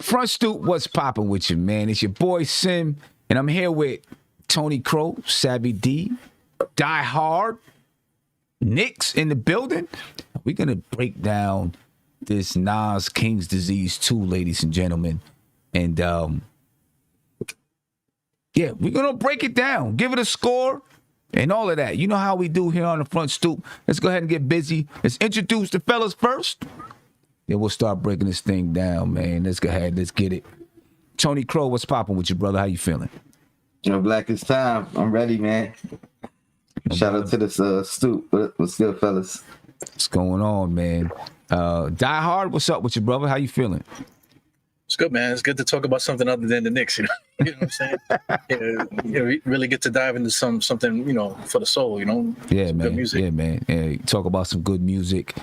Front Stoop, what's popping with you, man? It's your boy Sim, and I'm here with Tony Crow, Savvy D, Die Hard, Knicks in the building. We're going to break down this Nas King's Disease 2, ladies and gentlemen. And, yeah, we're going to break it down, give it a score, and all of that. You know how we do here on the Front Stoop. Let's go ahead and get busy. Let's introduce the fellas first. Then we'll start breaking this thing down, man. Let's go ahead. Let's get it. Tony Crow, what's popping with you, brother? How you feeling? Black is time. I'm ready, man. Shout out to this Stoop. What's good, fellas? What's going on, man? Die Hard, what's up with you, brother? How you feeling? It's good, man. It's good to talk about something other than the Knicks, you know. You know what I'm saying? We really get to dive into something, you know, for the soul, you know. Yeah, some man. Good music. Yeah, man. Yeah, talk about some good music.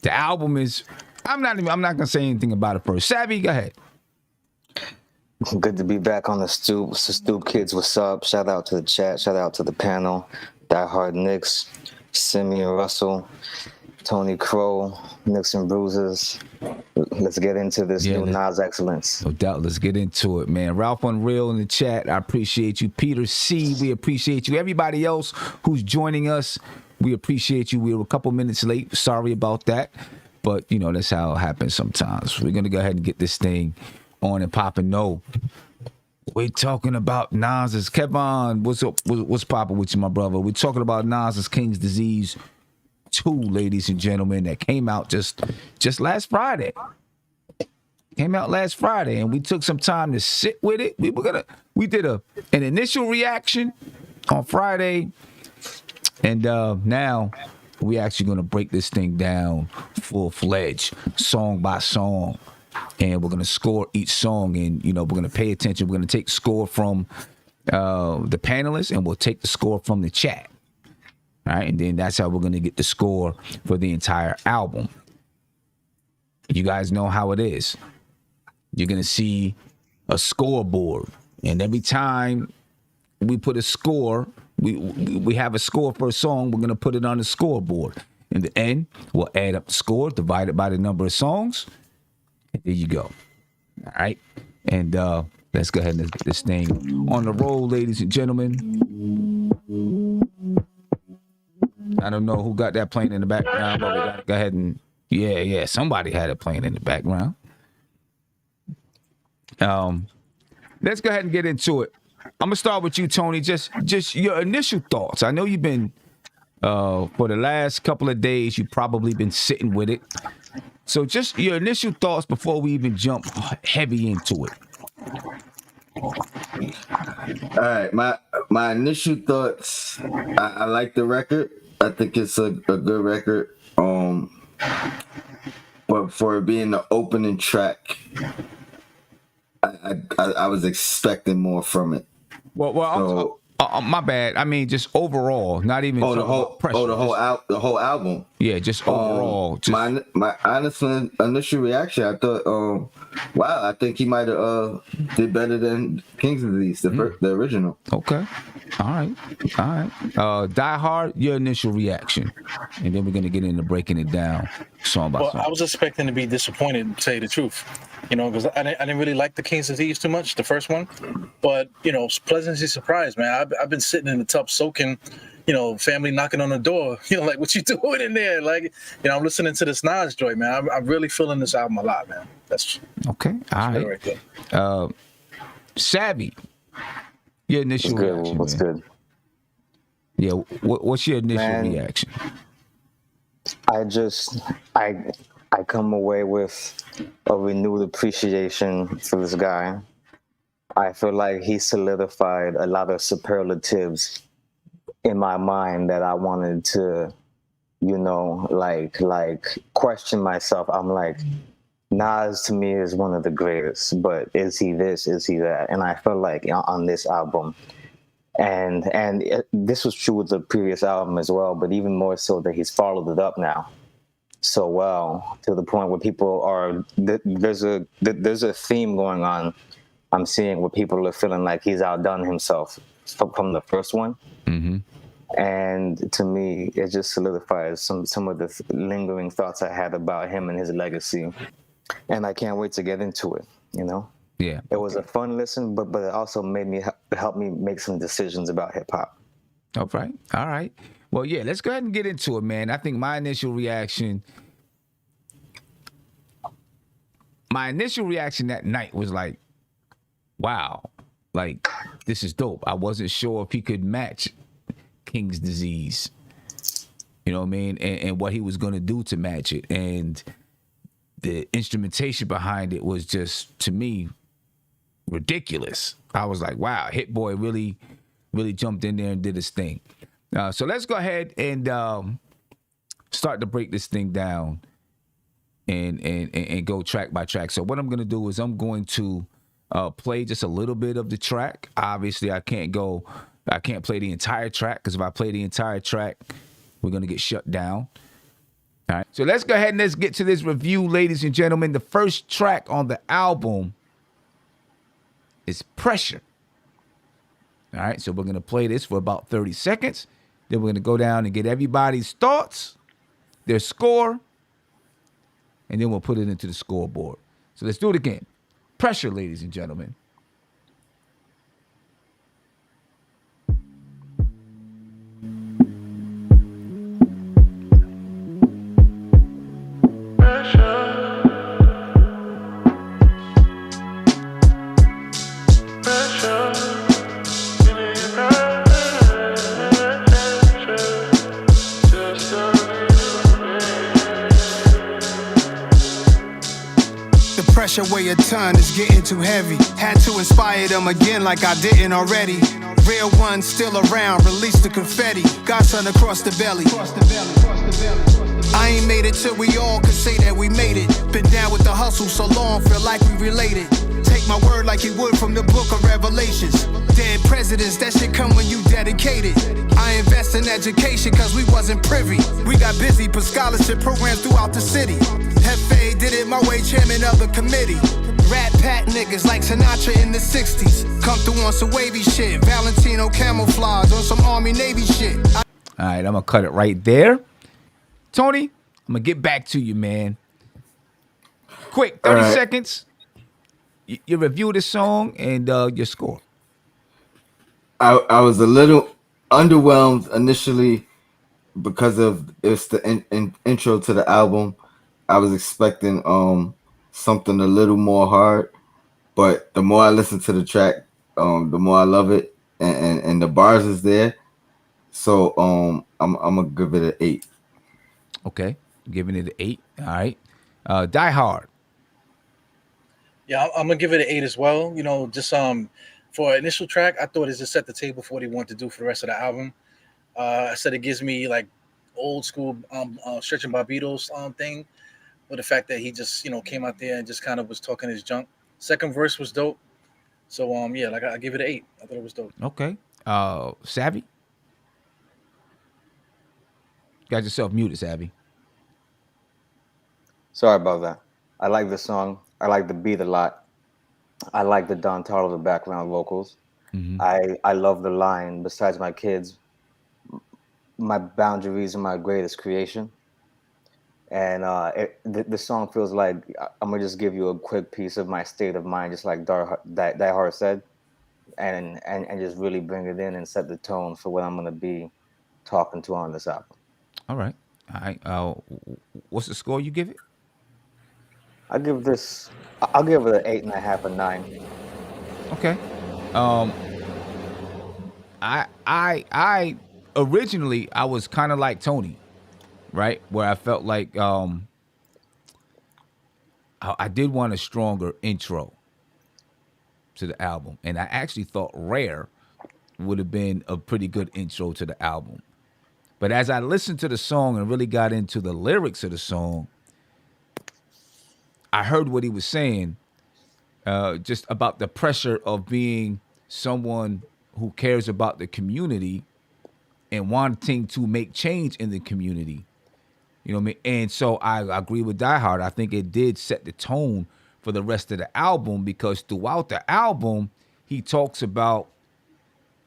The album is. I'm not gonna say anything about it first. Savvy, go ahead. Good to be back on the Stoop. It's the Stoop kids. What's up? Shout out to the chat. Shout out to the panel. Die Hard Knicks, Simeon Russell, Tony Crow, Knicks and Bruises. Let's get into this new Nas excellence. No doubt. Let's get into it, man. Ralph Unreal in the chat. I appreciate you. Peter C. We appreciate you. Everybody else who's joining us, we appreciate you. We were a couple minutes late. Sorry about that. But, you know, that's how it happens sometimes. We're going to go ahead and get this thing on and popping. No, we're talking about Nas's. Kevon, what's up? What's popping with you, my brother? We're talking about Nas's King's Disease 2, ladies and gentlemen, that came out just last Friday. Came out last Friday, and we took some time to sit with it. We did an initial reaction on Friday, and now we actually going to break this thing down full-fledged, song by song. And we're going to score each song, and, you know, we're going to pay attention. We're going to take score from the panelists, and we'll take the score from the chat. All right, and then that's how we're going to get the score for the entire album. You guys know how it is. You're going to see a scoreboard, and every time we put a score, we have a score for a song, we're going to put it on the scoreboard. In the end, we'll add up the score, divide it by the number of songs. There you go. All right. And let's go ahead and get this thing on the roll, ladies and gentlemen. I don't know who got that playing in the background, but we got to go ahead and, yeah, somebody had it playing in the background. Let's go ahead and get into it. I'm going to start with you, Tony. Just your initial thoughts. I know you've been, for the last couple of days, you've probably been sitting with it. So just your initial thoughts before we even jump heavy into it. All right, my initial thoughts. I like the record. I think it's a good record. But for it being the opening track, I was expecting more from it. Well, my bad. I mean, just overall, not even the whole album. Yeah, just overall. My honest initial reaction, I thought, wow, I think he might have did better than King's Disease, the original. Okay, all right. Die Hard, your initial reaction, and then we're gonna get into breaking it down song by song. I was expecting to be disappointed, to tell you the truth, you know, because I didn't really like the King's Disease too much, the first one, but, you know, pleasantly surprised, man. I've been sitting in the tub soaking, you know, family knocking on the door, you know, like, what you doing in there? Like, you know, I'm listening to this Nas joint, man. I'm really feeling this album a lot, man. That's okay. All right. Savvy, your initial reaction. What's good? Yeah, what's your initial reaction? I come away with a renewed appreciation for this guy. I feel like he solidified a lot of superlatives in my mind that I wanted to, you know, like question myself. I'm like, Nas to me is one of the greatest, but is he this? Is he that? And I feel like on this album, and this was true with the previous album as well, but even more so that he's followed it up now so well, to the point where people are, there's a theme going on I'm seeing where people are feeling like he's outdone himself from the first one. Mm-hmm. And to me, it just solidifies some of the lingering thoughts I had about him and his legacy. and I can't wait to get into it. You know, Yeah. it was a fun listen, but it also made me help me make some decisions about hip hop. All right. All right. Well, yeah, let's go ahead and get into it, man. I think my initial reaction that night was like, wow, like, this is dope. I wasn't sure if he could match King's Disease, you know what I mean? And what he was going to do to match it. And the instrumentation behind it was just, to me, ridiculous. I was like, wow, Hit Boy really jumped in there and did his thing. So let's go ahead and start to break this thing down and go track by track. So what I'm going to do is I'm going to play just a little bit of the track. Obviously, I can't play the entire track, because if I play the entire track, we're going to get shut down. All right. So let's go ahead and let's get to this review, ladies and gentlemen. The first track on the album is Pressure. All right. So we're going to play this for about 30 seconds. Then we're going to go down and get everybody's thoughts, their score, and then we'll put it into the scoreboard. So let's do it again. Pressure, ladies and gentlemen. Pressure weigh a ton, is getting too heavy. Had to inspire them again like I didn't already. Real ones still around, release the confetti. Godson across the belly. I ain't made it till we all could say that we made it. Been down with the hustle so long, feel like we related. Take my word like you would from the book of Revelations. Dead presidents, that shit come when you dedicated. I invest in education cause we wasn't privy. We got busy, put scholarship programs throughout the city. Hefe did it my way, chairman of the committee. Rat Pat niggas like Sinatra in the 60s. Come through on some wavy shit. Valentino camouflage on some Army Navy shit. All right, I'm going to cut it right there. Tony, I'm going to get back to you, man. Quick, 30 seconds. You review the song and your score. I was a little underwhelmed initially because of it's the intro to the album. I was expecting something a little more hard, but the more I listen to the track, the more I love it, and the bars is there. So I'm gonna give it an 8. Okay, giving it an 8. All right, Die Hard. Yeah, I'm gonna give it an 8 as well. You know, just for an initial track, I thought it just set the table for what he wanted to do for the rest of the album. I said it gives me like old school Stretch and Barbados thing, with the fact that he just came out there and just kind of was talking his junk. Second verse was dope. So yeah, like I give it an 8. I thought it was dope. Okay, Savvy. Got yourself muted, Savvy. Sorry about that. I like the song. I like the beat a lot. I like the Don Taro, the background vocals. Mm-hmm. I love the line, besides my kids, my boundaries are my greatest creation. And the song feels like I'm going to just give you a quick piece of my state of mind, just like Die Hard said, and just really bring it in and set the tone for what I'm going to be talking to on this album. All right. What's the score you give it? I'll give it an 8.5 or 9. Okay. I originally I was kind of like Tony, right? Where I felt like I did want a stronger intro to the album, and I actually thought Rare would have been a pretty good intro to the album. But as I listened to the song and really got into the lyrics of the song, I heard what he was saying, just about the pressure of being someone who cares about the community and wanting to make change in the community. You know what I mean? And so I agree with Die Hard. I think it did set the tone for the rest of the album, because throughout the album, he talks about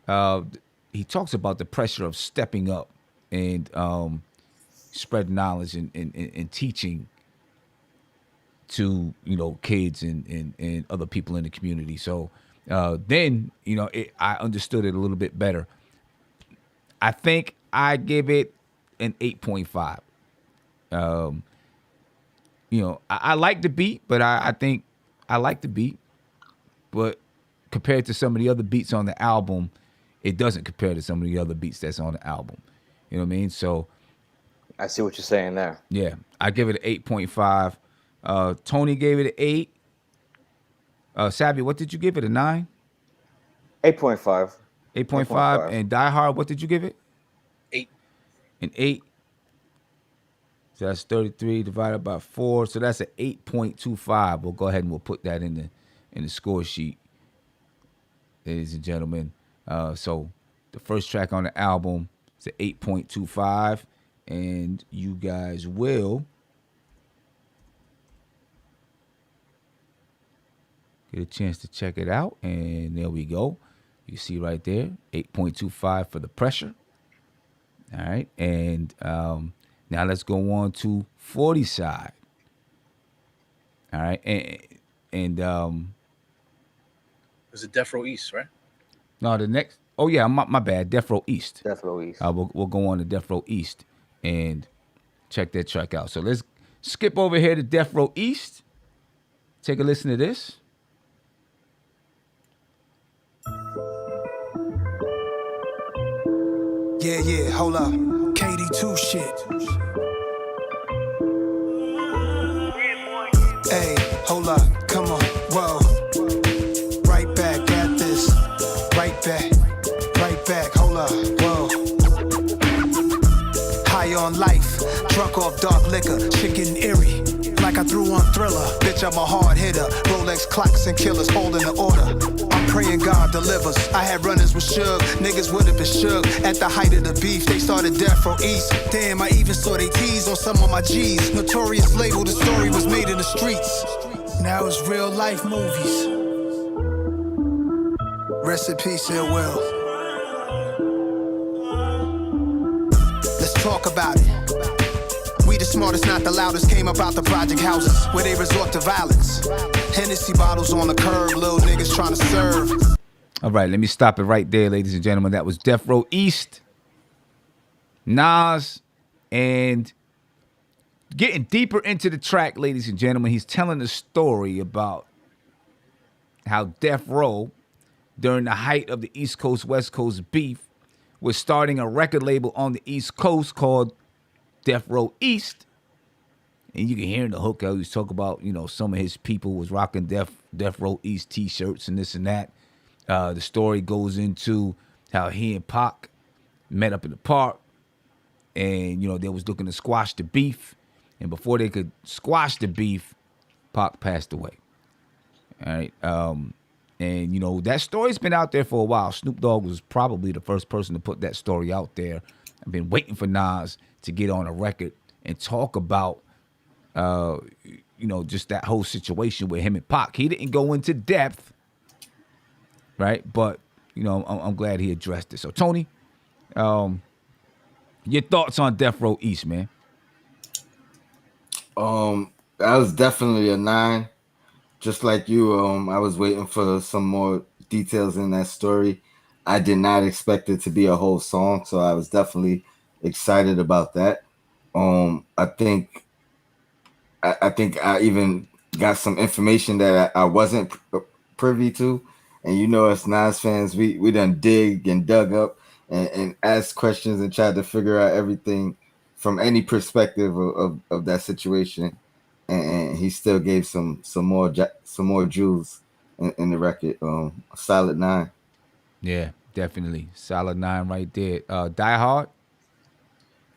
the pressure of stepping up and spread knowledge and teaching to, you know, kids and other people in the community. So then, you know, I understood it a little bit better. I think I give it an 8.5. You know, I like the beat, but I think I like the beat, but compared to some of the other beats on the album, it doesn't compare to some of the other beats that's on the album. You know what I mean? So I see what you're saying there. yeah, I give it an 8.5. Tony gave it an 8. Savvy, what did you give it? A 9? 8.5. 8.5. And Die Hard, what did you give it? 8. An 8. So that's 33 divided by 4. So that's an 8.25. We'll go ahead and we'll put that in the score sheet, ladies and gentlemen. So the first track on the album is an 8.25, and you guys will get a chance to check it out. And there we go. You see right there, 8.25 for the Pressure. All right, and now let's go on to 40 side. All right, and It's a Death Row East, right? no, the next. Oh yeah, my bad. Death Row East. Death Row East. We'll go on to Death Row East and check that track out. So let's skip over here to Death Row East. Take a listen to this. Yeah, hold up. KD2 shit. Hey, hold up, come on, whoa. Right back at this. Right back, hold up, whoa. High on life, drunk off dark liquor, shit getting eerie. Like I threw on Thriller, bitch, I'm a hard hitter. Rolex clocks and killers holding the order. I'm praying God delivers. I had runners with Suge, niggas would've been shook. At the height of the beef, they started Death Row East. Damn, I even saw they tease on some of my G's. Notorious label, the story was made in the streets. Now it's real life movies. Rest in peace, Ill Will. Let's talk about it. We the smartest, not the loudest, came about the project houses where they resort to violence. Hennessy bottles on the curb, little niggas trying to serve. All right, let me stop it right there, ladies and gentlemen. That was Death Row East, Nas, and getting deeper into the track, ladies and gentlemen, he's telling a story about how Death Row, during the height of the East Coast, West Coast beef, was starting a record label on the East Coast called Death Row East. And you can hear in the hook how he's talking about, you know, some of his people was rocking Death Row East t-shirts and this and that. The story goes into how he and Pac met up in the park, and, you know, they was looking to squash the beef. And before they could squash the beef, Pac passed away. All right. And, you know, that story's been out there for a while. Snoop Dogg was probably the first person to put that story out there. I've been waiting for Nas to get on a record and talk about, you know, just that whole situation with him and Pac. He didn't go into depth, right? But, you know, I'm glad he addressed it. So, Tony, your thoughts on Death Row East, man? That was definitely a 9. Just like you, I was waiting for some more details in that story. I did not expect it to be a whole song, so I was definitely excited about that. I think I even got some information that I wasn't privy to. And you know, as Nas fans, we done dig and dug up and asked questions and tried to figure out everything from any perspective of that situation. And he still gave some more jewels in the record. A solid 9. Yeah, definitely. Solid 9 right there. Die Hard?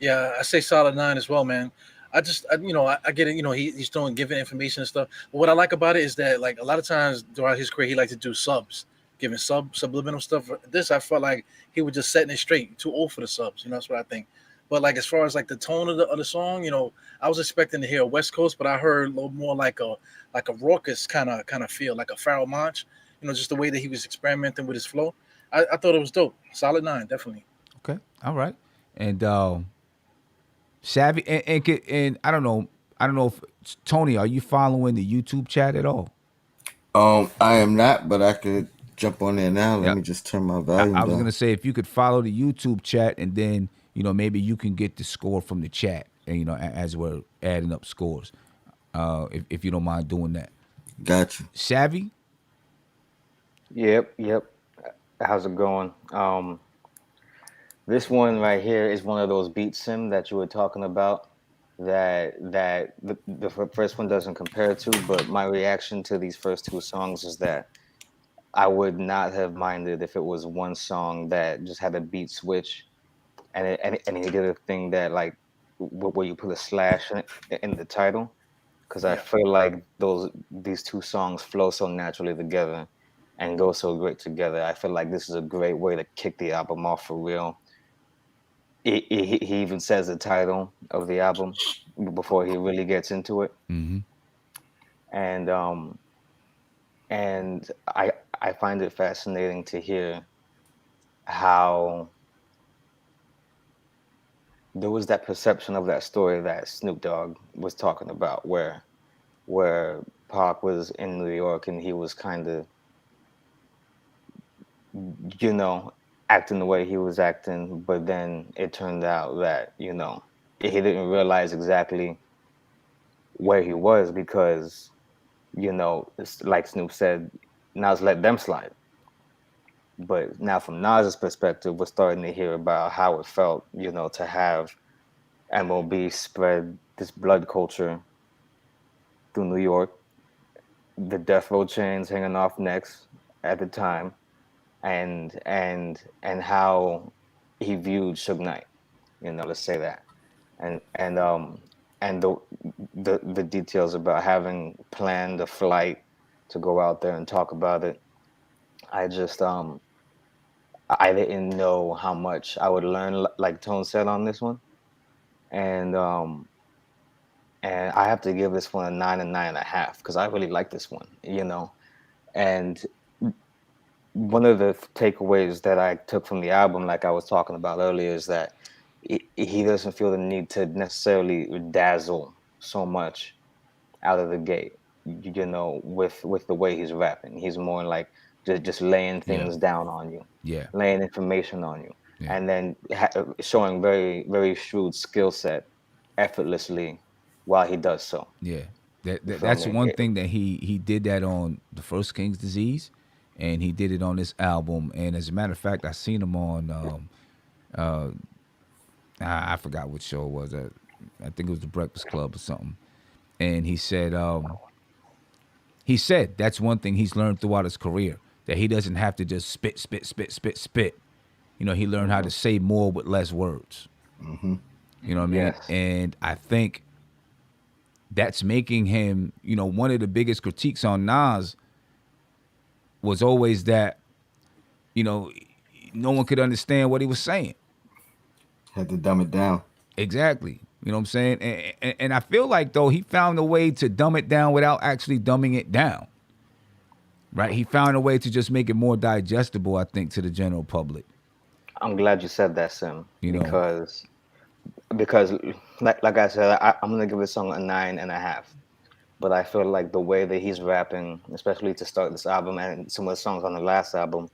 Yeah, I say solid 9 as well, man. I get it. You know, he's throwing giving information and stuff. But what I like about it is that, like, a lot of times throughout his career, he liked to do subs, giving subliminal stuff. This, I felt like he was just setting it straight. Too old for the subs. You know, that's what I think. But, like, as far as like the tone of the song, you know, I was expecting to hear West Coast, but I heard a little more like a raucous kind of feel, like a Pharoah Monch. You know, just the way that he was experimenting with his flow. I thought it was dope. Solid 9, definitely. Okay, all right. And Savvy, and I don't know. I don't know if Tony, are you following the YouTube chat at all? I am not, but I could jump on there now. Let Yeah. me just turn my I volume was down. gonna say if you could follow the YouTube chat, and then maybe you can get the score from the chat, and as we're adding up scores, if you don't mind doing that. Gotcha. Savvy, Yep. How's it going? This one right here is one of those beat sim that you were talking about. That the first one doesn't compare to, but my reaction to these first two songs is that I would not have minded if it was one song that just had a beat switch, and he did a thing that like where you put a slash in the title, because I Yeah. feel like these two songs flow so naturally together and go so great together. I feel like this is a great way to kick the album off for real. He even says the title of the album before he really gets into it, and I find it fascinating to hear how there was that perception of that story that Snoop Dogg was talking about, where Pac was in New York and he was kind of, you know, acting the way he was acting, but then it turned out that, he didn't realize exactly where he was because, it's like Snoop said, Nas let them slide. But now from Nas's perspective, we're starting to hear about how it felt, to have MOB spread this blood culture through New York, the death row chains hanging off necks at the time, and how he viewed Suge Knight, let's say that, and the details about having planned a flight to go out there and talk about it. I just I didn't know how much I would learn, like Tone said on this one, and I have to give this one a 9 and 9.5 because I really like this one, and one of the takeaways that I took from the album, like I was talking about earlier, is that he doesn't feel the need to necessarily dazzle so much out of the gate, with the way he's rapping. He's more like just laying Yeah. things down on you, Yeah. laying information on you, Yeah. and then showing very, very shrewd skill set effortlessly while he does so. Yeah, You feel that's me? one thing that he did that on the first King's Disease, and he did it on this album. And as a matter of fact, I seen him on I forgot what show it was. I think it was the Breakfast Club or something. And he said that's one thing he's learned throughout his career, that he doesn't have to just spit. He learned how to say more with less words. You know what I mean? Yes. And I think that's making him, one of the biggest critiques on Nas was always that, no one could understand what he was saying. Had to dumb it down. Exactly. You know what I'm saying? And I feel like, though, he found a way to dumb it down without actually dumbing it down. Right? He found a way to just make it more digestible, I think, to the general public. I'm glad you said that, Sim, You know. because like I said, I'm gonna give this song a 9.5. But I feel like the way that he's rapping, especially to start this album and some of the songs on the last album,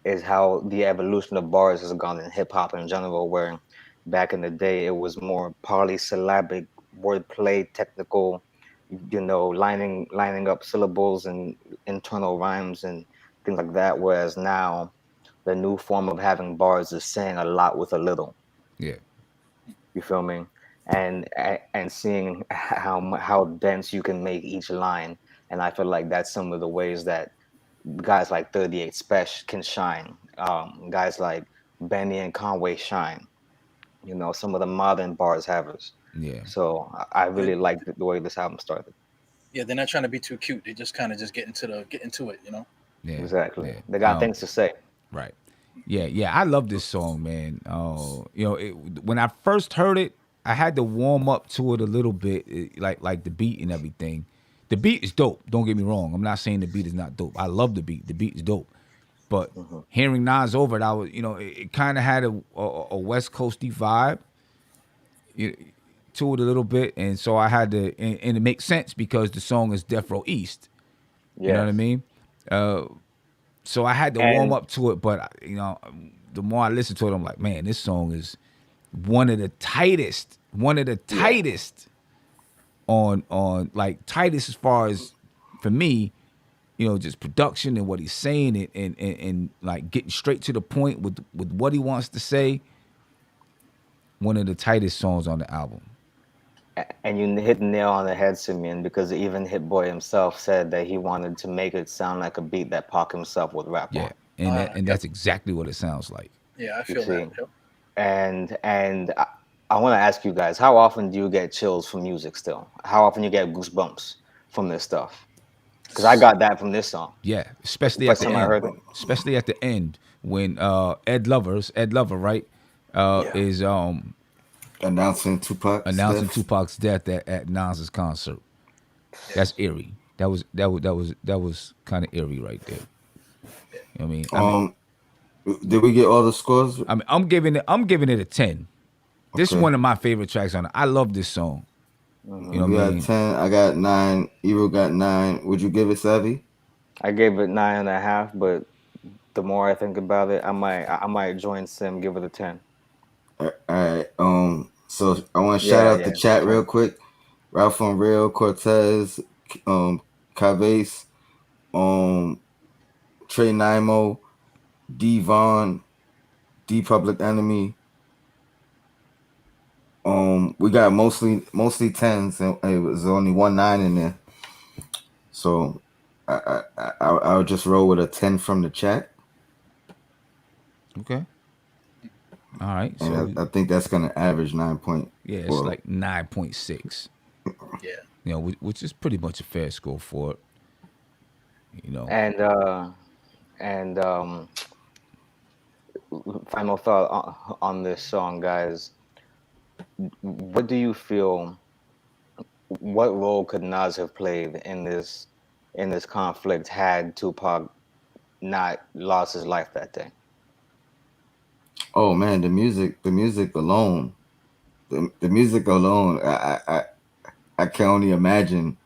is how the evolution of bars has gone in hip hop in general, where back in the day it was more polysyllabic wordplay, technical, lining up syllables and internal rhymes and things like that. Whereas now the new form of having bars is saying a lot with a little. Yeah. You feel me? And seeing how dense you can make each line, and I feel like that's some of the ways that guys like 38 Special can shine. Guys like Benny and Conway shine. Some of the modern bars havers. Yeah. So I really like the way this album started. Yeah, they're not trying to be too cute. They just kind of just get into it, Yeah. Exactly. Yeah. They got things to say. Right. Yeah. I love this song, man. When I first heard it, I had to warm up to it a little bit, like the beat and everything. The beat is dope. Don't get me wrong. I'm not saying the beat is not dope. I love the beat. The beat is dope. But hearing Nas over it, I was, it kind of had a West Coasty vibe. to it a little bit, and so I had to, and it makes sense because the song is Death Row East. You know what I Yes. mean? So I had to warm And up to it, but you know, the more I listen to it, I'm like, man, this song is one of the tightest, on like tightest as far as for me, you know, just production and what he's saying and like getting straight to the point with what he wants to say. One of the tightest songs on the album. and you hit the nail on the head, Simeon, because even Hit Boy himself said that he wanted to make it sound like a beat that Pac himself would rap Yeah, on. and Yep. that's exactly what it sounds like. Yeah, I You feel that. see, Yep. and I want to ask you guys, how often do you get chills from music? Still, how often you get goosebumps from this stuff? Because I got that from this song. Yeah, especially at First the time I end. heard it. Especially at the end when Ed Lover, right, Yeah. is Announcing Tupac's announcing death. Tupac's death at Nas's concert. That's Yes. eerie. That was kind of eerie right there. You know what I mean? Did we get all the scores? I'm giving it a 10. This is Okay. one of my favorite tracks on it. I love this song. You know We what I got mean? 10. I got 9. Ebro got 9. Would you give it, Savvy? I gave it 9.5, but the more I think about it, I might join Sim, give it a 10. All right. So I want to shout Yeah, out the yeah, chat real 10. quick. Ralph on Real, Cortez, Cavase, Trey Nimo, Devon, D Public Enemy. We got mostly tens, and it was only 1 9 in there. So I'll just roll with a 10 from the chat, Okay. All right. So and I think that's gonna average 9 point. yeah, it's Well, like 9.6. Yeah. You know, which is pretty much a fair score for it. You know. And final thought on this song, guys. What do you feel? What role could Nas have played in this conflict had Tupac not lost his life that day? oh man, the music alone, the music alone, I can only imagine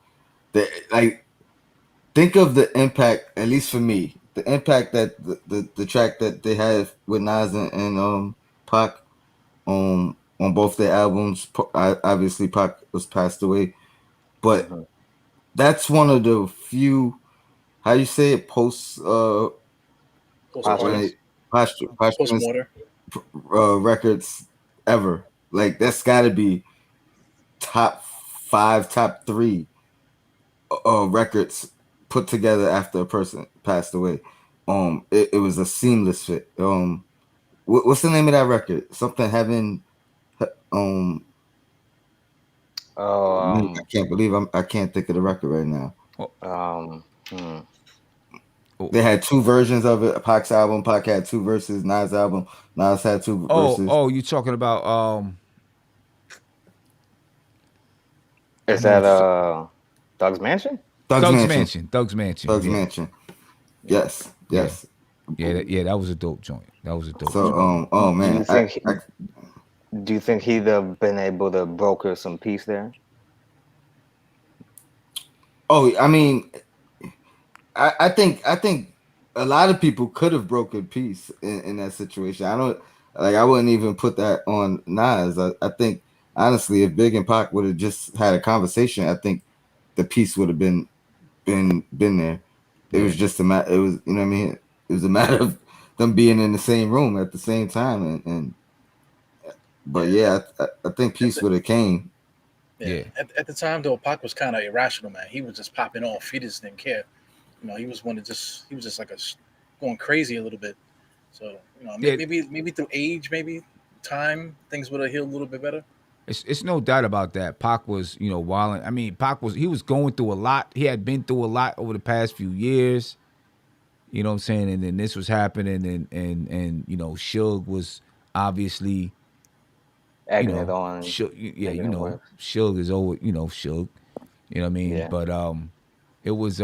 that. Like, think of the impact, at least for me, the impact that the track that they had with Nas and Pac on both their albums. Obviously, Pac was passed away, but Hmm. that's one of the few, how you say it, when Postmortem. Posthumous. it posthumous Postmortem. records ever. Like, that's got to be top 5, top 3 records put together after a person passed away. It was a seamless fit. What's the name of that record? Something Heaven. Um, Oh, I can't believe I can't think of the record right now. um, hmm. They had 2 versions of it. Pac's album, Pac had 2 verses. Nas album, Nas had 2 verses. Oh, you talking about I Is know that what you're Doug's Mansion? Doug's Doug's Mansion. Mansion. Doug's Mansion. Doug's Yeah. Mansion. Yes, Yeah. yes. Yeah, that was a dope joint. That was a dope So joint. oh Do man, you think do you think he'd have been able to broker some peace there? I mean, I think a lot of people could have broken peace in that situation. I wouldn't even put that on Nas. I think honestly, if Big and Pac would have just had a conversation, I think the peace would have been there. It Yeah. was just a matter. It was, you know what I mean. It was a matter of them being in the same room at the same time, and but yeah, I think peace would have came. Yeah. Yeah. At the time though, Pac was kind of irrational, man. He was just popping off. He just didn't care. You know, he was just like going crazy a little bit. So, you know, Yeah. maybe through age, maybe time, things would have healed a little bit better. It's no doubt about that. Pac was, you know, wilding. I mean, he was going through a lot. He had been through a lot over the past few years. You know what I'm saying? And then this was happening, and you know, Suge was obviously, you Egging it know, on, yeah, you making it know, worse. Suge is over, you know, Suge. You know what I mean? Yeah. But it was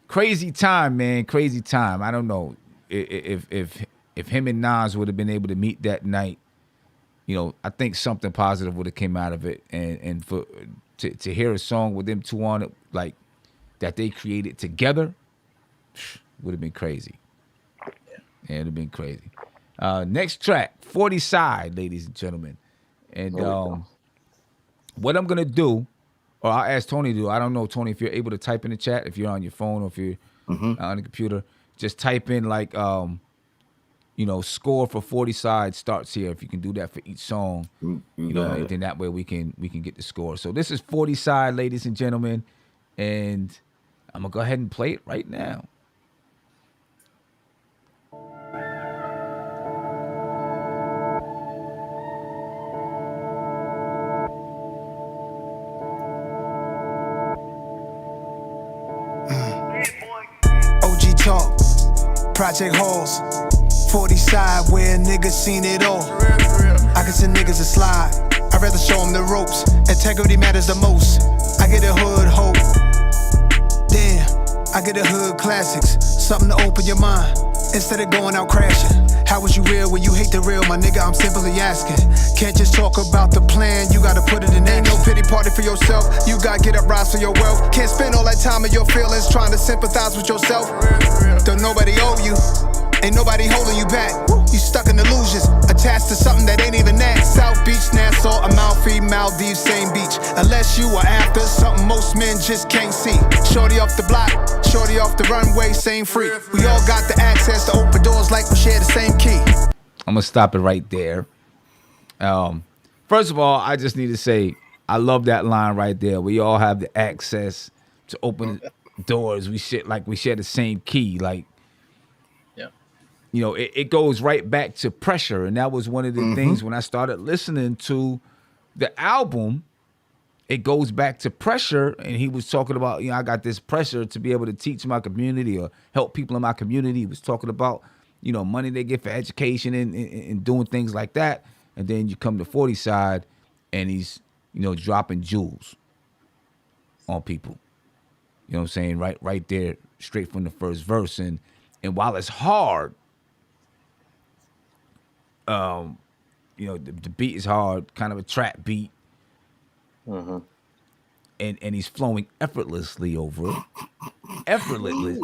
crazy time, man. Crazy time. I don't know if him and Nas would have been able to meet that night. I think something positive would have came out of it, and for to hear a song with them two on it, like that they created together, would have been crazy. Yeah, it'd have been crazy. Next track, 40 Side, ladies and gentlemen. And what I'm gonna do, or I'll ask Tony to do. I don't know, Tony, if you're able to type in the chat, if you're on your phone or if you're on the computer, just type in like score for 40 Side starts here. If you can do that for each song, and then that way we can get the score. So this is 40 Side, ladies and gentlemen, and I'm gonna go ahead and play it right now. OG talk, project halls, 40 Side where niggas seen it all. I can send niggas a slide, I'd rather show them the ropes. Integrity matters the most. I get a hood hope. Damn, I get a hood classics, something to open your mind instead of going out crashing. How was you real when you hate the real, my nigga? I'm simply asking. Can't just talk about the plan, you gotta put it in. Ain't no pity party for yourself, you gotta get up, rise for your wealth. Can't spend all that time in your feelings trying to sympathize with yourself. Don't nobody owe you, ain't nobody holding you back. You stuck in illusions, attached to something that ain't even that. South Beach, Nassau, Amalfi, Maldives, same beach. Unless you are after something most men just can't see. Shorty off the block, shorty off the runway, same free. We all got the access to open doors like we share the same key. I'm gonna stop it right there. First of all, I just need to say I love that line right there. We all have the access to open doors. We share the same key. Like, it goes right back to pressure, and that was one of the things when I started listening to the album. It goes back to pressure, and he was talking about, I got this pressure to be able to teach my community or help people in my community. He was talking about, money they get for education and doing things like that. And then you come to 40 Side, and he's, dropping jewels on people. You know what I'm saying? Right there, straight from the first verse. And while it's hard, the beat is hard, kind of a trap beat. And he's flowing effortlessly over it. Effortlessly.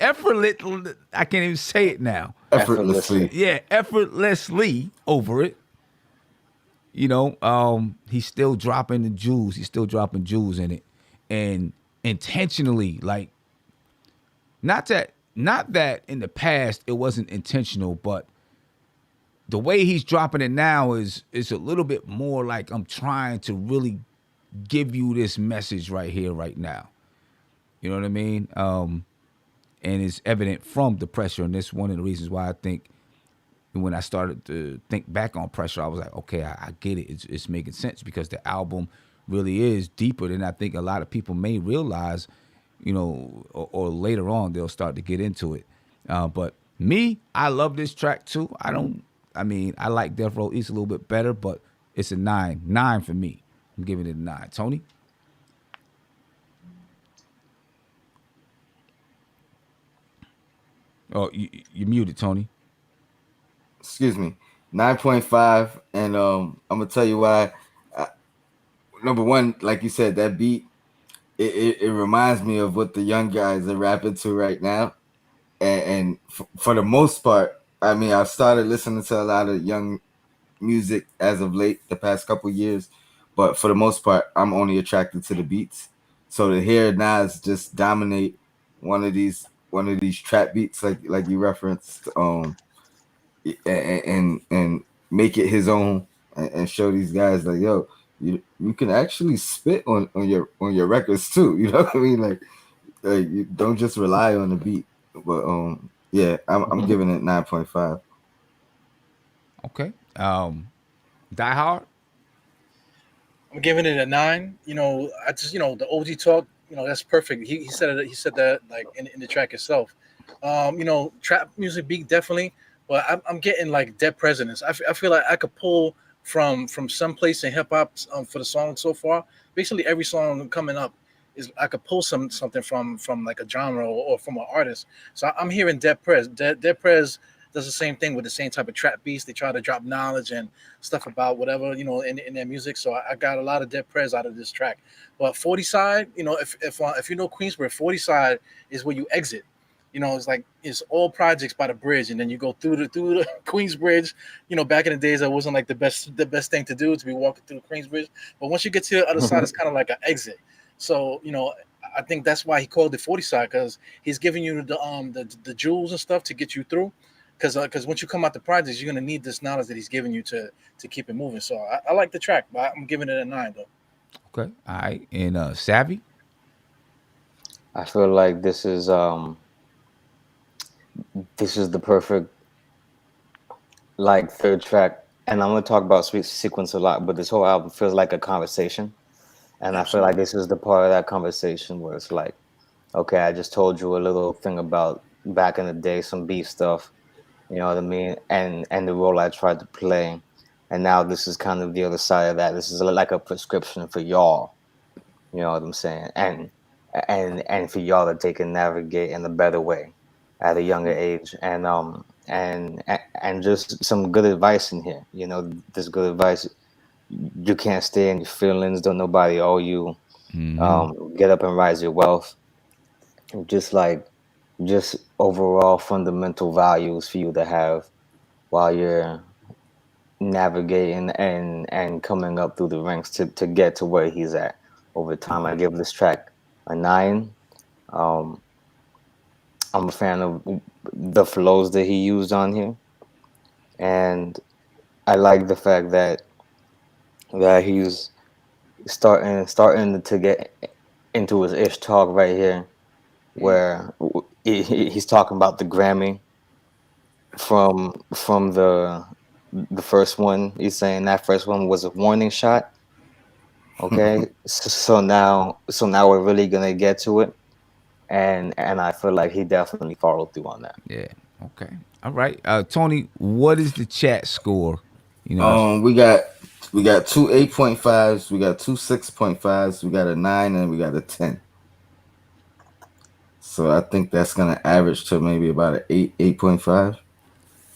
I can't even say it now. Effortlessly. Yeah, effortlessly over it. He's still dropping the jewels. He's still dropping jewels in it. And intentionally, like, not that in the past it wasn't intentional, but the way he's dropping it now is a little bit more like I'm trying to really give you this message right here, right now. You know what I mean? And it's evident from the pressure. And this is one of the reasons why I think when I started to think back on pressure, I was like, okay, I get it. It's making sense because the album really is deeper than I think a lot of people may realize, or later on they'll start to get into it. But me, I love this track too. I like Death Row East a little bit better, but it's a 9. 9 for me. I'm giving it a 9. Tony? Oh, you muted, Tony. Excuse me. 9.5. And I'm going to tell you why. Number one, like you said, that beat, it reminds me of what the young guys are rapping to right now. And for the most part, I've started listening to a lot of young music as of late, the past couple years, but for the most part, I'm only attracted to the beats. So to hear Nas just dominate one of these trap beats, like you referenced, and make it his own, and show these guys like, yo, you can actually spit on your records too. You know what I mean? Like you don't just rely on the beat. But yeah, I'm giving it 9.5. Okay. Die Hard? I'm giving it a 9. I just the OG talk. That's perfect. He said it. He said that like in the track itself. Trap music beat definitely, but I'm getting like Dead Presidents. I feel like I could pull from some place in hip hop for the song so far. Basically, every song coming up is I could pull something from like a genre or from an artist. So I'm hearing Dead Prez. Dead Prez does the same thing with the same type of trap beats. They try to drop knowledge and stuff about whatever, in their music. So I got a lot of Dead Prez out of this track. But 40 side, if you know Queensbridge, 40 side is where you exit. It's like it's all projects by the bridge, and then you go through the Queensbridge. Back in the days, that wasn't like the best thing to do, to be walking through the Queensbridge. But once you get to the other side, it's kind of like an exit. So I think that's why he called it 40 side, because he's giving you the jewels and stuff to get you through. Because once you come out the projects, you're gonna need this knowledge that he's giving you to keep it moving. So I like the track, but I'm giving it a 9 though. Okay, all right. And Savvy. I feel like this is the perfect like third track, and I'm gonna talk about Sweet Sequence a lot, but this whole album feels like a conversation, and I feel like this is the part of that conversation where it's like, okay, I just told you a little thing about back in the day, some beef stuff, you know what I mean, and the role I tried to play, and now this is kind of the other side of that. This is like a prescription for y'all, you know what I'm saying, and for y'all that they can navigate in a better way at a younger age, and just some good advice in here. This good advice. You can't stay in your feelings. Don't nobody owe you. Get up and rise your wealth. Just overall fundamental values for you to have while you're navigating and coming up through the ranks to get to where he's at over time. I give this track a 9. I'm a fan of the flows that he used on here, and I like the fact that he's starting to get into his ish talk right here, where he's talking about the Grammy from the first one. He's saying that first one was a warning shot. Okay, so now we're really gonna get to it. And I feel like he definitely followed through on that. Yeah. Okay. All right. Tony, what is the chat score? You know. We got two 8.5s, we got two 6.5s, we got a 9, and we got a 10. So I think that's gonna average to maybe about an 8.5.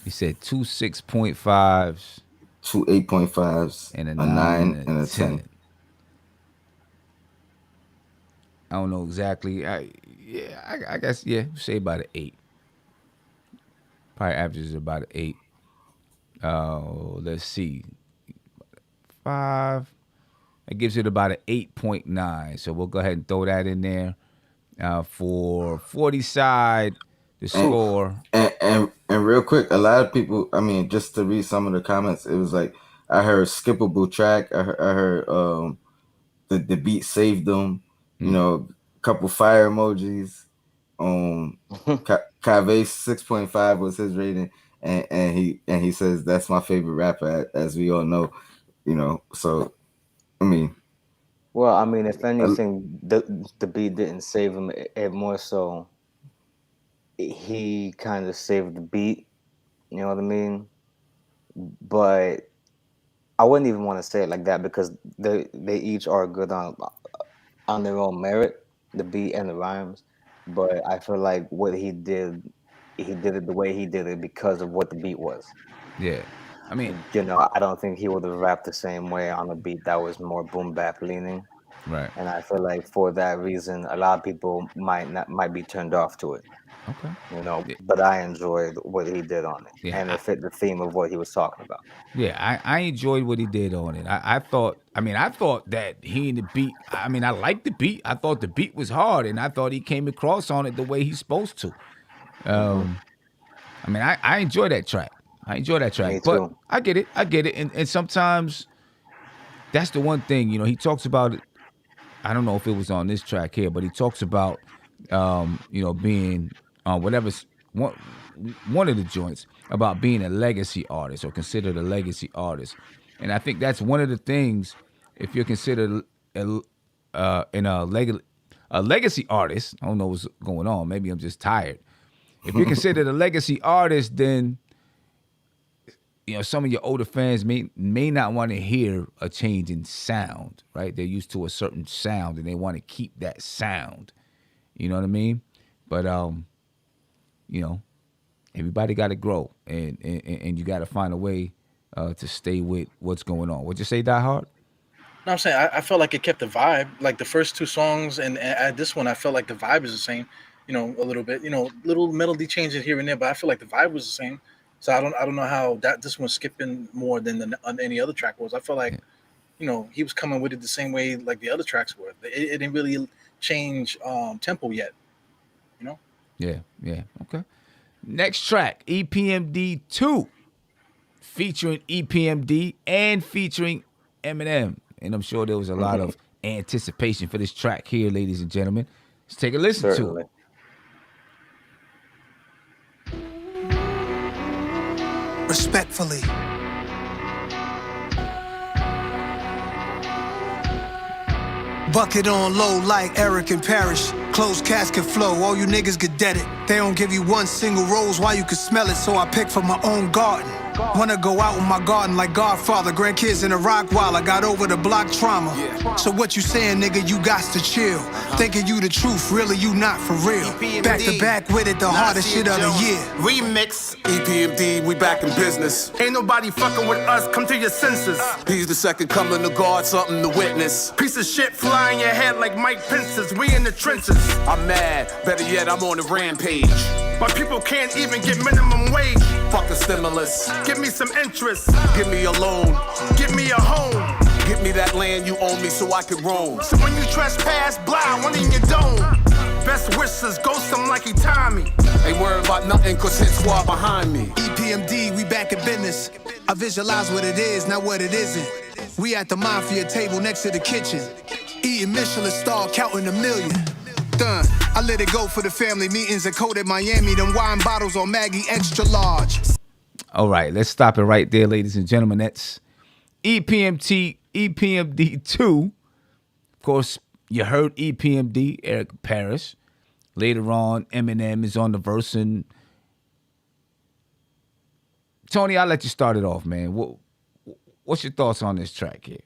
You said two 6.5s, two 8.5s, and a a 9 9, and a 10. I don't know exactly. I guess say about an 8. Probably averages about an 8. Let's see, 5. That gives it about an 8.9. So we'll go ahead and throw that in there. For 40 side, the score. And real quick, a lot of people. I mean, just to read some of the comments, it was like I heard skippable track. I heard the beat saved them. A couple fire emojis. Kave 6.5 was his rating, and he says that's my favorite rapper, as we all know. So I mean. Well, I mean, if anything, the beat didn't save him. It more so he kind of saved the beat. You know what I mean? But I wouldn't even want to say it like that, because they each are good on their own merit, the beat and the rhymes. But I feel like what he did it the way he did it because of what the beat was. Yeah. I mean, I don't think he would have rapped the same way on a beat that was more boom bap leaning. right. And I feel like for that reason, a lot of people might be turned off to it. Okay. Yeah. But I enjoyed what he did on it, and it fit the theme of what he was talking about. Yeah, I enjoyed what he did on it. I thought that he and the beat. I mean, I liked the beat. I thought the beat was hard, and I thought he came across on it the way he's supposed to. I mean, I enjoy that track. Me too. But I get it. And sometimes that's the one thing, he talks about it. I don't know if it was on this track here, but he talks about, being whatever's one of the joints about being a legacy artist or considered a legacy artist. And I think that's one of the things, if you're considered a legacy artist, I don't know what's going on. Maybe I'm just tired. If you're considered a legacy artist, then some of your older fans may not want to hear a change in sound, right? They're used to a certain sound and they want to keep that sound. You know what I mean? But Everybody got to grow, and you got to find a way to stay with what's going on. What'd you say, Die Hard? No, I'm saying I felt like it kept the vibe. Like the first two songs, and at this one, I felt like the vibe is the same. A little bit. Little melody changes here and there, but I feel like the vibe was the same. So I don't know how that this one's skipping more than on any other track was. I felt like he was coming with it the same way like the other tracks were. It didn't really change tempo yet. You know. Yeah, yeah. Okay. Next track, EPMD 2, featuring EPMD and featuring Eminem. And I'm sure there was a lot of anticipation for this track here, ladies and gentlemen. Let's take a listen Certainly. to it. Respectfully. Bucket on low like Eric and Parrish. Closed casket flow, all you niggas get deaded. They don't give you one single rose, why you can smell it, so I pick from my own garden. Wanna go out in my garden like Godfather. Grandkids in a rock while I got over the block trauma. So what you saying, nigga, you got to chill. Thinking you the truth, really you not for real. Back to back with it, the hardest shit of the year. Remix, EPMD, we back in business. Ain't nobody fucking with us, come to your senses. He's the second coming to guard, something to witness. Piece of shit flying your head like Mike Pence's, we in the trenches. I'm mad, better yet I'm on a rampage. My people can't even get minimum wage. Fuck a stimulus, give me some interest. Give me a loan, give me a home. Give me that land you own me so I can roam. So when you trespass, blah, one in your dome. Best wishes, ghost him like he timed me. Ain't worried about nothing cause hit squad behind me. EPMD, we back in business. I visualize what it is, not what it isn't. We at the mafia table next to the kitchen. Eating Michelin star, counting a million. Done. I let it go for the family meetings at Code at Miami. Them wine bottles on Maggie extra large. All right, let's stop it right there, ladies and gentlemen. That's EPMD 2. Of course, you heard EPMD, Eric Paris. Later on, Eminem is on the verse. And Tony, I'll let you start it off, man. What's your thoughts on this track here?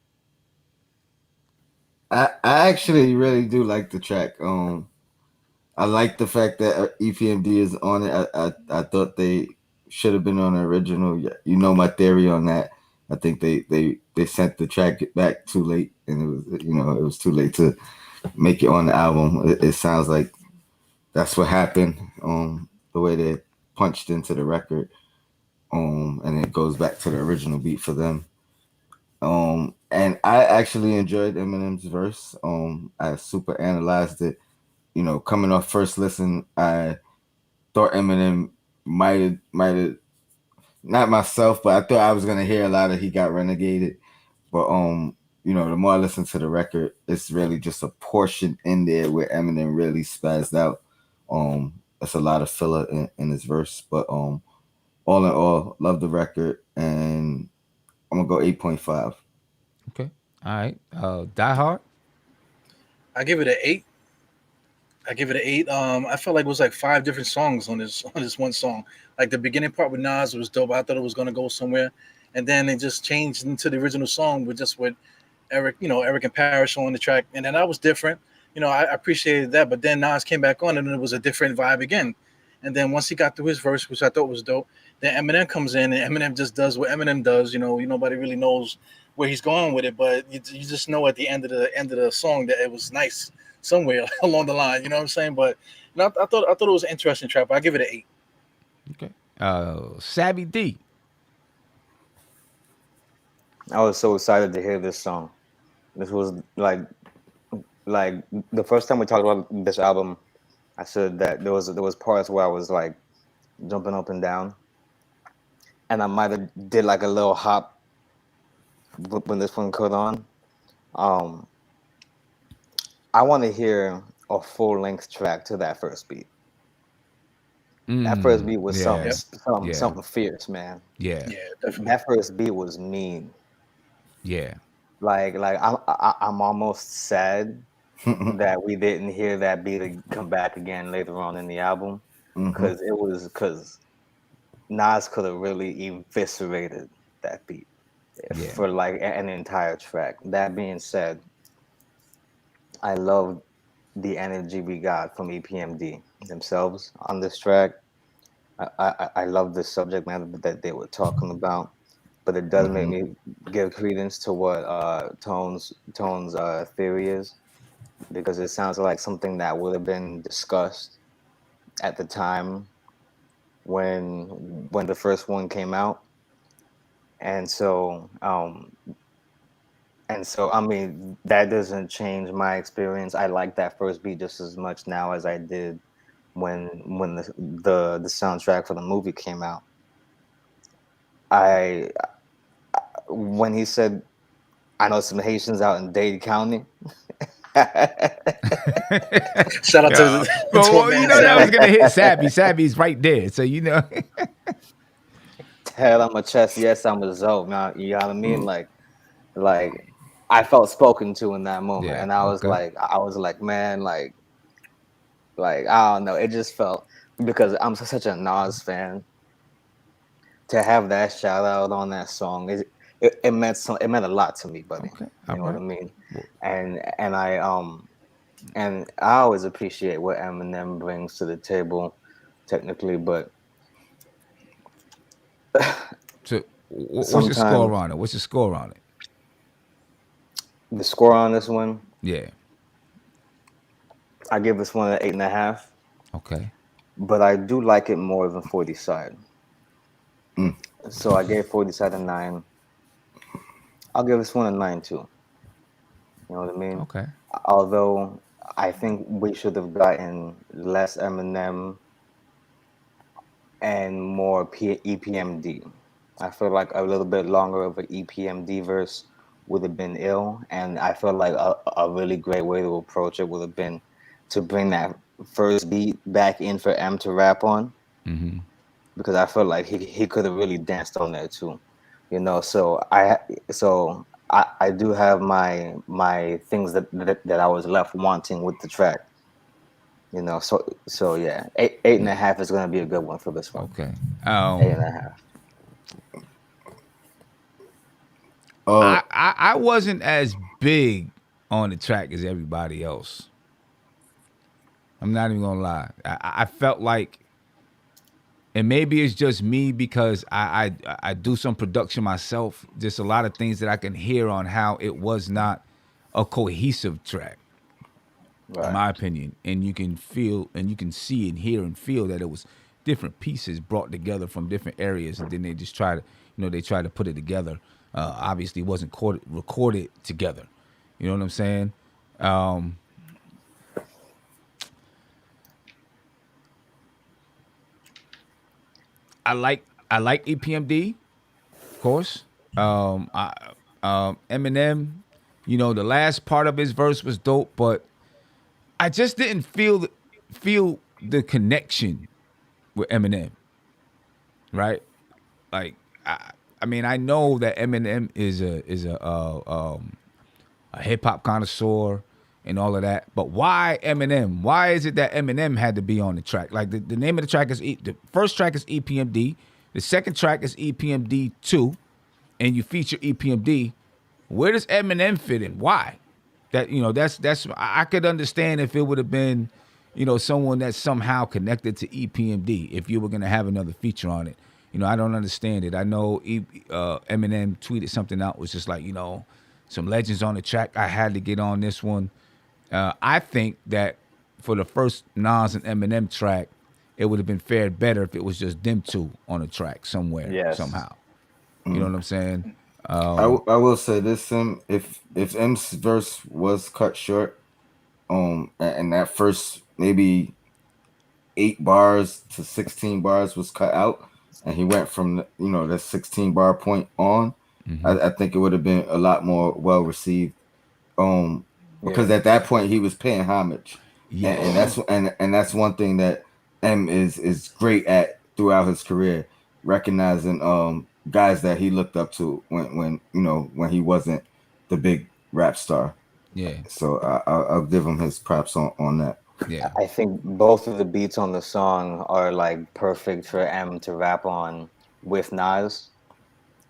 I actually really do like the track. I like the fact that EPMD is on it. I thought they should have been on the original. You know my theory on that. I think they sent the track back too late, and it was too late to make it on the album. It sounds like that's what happened. The way they punched into the record, and it goes back to the original beat for them. And I actually enjoyed Eminem's verse. I super analyzed it. Coming off first listen, I thought Eminem might have not myself, but I thought I was gonna hear a lot of He Got Renegaded. But the more I listen to the record, it's really just a portion in there where Eminem really spazzed out. That's a lot of filler in his verse. But all in all, love the record, and I'm gonna go 8.5. Okay. All right. Die Hard? I give it an 8. I felt like it was like 5 different songs on this one song. Like the beginning part with Nas was dope. I thought it was gonna go somewhere, and then it just changed into the original song with Eric, Eric and Parrish on the track, and then that was different. I appreciated that, but then Nas came back on, and it was a different vibe again. And then once he got through his verse, which I thought was dope, then Eminem comes in, and Eminem just does what Eminem does. Nobody really knows where he's going with it, but you just know at the end of the song that it was nice somewhere along the line. You know what I'm saying? But I thought it was an interesting track. But I give it an 8. Okay. Savvy D. I was so excited to hear this song. This was like the first time we talked about this album, I said that there was parts where I was like jumping up and down, and I might have did like a little hop when this one cut on. I want to hear a full length track to that first beat. That first beat was something fierce, man. Yeah. Yeah, definitely. That first beat was mean. Yeah. Like I'm almost sad that we didn't hear that beat come back again later on in the album, because Nas could have really eviscerated that beat for like an entire track. That being said, I love the energy we got from EPMD themselves on this track. I love the subject matter that they were talking about, but it does make me give credence to what Tone's theory is, because it sounds like something that would have been discussed at the time when the first one came out. And so I mean, that doesn't change my experience. I like that first beat just as much now as I did when the soundtrack for the movie came out. I When he said, "I know some Haitians out in Dade County." Shout out Yeah. to my Well, you man know that was Savvy. gonna hit Savvy. Savvy's right there, so you know. Head on my chest, yes, I'm a Zoe. Now, you know what I mean? Like I felt spoken to in that moment, Yeah. and Okay. I was like, man, I don't know. It just felt, because I'm such a Nas fan, to have that shout out on that song. It meant it meant a lot to me, buddy. Okay. You All know what I right. mean? Well, And I always appreciate what Eminem brings to the table, technically, but so, what's your score sometimes on it? What's your score on it? the score on this one, Yeah. I give this one an 8.5, Okay. but I do like it more than 40 side. So I gave 40 side a 9. I'll give this one a 9 too. You know what I mean? Okay. Although I think we should have gotten less Eminem and more EPMD. I feel like a little bit longer of an EPMD verse would have been ill, and I feel like a really great way to approach it would have been to bring that first beat back in for M to rap on, because I feel like he could have really danced on there too, you know. So I do have my things that I was left wanting with the track, you know. So yeah, eight and a Yeah. half is gonna be a good one for this one. Okay. Eight and a half. I wasn't as big on the track as everybody else. I'm not even gonna lie. I felt like, and maybe it's just me because I do some production myself. Just a lot of things that I can hear on how it was not a cohesive track, in Right. my opinion. And you can feel and you can see and hear and feel that it was different pieces brought together from different areas, and then they just try to, they try to put it together. Obviously, it wasn't recorded together. You know what I'm saying? I like EPMD, of course. Eminem, the last part of his verse was dope, but I just didn't feel the connection with Eminem, right? Like, I mean, I know that Eminem is a hip hop connoisseur and all of that, but why Eminem? Why is it that Eminem had to be on the track? Like, the name of the track is the first track is EPMD, the second track is EPMD 2, and you feature EPMD. Where does Eminem fit in? Why? That's I could understand if it would have been, someone that's somehow connected to EPMD if you were gonna have another feature on it. I don't understand it. I know Eminem tweeted something out, was just like, some legends on the track. I had to get on this one. I think that for the first Nas and Eminem track, it would have been fared better if it was just them two on a track somewhere, Yes. somehow. You know what I'm saying? I will say this, if M's verse was cut short, and that first maybe 8 bars to 16 bars was cut out, and he went from the 16 bar point on, I think it would have been a lot more well received. Because Yeah. at that point he was paying homage, Yeah. and that's one thing that M is great at throughout his career, recognizing guys that he looked up to when he wasn't the big rap star. Yeah. So I'll give him his props on that. Yeah. I think both of the beats on the song are like perfect for M to rap on with Nas.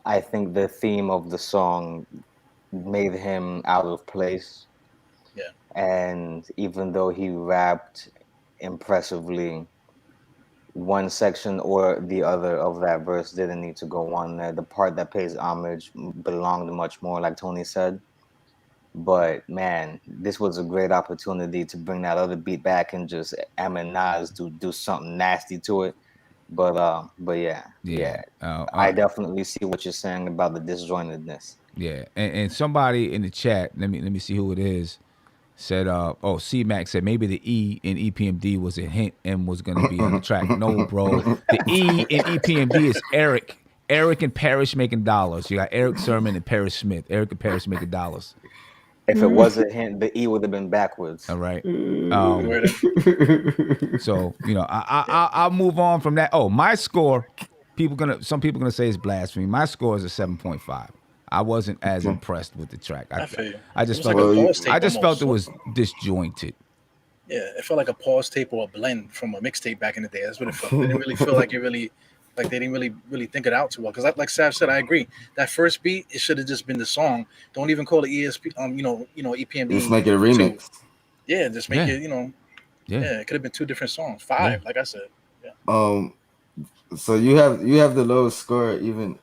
I think the theme of the song made him out of place. Yeah. And even though he rapped impressively, one section or the other of that verse didn't need to go on there. The part that pays homage belonged much more, like Tony said. But man, this was a great opportunity to bring that other beat back and just Nas do something nasty to it. But yeah, I definitely see what you're saying about the disjointedness. Yeah, and somebody in the chat, let me see who it is, said, C Max said maybe the E in EPMD was a hint and was gonna be on the track. No, bro, the E in EPMD is Eric. Eric and Parrish making dollars. You got Eric Sermon and Parrish Smith. Eric and Parrish making dollars. If it was a hint, the E would have been backwards. All right. So I'll move on from that. Oh, my score. Some people gonna say it's blasphemy. My score is a 7.5. I wasn't as impressed with the track. I just felt it was disjointed. Yeah, it felt like a pause tape or a blend from a mixtape back in the day. That's what it felt. It didn't really feel like they didn't really think it out too well. Because like Sav said, I agree. That first beat, it should have just been the song. Don't even call it ESP. EPMD. Just make it a remix. Yeah, just make it. Yeah, it could have been two different songs. Five, like I said. Yeah. So you have the lowest score, even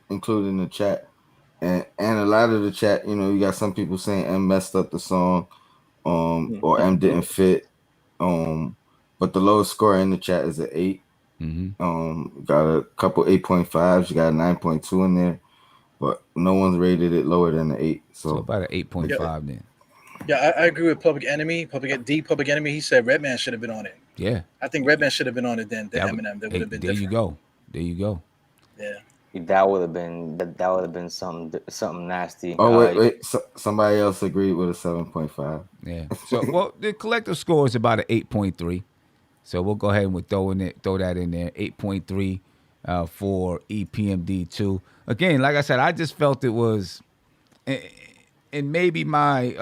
including the chat, and a lot of the chat. You got some people saying M messed up the song, or M didn't fit. But the lowest score in the chat is an 8. Mm-hmm. Got a couple 8.5s. You got a 9.2 in there, but no one's rated it lower than an 8. So about an 8.5 then. Yeah, I agree with Public Enemy. Public Enemy. He said Redman should have been on it. Yeah, I think Redman should have been on it then. Eminem, that would have been there different. There you go. Yeah. That would have been something nasty. Oh wait, somebody else agreed with a 7.5. Yeah. So the collective score is about an 8.3. So we'll go ahead and throw that in there. 8.3 for EPMD 2. Again, like I said, I just felt it was, and maybe my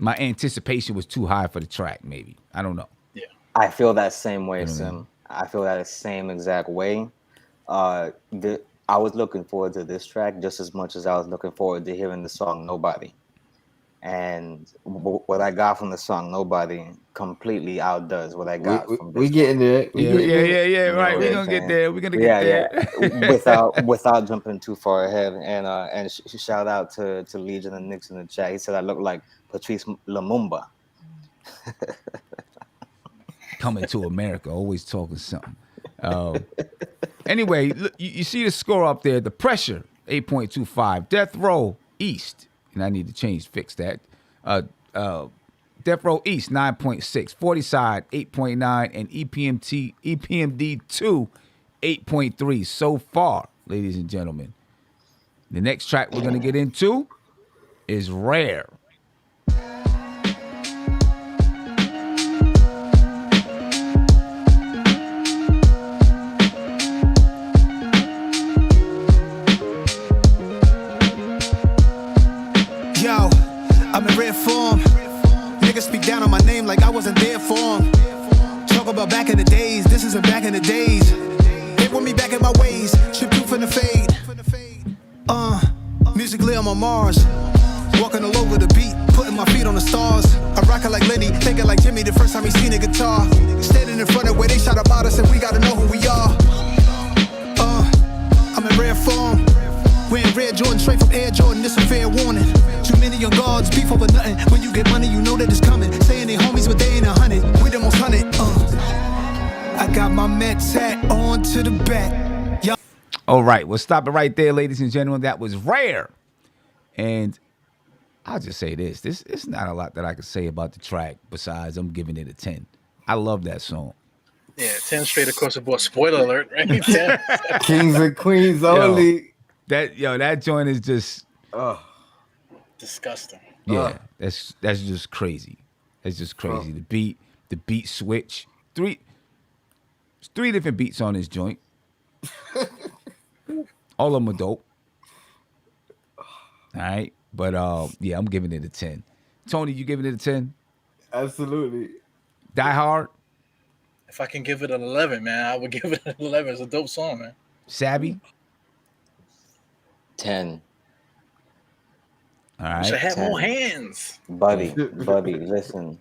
anticipation was too high for the track. Maybe, I don't know. Yeah. I feel that same way, Sim. I feel that same exact way. I was looking forward to this track just as much as I was looking forward to hearing the song Nobody. And what I got from the song Nobody completely outdoes what I got from this. We getting there. Yeah, right. We're gonna get there. We're gonna get there. Yeah. Without jumping too far ahead. And shout out to Legion and Nix in the chat. He said I look like Patrice Lumumba. Coming to America, always talking something. Anyway, look, you see the score up there. The Pressure, 8.25. Death Row East, and I need to fix that. Death Row East, 9.6. 40 Side, 8.9. And EPMD 2, 8.3 so far, ladies and gentlemen. The next track we're going to get into is Rare. I'm in rare form. Niggas speak down on my name like I wasn't there for them. Talk about back in the days, this isn't back in the days. They want me back in my ways, chip proof in the fade. Musically I'm on Mars. Walking all over the beat, putting my feet on the stars. I rock it like Lenny, thinking like Jimmy the first time he seen a guitar. Standing in front of where they shot about us and we gotta know who we are. I'm in rare form. Wearing red Jordan straight from Air Jordan, this a fair warning. Too many young guards, beef over nothing. When you get money, you know that it's coming. Saying they homies, but they ain't 100. We the most 100. I got my Mets hat on to the back. Yo. All right, we'll stop it right there, ladies and gentlemen. That was Rare. And I'll just say this. It's not a lot that I can say about the track besides I'm giving it a 10. I love that song. Yeah, 10 straight across the board. Spoiler alert, right? 10. Kings and queens only. That joint is just disgusting. Yeah, that's just crazy. That's just crazy. The beat switch. Three different beats on this joint. All of them are dope. All right, but I'm giving it a 10. Tony, you giving it a 10? Absolutely. Die Hard. If I can give it an 11, man, I would give it an 11. It's a dope song, man. Savvy. 10. All right. Should have more hands. Buddy, listen.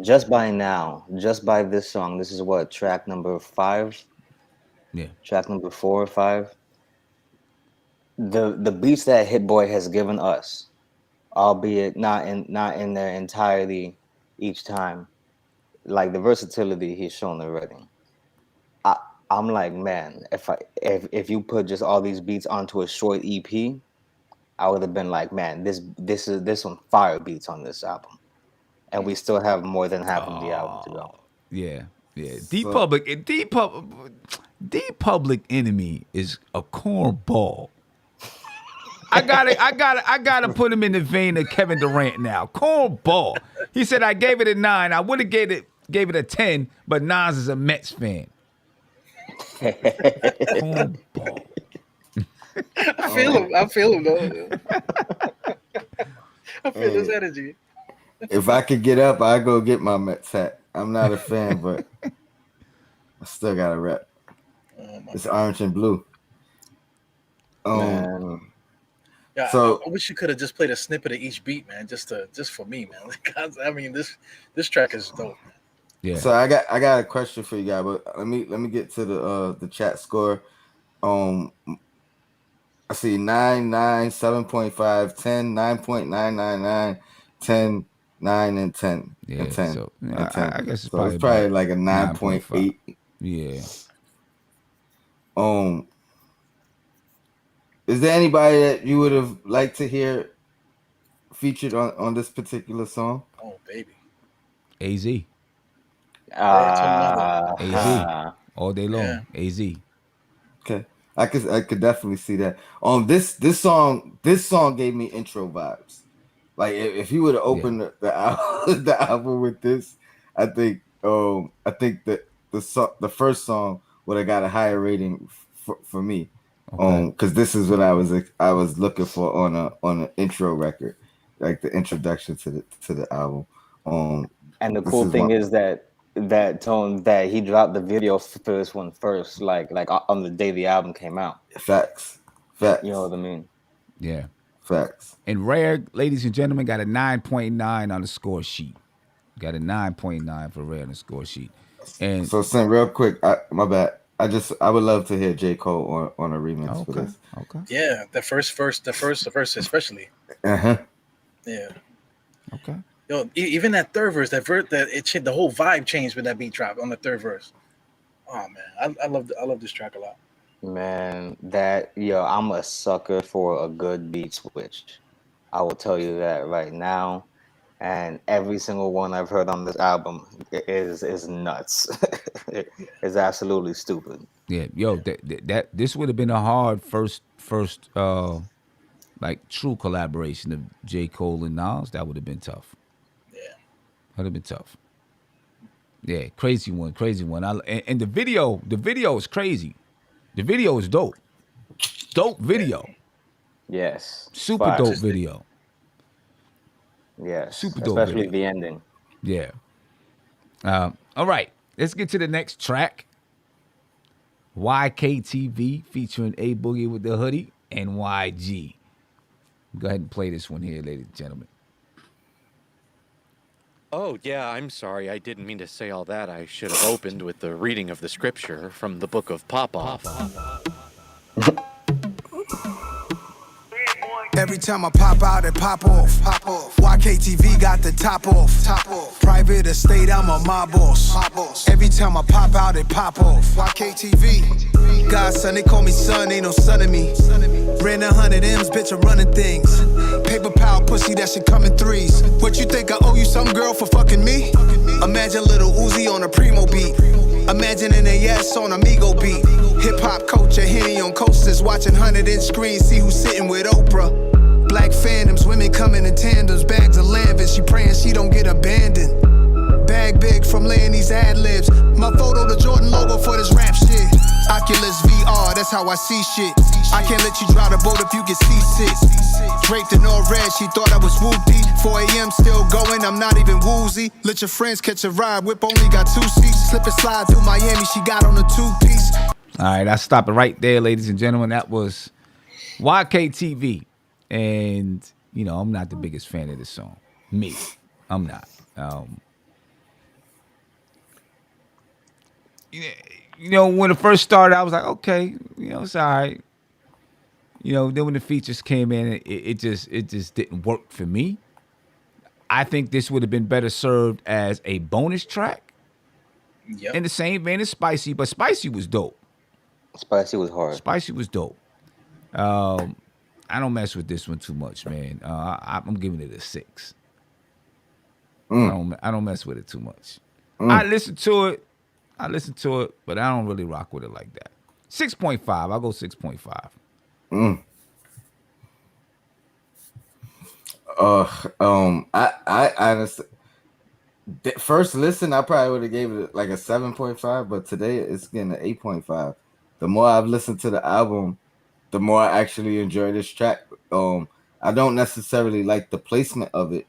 just by this song, this is what, track number 5, Yeah. track number 4 or 5. The beats that Hit Boy has given us, albeit not in their entirety each time, like the versatility he's shown already. I'm like, man, if you put just all these beats onto a short EP, I would have been like, man, there's some fire beats on this album, and we still have more than half of the album to go. Yeah. Yeah. So, D Public Enemy is a cornball. I gotta put him in the vein of Kevin Durant now. Cornball. He said I gave it a 9. I would have gave it a 10, but Nas is a Mets fan. Cornball. I feel him though. I feel his energy. if I could get up, I'd go get my Mets hat. I'm not a fan, but I still got a rep. It's orange and blue. Man. Yeah, So- I wish you could have just played a snippet of each beat, man. Just for me, man. Like, I mean, this track is dope. Yeah. So I got a question for you guys, but let me get to the chat score. I see 9, 7.5, 10, 9.999, 10, 9, and 10. Yeah, and 10. so, and I 10. guess it's so it's probably about like a 9.8. Yeah. Is there anybody that you would have liked to hear featured on this particular song? Oh baby. AZ. Ah, All day long. Yeah. AZ. Okay, I could definitely see that. This song gave me intro vibes. Like if you would have opened the album, the album with this, I think that the first song would have got a higher rating for me. Okay. Because this is what I was looking for on an intro record, like the introduction to the album. and the cool thing is that Tone, that he dropped the video for this one first, like on the day the album came out. Facts. You know what I mean? Yeah. Facts. And Rare, ladies and gentlemen, got a 9.9 on the score sheet. Got a 9.9 for Rare on the score sheet. And So, Sin, real quick, my bad. I would love to hear J. Cole on a remix for this. Okay. Yeah, the first verse especially. Uh-huh. Yeah. Okay. Yo, even that third verse, the whole vibe changed with that beat drop on the third verse. Oh man, I love this track a lot. Man, I'm a sucker for a good beat switch. I will tell you that right now. And every single one I've heard on this album is nuts. It's absolutely stupid. Yeah, yo, that this would have been a hard first like true collaboration of J. Cole and Nas. That would have been tough. Yeah. Would have been tough. Yeah, crazy one. And the video is crazy. The video is dope. Dope video. Yes. Super Facts. dope video. Yes. Super dope Especially video. the ending. Yeah. All right. Let's get to the next track. YKTV featuring A Boogie with the Hoodie and YG. Go ahead and play this one here, ladies and gentlemen. Oh, yeah, I'm sorry. I didn't mean to say all that. I should have opened with the reading of the scripture from the book of Pop-Off. Every time I pop out, it pop off. YKTV got the top off. Private estate, I'm a mob boss. Every time I pop out, it pop off. YKTV. Godson, they call me son, ain't no son of me. Ran 100 M's, bitch, I'm running things. Paper power, pussy, that shit come in threes. What you think, I owe you some girl for fucking me? Imagine little Uzi on a Primo beat. Imagine an AS on Amigo beat. Hip-hop culture, Henny on coasters. Watching 100-inch screens, see who's sitting with Oprah. Black phantoms, women coming in tandems. Bags of lavish, she praying she don't get abandoned. Bag big from laying these ad-libs. My photo, the Jordan logo for this rap shit. Oculus VR, that's how I see shit. I can't let you drive the boat if you get seasick. Draped in all red, she thought I was whoopty. 4 a.m. still going, I'm not even woozy. Let your friends catch a ride, whip only got 2 seats. Slip and slide through Miami, she got on a 2-piece. All right, I stop it right there, ladies and gentlemen. That was YKTV. And, I'm not the biggest fan of this song. Me. I'm not. you know, when it first started, I was like, okay, you know, it's all right. You know, then when the features came in, it just didn't work for me. I think this would have been better served as a bonus track Yep. in the same vein as Spicy, but Spicy was dope. Spicy was hard. Spicy was dope. I don't mess with this one too much, man. I'm giving it a 6. I don't mess with it too much. I listen to it, but I don't really rock with it like that. 6.5. I'll go 6.5. I honestly, first listen, I probably would have gave it like a 7.5, but today it's getting an 8.5. The more I've listened to the album, the more I actually enjoy this track. I don't necessarily like the placement of it,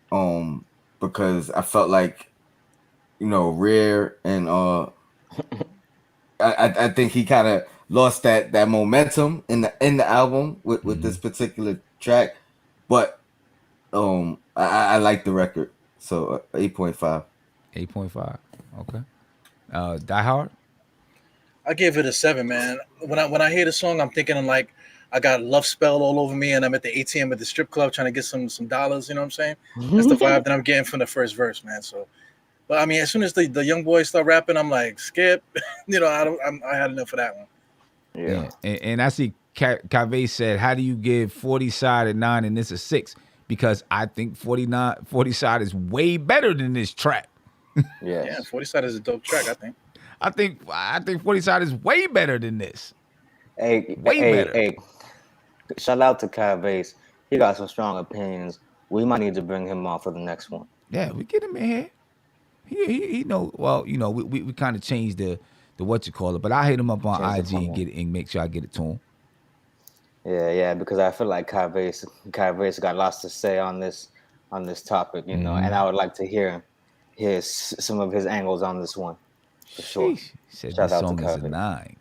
because I felt like, you know, Rare and I think he kind of lost that momentum in the album with this particular track, but I like the record, so 8.5. 8.5. Okay. Die Hard. I gave it a 7, man. When I hear the song, I'm thinking I'm like, I got love spell all over me, and I'm at the ATM at the strip club trying to get some dollars. You know what I'm saying? That's the vibe that I'm getting from the first verse, man. So, but I mean, as soon as the young boys start rapping, I'm like, skip. You know, I had enough of that one. Yeah. And I see Cave said, how do you give 40 side a 9 and this a 6? Because I think 40 side is way better than this track. Yes. Yeah, 40 side is a dope track, I think. I think 40 side is way better than this. Hey, Way hey, better. hey! Shout out to Cavase. He got some strong opinions. We might need to bring him on for the next one. Yeah, we get him in here. He know. Well, you know, we kind of changed the what you call it, but I hit him up on Change the IG and format. get it and make sure I get it to him. Yeah, because I feel like Cavase got lots to say on this topic, you know, and I would like to hear some of his angles on this one for sure. Sheesh. He said Shout this out to song is a Cavase. 9.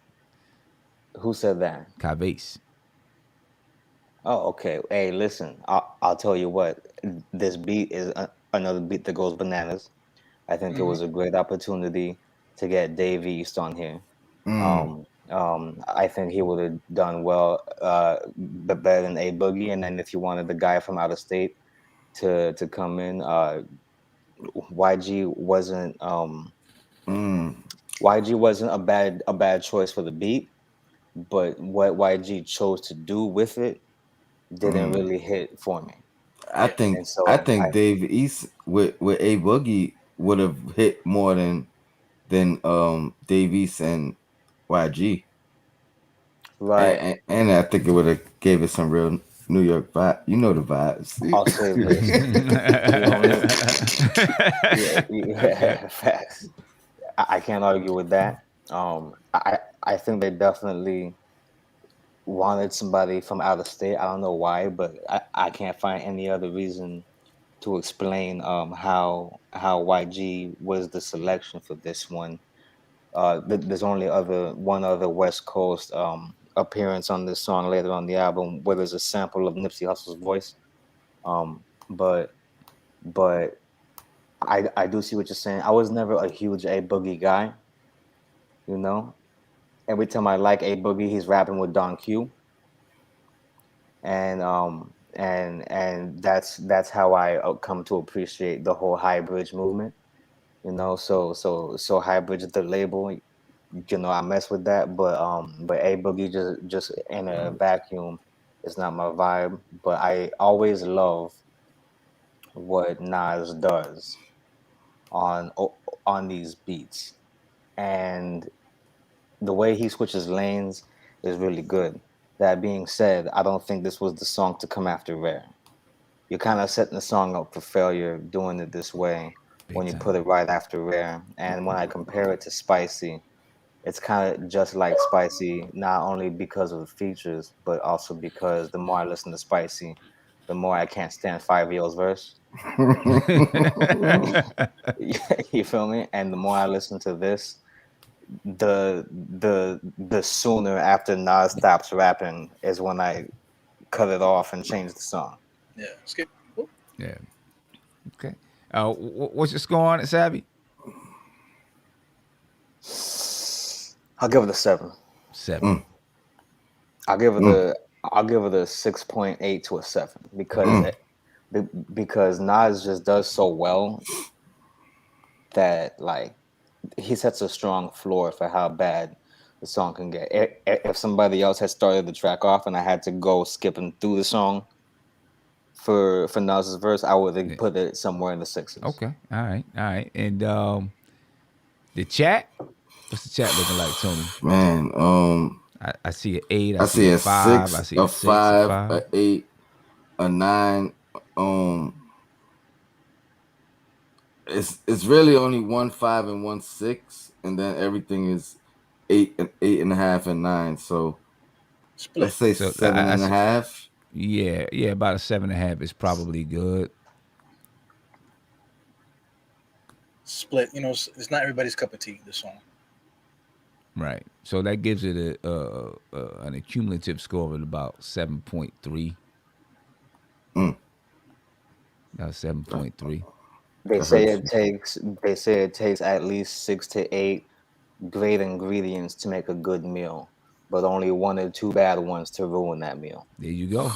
Who said that? Cavase. Oh, okay. Hey, listen, I'll tell you what. This beat is another beat that goes bananas. I think it was a great opportunity to get Dave East on here. I think he would have done well, but better than A Boogie. And then if you wanted the guy from out of state to come in, YG wasn't YG wasn't a bad choice for the beat, but what YG chose to do with it didn't really hit for me. I Yeah. think And so I think Dave East with A Boogie would have hit more than Dave East and YG. right, And I think it would have gave it some real New York vibe. You know the vibes. I'll say this. You know what I mean? Yeah, facts. I can't argue with that. I think they definitely wanted somebody from out of state. I don't know why, but I can't find any other reason to explain how YG was the selection for this one. There's only one other West Coast appearance on this song later on the album, where there's a sample of Nipsey Hussle's voice. But I do see what you're saying. I was never a huge A Boogie guy, you know. Every time I like A Boogie, he's rapping with Don Q, and that's how I come to appreciate the whole High Bridge movement. You know, so High Bridge the label, you know, I mess with that, but A Boogie just in a vacuum is not my vibe. But I always love what Nas does on these beats, and the way he switches lanes is really good. That being said, I don't think this was the song to come after Rare. You're kind of setting the song up for failure doing it this way when you time. put it right after Rare. And when I compare it to Spicy, it's kind of just like Spicy, not only because of the features, but also because the more I listen to Spicy, the more I can't stand 5 Years verse. You feel me? And the more I listen to this, the sooner after Nas stops rapping is when I cut it off and change the song. Yeah, skip. Whoop. Yeah. Okay. What's your score on it, Savvy? I'll give it a 7. 7. I'll give it a 6.8 to a 7 because Nas just does so well that like he sets a strong floor for how bad the song can get. If somebody else had started the track off and I had to go skipping through the song for Nas's verse, I would have put it somewhere in the 6s. Okay. All right. And the chat, what's the chat looking like, Tony? Man, I see an 8. I see a 5. 6, I see a a 6, 5, a 5. a 8, a 9. It's really only 1 5 and 1 6, and then everything is 8 and 8.5 and 9. So Split. let's say So, 7.5. Yeah, about a 7.5 is probably good. Split. You know, it's not everybody's cup of tea, this song. Right. So that gives it an accumulative score of about 7.3. About 7.3. They say it takes at least 6 to 8 great ingredients to make a good meal, but only 1 or 2 bad ones to ruin that meal. There you go.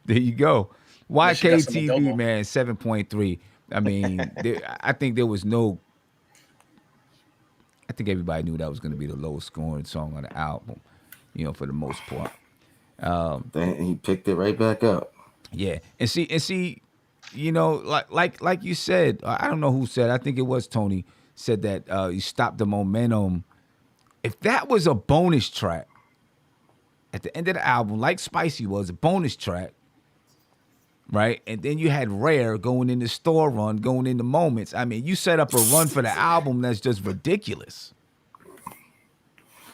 There you go. Unless you got some YKTV, adobo. man, 7.3. I mean, I think there was no. I think everybody knew that was going to be the lowest scoring song on the album, for the most part. Then he picked it right back up. Yeah, and see, like you said, I don't know who said. I think it was Tony said that you stopped the momentum. If that was a bonus track at the end of the album, like Spicy was a bonus track, right? And then you had Rare going in the store run, going into Moments. I mean, you set up a run for the album that's just ridiculous.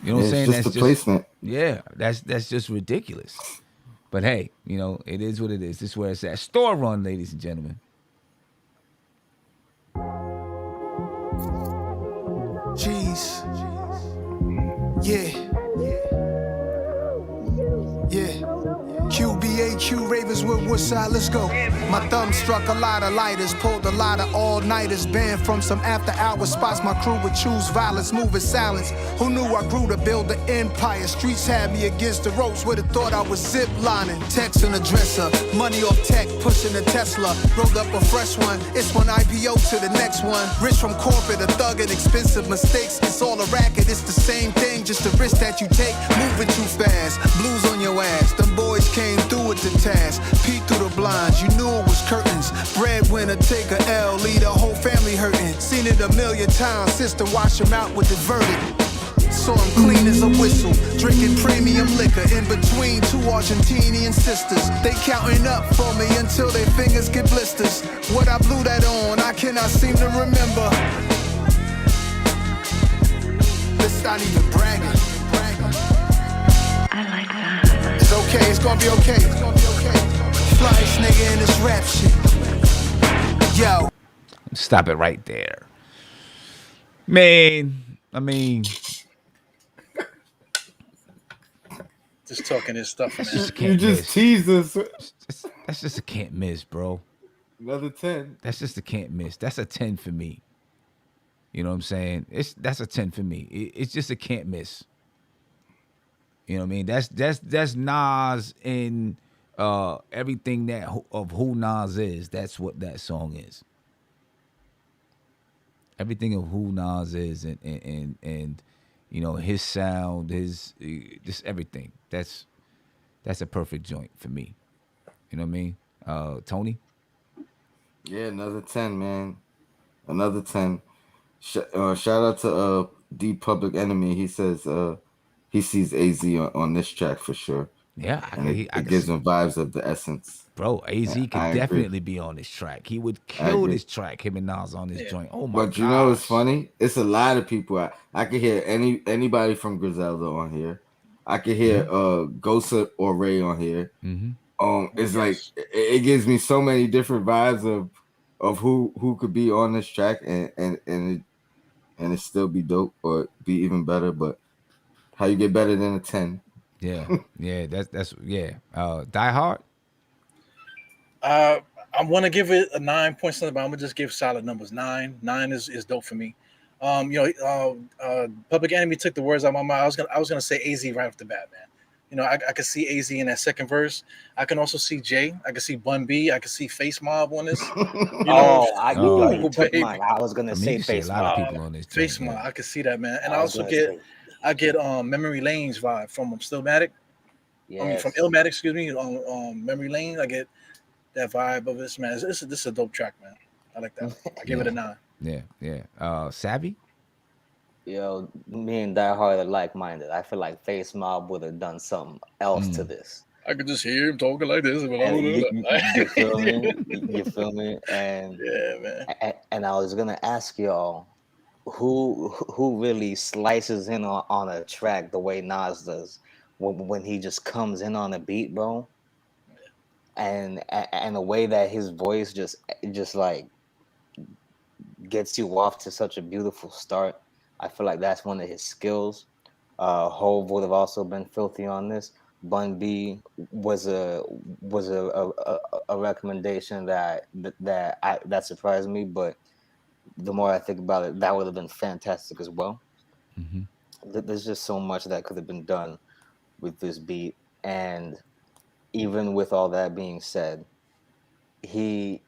You know what I'm saying? It's just That's the placement. Yeah, that's just ridiculous. But hey, it is what it is. This is where it's at. Store run, ladies and gentlemen. Jeez. Yeah. QBAQ Ravenswood Woodside, let's go. My thumb struck a lot of lighters, pulled a lot of all-nighters, banned from some after-hour spots. My crew would choose violence, moving silence. Who knew I grew to build an empire? Streets had me against the ropes, would've thought I was zip-lining. Text and a dresser, money off tech, pushing a Tesla. Rolled up a fresh one, it's one IPO to the next one. Rich from corporate, a thug and expensive mistakes. It's all a racket, it's the same thing, just a risk that you take. Moving too fast, blues on your ass. Them boys came through with the task, peek through the blinds, you knew it was curtains. Breadwinner, take a L, leave the whole family hurting. Seen it a million times, sister wash him out with the verdict. Saw him clean as a whistle, drinking premium liquor in between 2 Argentinian sisters. They counting up for me until their fingers get blisters. What I blew that on, I cannot seem to remember. Let's not even bragging. I like that. It's okay, it's gonna be okay. Flyest nigga in this rap shit. Yo. Stop it right there. Man, I mean, Just talking his stuff, man. You just teased us. That's just a can't miss, bro. Another 10. That's just a can't miss. That's a 10 for me. You know what I'm saying? That's a 10 for me. It's just a can't miss. You know what I mean? That's Nas in everything that of who Nas is. That's what that song is. Everything of who Nas is and his sound, his just everything. That's a perfect joint for me. You know what I mean? Tony? Yeah, another 10, man. Another 10. Shout out to D Public Enemy. He says he sees AZ on this track for sure. Yeah, it gives him vibes of the essence. Bro, AZ could I definitely agree. be on this track. He would kill this track, him and Nas on this joint. Oh my god. But you know what's funny? It's a lot of people. I could hear anybody from Griselda on here. I could hear Gosa or Ray on here. It's like it gives me so many different vibes of who could be on this track and it still be dope or be even better. But how you get better than a 10? Yeah, that's Die Hard. I want to give it a 9 point something, but I'm gonna just give solid numbers. 9 is dope for me. Public Enemy took the words out of my mouth. I was gonna say AZ right off the bat, man. I could see AZ in that second verse. I can also see Jay. I can see Bun B. I can see Face Mob on this. You took Baby. mine. I was gonna I mean, you say can see a Face lot of Mob. people on this Face joint. Mob. Yeah. I can see that, man. And I I was also gonna get say, Memory Lane's vibe from Stillmatic. I mean, from yes. Illmatic, excuse me, on Memory Lane. I get that vibe of this, man. This is a dope track, man. I like that. I give it a 9. Yeah. Savvy? Yo, me and Die Hard are like-minded. I feel like Face Mob would have done something else to this. I could just hear him talking like this. And you feel me? You feel me? And Yeah, man. and I was gonna ask y'all, who really slices in on a track the way Nas does when he just comes in on a beat, bro, and the way that his voice just like gets you off to such a beautiful start. I feel like that's one of his skills. Hove would have also been filthy on this. Bun B was a recommendation that surprised me, but the more I think about it, that would have been fantastic as well. There's just so much that could have been done with this beat, and even with all that being said, he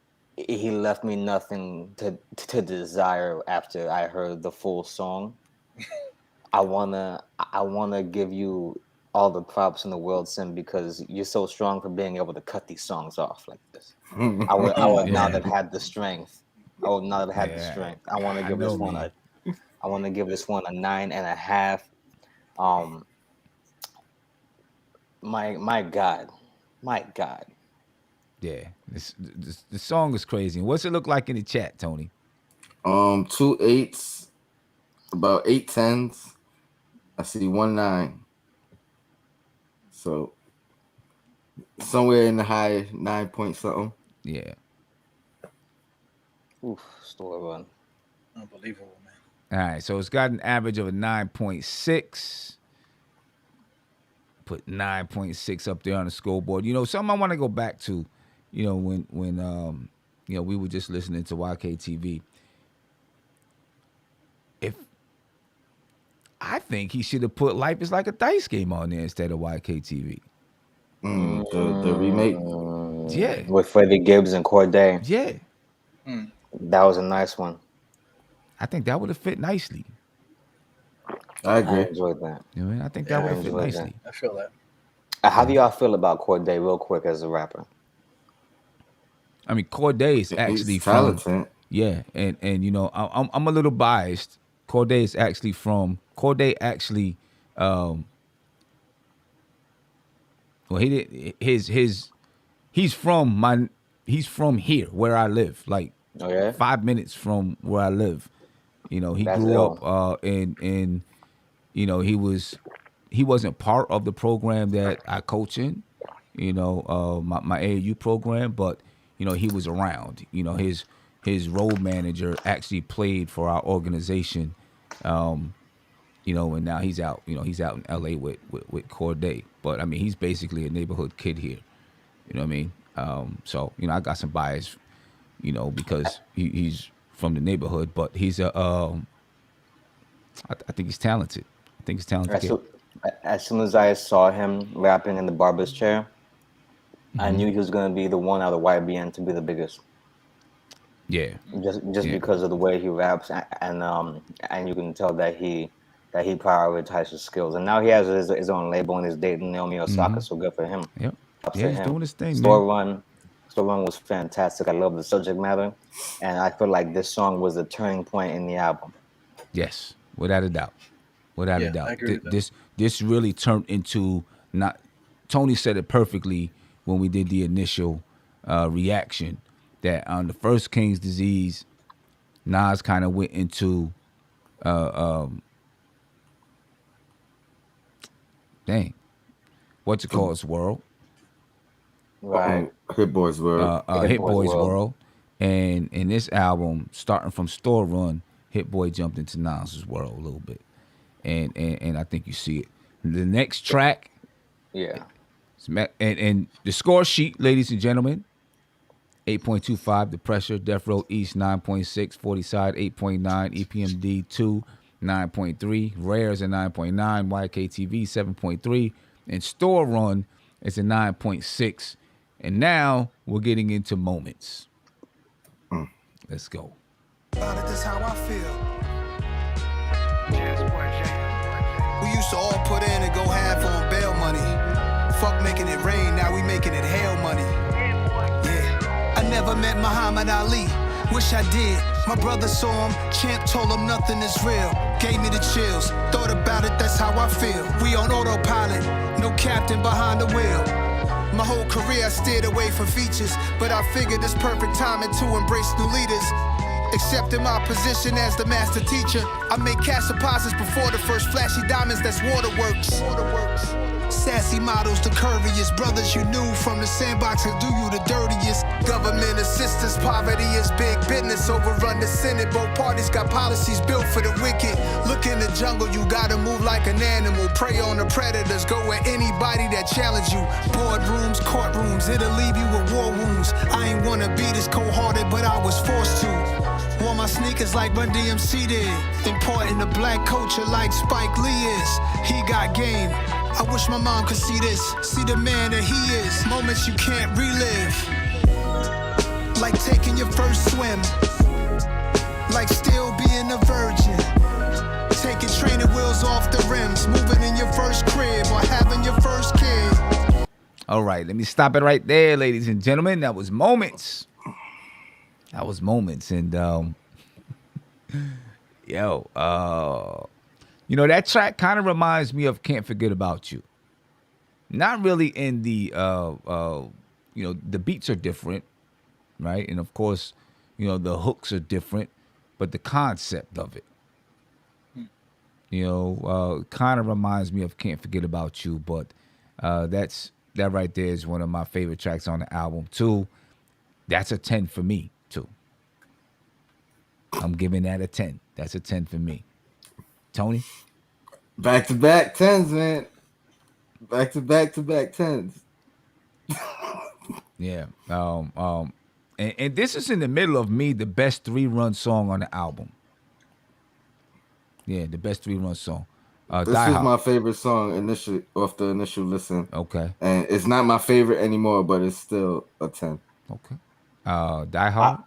left me nothing to desire after I heard the full song. I wanna give you all the props in the world, Sim, because you're so strong for being able to cut these songs off like this. I would not have had the strength. I would not have had the strength. I want to give this one I want to give this one a 9.5. My God. Yeah. The song is crazy. What's it look like in the chat, Tony? 2 8s, about 8 10s. I see 1 9. So somewhere in the high 9 point something. Yeah. Oof, store run. Unbelievable, man. All right. So it's got an average of a 9.6. Put 9.6 up there on the scoreboard. Something I want to go back to, when we were just listening to YKTV. I think he should have put Life is Like a Dice Game on there instead of YKTV. The remake. Yeah. With Freddie Gibbs and Corday. Yeah. That was a nice one. I think that would have fit nicely. I agree. I enjoyed that. I think that would have fit enjoyed nicely. I feel that. How do y'all feel about Corday real quick as a rapper? I mean, Corday is actually He's from talented. yeah, and I'm a little biased. Corday is actually from well, he did he's from here where I live, like 5 minutes from where I live. He That's grew ill. up in he wasn't part of the program that I coach in, my AAU program, but he was around. His road manager actually played for our organization, and now he's out. He's out in LA with Corday. But I mean, he's basically a neighborhood kid here. You know what I mean? So I got some bias, because he's from the neighborhood, but he's I think he's talented. I think he's talented. As soon as I saw him rapping in the barber's chair, I knew he was going to be the one out of YBN to be the biggest. Yeah. Just because of the way he raps, and you can tell that he prioritizes his skills. And now he has his own label and is dating Naomi Osaka, so good for him. Yep. Props Yeah, to he's him. doing his thing, Store man. Run was fantastic. I love the subject matter, and I feel like this song was a turning point in the album. Yes, without a doubt. Without a doubt. I agree with that. This really turned into not. Tony said it perfectly when we did the initial reaction that on the first King's Disease, Nas kind of went into what's it called? It's world. Right. Hit Boys World. Hit Boy's World. And in this album, starting from Store Run, Hit Boy jumped into Nas's world a little bit. And I think you see it. The next track, Yeah. and the score sheet, ladies and gentlemen, 8.25, The Pressure, Death Row East 9.6, 40 Side 8.9, EPMD 2, 9.3, Rares a 9.9, YKTV 7.3, and Store Run is a 9.6. And now we're getting into moments. Let's go. This how I feel. We used to all put in and go half on bail money. Fuck making it rain, now we making it hail money. Yeah, I never met Muhammad Ali. Wish I did. My brother saw him, champ told him nothing is real. Gave me the chills, thought about it, that's how I feel. We on autopilot, no captain behind the wheel. My whole career I steered away from features, but I figured it's perfect timing to embrace new leaders. Accepting my position as the master teacher, I make cash deposits before the first flashy diamonds, that's waterworks. Sassy models, the curviest brothers you knew from the sandbox and do you the dirtiest. Government assistance, poverty is big business. Overrun the Senate, both parties got policies built for the wicked. Look in the jungle, you gotta move like an animal. Prey on the predators, go at anybody that challenge you. Boardrooms, courtrooms, it'll leave you with war wounds. I ain't wanna be this cold-hearted, but I was forced to. Wore my sneakers like Run DMC did. Important to black culture like Spike Lee is. He got game. I wish my mom could see this, see the man that he is. Moments you can't relive. Like taking your first swim. Like still being a virgin. Taking training wheels off the rims. Moving in your first crib or having your first kid. All right, let me stop it right there, ladies and gentlemen. That was Moments. That was Moments. And, you know, that track kind of reminds me of Can't Forget About You. Not really in the, you know, the beats are different, right? And, of course, you know, the hooks are different, but the concept of it, you know, kind of reminds me of Can't Forget About You. But that right there is one of my favorite tracks on the album, too. That's a 10 for me, too. I'm giving that a 10. That's a 10 for me. Tony? Back-to-back 10s, man. Back-to-back 10s. Yeah. And this is in the middle of me, the best 3-run song on the album. Yeah, the best 3-run song. This Die is Hard. my favorite song initially off the initial listen. Okay. And it's not my favorite anymore, but it's still a 10. Okay. Die Hard.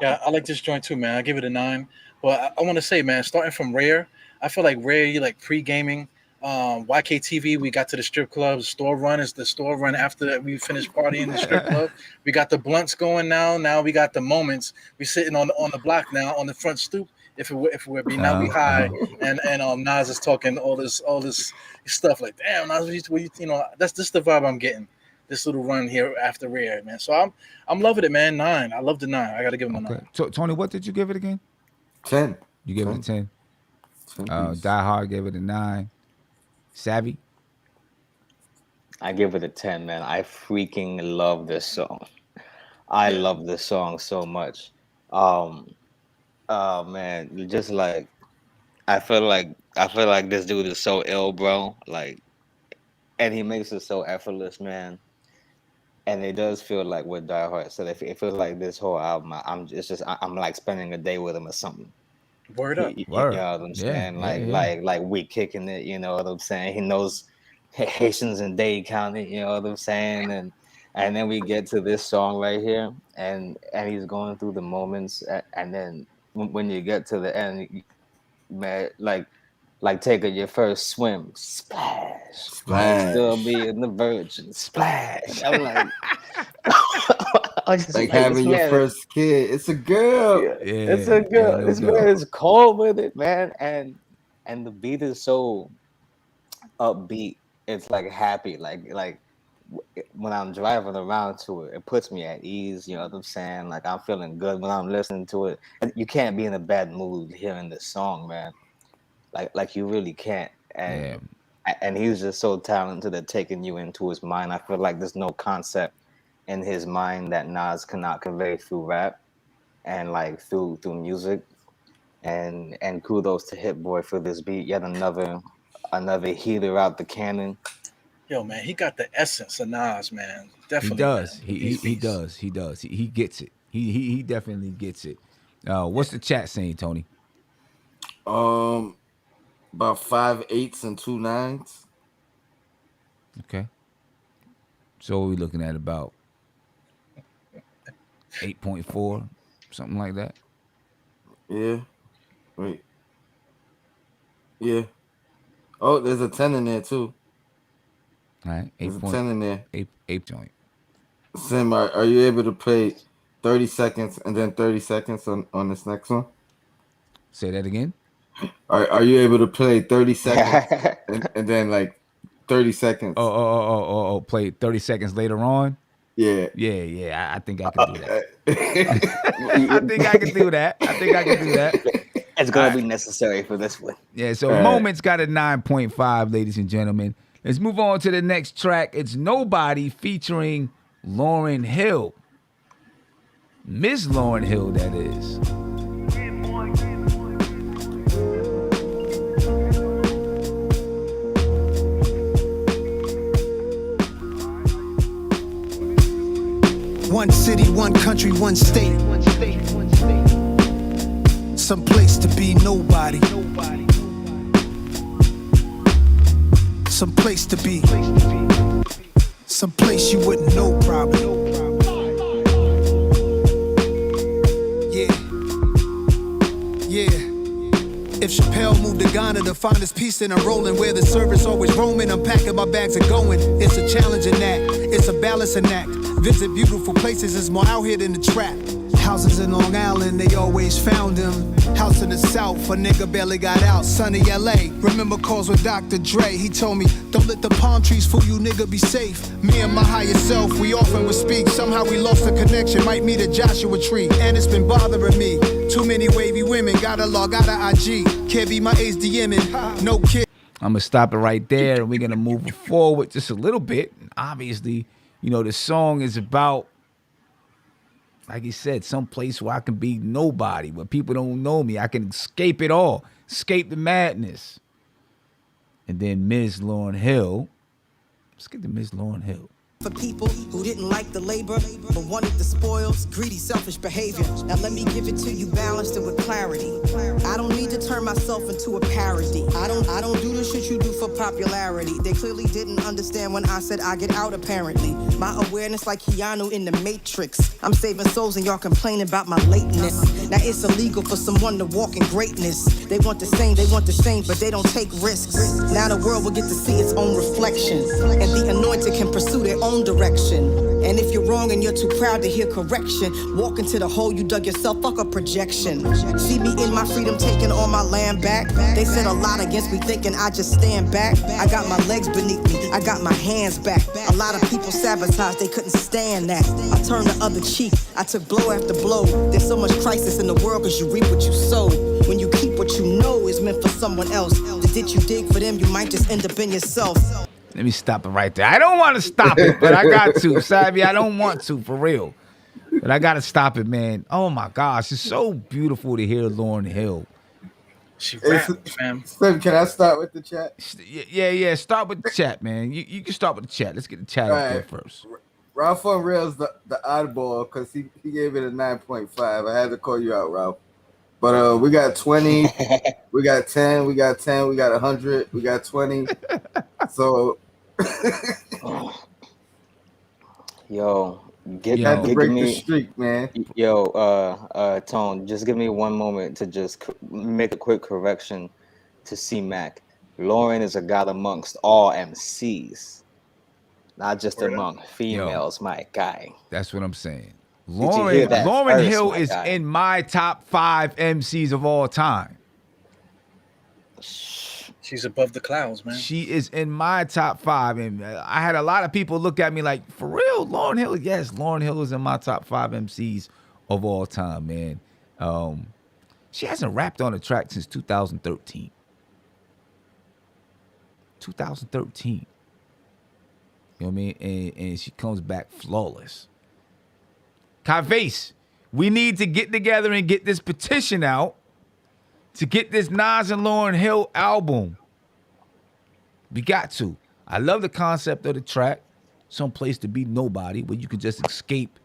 Yeah, I like this joint too, man. I give it a 9. Well, I want to say, man, starting from Rare, I feel like Rare, you like pre-gaming. YKTV, we got to the strip club. Store Run is the store run after that we finished partying in the strip club. We got the blunts going now. Now we got the moments. We sitting on the block now on the front stoop. If we're being now we high and Nas is talking all this stuff like, damn, Nas, you know, that's just the vibe I'm getting. This little run here after Rare, man. So I'm loving it, man. 9. I love the 9. I gotta give him a 9. So, Tony, what did you give it again? 10. You gave it a 10. 10 Die Hard gave it a 9. Savvy? I give it a 10, man. I freaking love this song. I love this song so much. Oh man, just like I feel like this dude is so ill, bro. Like, and he makes it so effortless, man. And it does feel like what Die Hard said. It feels like this whole album, I'm like spending a day with him or something. Word up. You Word. know what I'm saying? Yeah. Like we kicking it, you know what I'm saying? He knows Haitians and Day counting, you know what I'm saying? And then we get to this song right here, and he's going through the moments, and then when you get to the end, man, like taking your first swim, splash, still being the virgin, splash. I'm like, like having your first kid. It's a girl. Yeah, it's a girl. This man is cold with it, man, and the beat is so upbeat. It's like happy, like when I'm driving around to it, it puts me at ease. You know what I'm saying? Like I'm feeling good when I'm listening to it. And you can't be in a bad mood hearing this song, man. Like you really can't. And he's just so talented at taking you into his mind. I feel like there's no concept in his mind that Nas cannot convey through rap and like through music. And kudos to Hit Boy for this beat. Yet another heater out the cannon. Yo, man, he got the essence of Nas, man. He Definitely. does. Man. He does. He does. He gets it. He definitely gets it. What's the chat saying, Tony? About 5/8 and 2 9s. Okay. So what are we looking at? About 8.4, something like that. Yeah. Wait. Yeah. Oh, there's a 10 in there too. All right. There's a 10 in there. Eight joint. Sim, are you able to play 30 seconds and then 30 seconds on this next one? Say that again. Are you able to play 30 seconds and then like 30 seconds? Oh, play 30 seconds later on. Yeah. I think I can do that. I think I can do that. It's gonna be necessary for this one. Yeah, so Moment's got a 9.5, ladies and gentlemen. Let's move on to the next track. It's Nobody featuring Lauryn Hill. Miss Lauryn Hill, that is. One city, one country, one state. Some place to be nobody. Some place to be. Some place you wouldn't know probably. Yeah. If Chappelle moved to Ghana to find his peace, then I'm rolling where the service always roaming. I'm packing my bags and going. It's a challenging act. It's a balancing act. Visit beautiful places, it's more out here than the trap. Houses in Long Island, they always found him. House in the South, a nigga barely got out. Sunny LA, remember calls with Dr. Dre. He told me, don't let the palm trees fool you, nigga, be safe. Me and my higher self, we often would speak. Somehow we lost the connection, might meet a Joshua tree. And it's been bothering me. Too many wavy women, gotta log out of IG. Can't be my age DMing, no kid. I'm going to stop it right there, and we're going to move forward just a little bit. Obviously, you know, the song is about, like he said, some place where I can be nobody, where people don't know me. I can escape it all, escape the madness. And then Ms. Lauryn Hill. Let's get to Ms. Lauryn Hill. For people who didn't like the labor, but wanted the spoils, greedy, selfish behavior. Now let me give it to you balanced and with clarity. I don't need to turn myself into a parody. I don't do the shit you do for popularity. They clearly didn't understand when I said I get out apparently. My awareness like Keanu in the Matrix. I'm saving souls and y'all complaining about my lateness. Now it's illegal for someone to walk in greatness. They want the same, but they don't take risks. Now the world will get to see its own reflection. And the anointed can pursue their own direction. And if you're wrong and you're too proud to hear correction, walk into the hole you dug yourself, fuck a projection. See me in my freedom taking all my land back. They said a lot against me thinking I just stand back. I got my legs beneath me, I got my hands back. A lot of people sabotaged, they couldn't stand that. I turned the other cheek, I took blow after blow. There's so much crisis in the world cause you reap what you sow. When you keep what you know is meant for someone else, did you dig for them, you might just end up in yourself. Let me stop it right there. I don't want to stop it, but I got to. Savvy, I don't want to, for real. But I got to stop it, man. Oh, my gosh. It's so beautiful to hear Lauryn Hill. She rapped, fam. Slim, can I start with the chat? Yeah. Start with the chat, man. You can start with the chat. Let's get the chat up there first. Ralph on Rail's the oddball because he gave it a 9.5. I had to call you out, Ralph. But we got 20, we got 10, we got 10, we got 100, we got 20. So, give break me the streak, man. Tone, just give me one moment to just make a quick correction to C-Mac. Lauren is a god amongst all MCs, not just among females, my guy. That's what I'm saying. Lauryn Hill is in my top 5 MCs of all time. She's above the clouds, man. She is in my top 5. And I had a lot of people look at me like, for real, Lauryn Hill? Yes, Lauryn Hill is in my top 5 MCs of all time, man. She hasn't rapped on a track since 2013. 2013. You know what I mean? And she comes back flawless. Kavase, we need to get together and get this petition out to get this Nas and Lauryn Hill album. We got to. I love the concept of the track, some place to be nobody, where you can just escape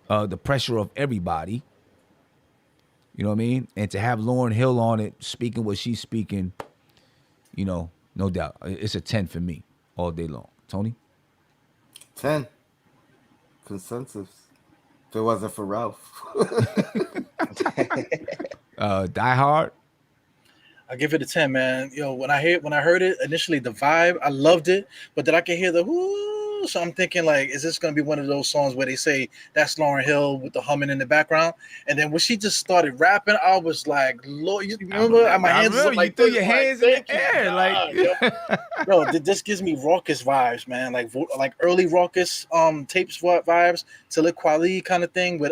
the pressure of everybody. You know what I mean? And to have Lauryn Hill on it, speaking what she's speaking, no doubt. It's a 10 for me all day long. Tony? 10. Consensus. If it wasn't for Ralph. Die Hard? I give it a 10, man. When I heard it initially, the vibe, I loved it, but then I can hear the whoo, so I'm thinking like, is this gonna be one of those songs where they say that's Lauryn Hill with the humming in the background? And then when she just started rapping, I was like, Lord, you remember? My hands was up like threw this, your hands in the air, like this gives me raucous vibes, man. Like early raucous tapes vibes, Talib Kweli kind of thing with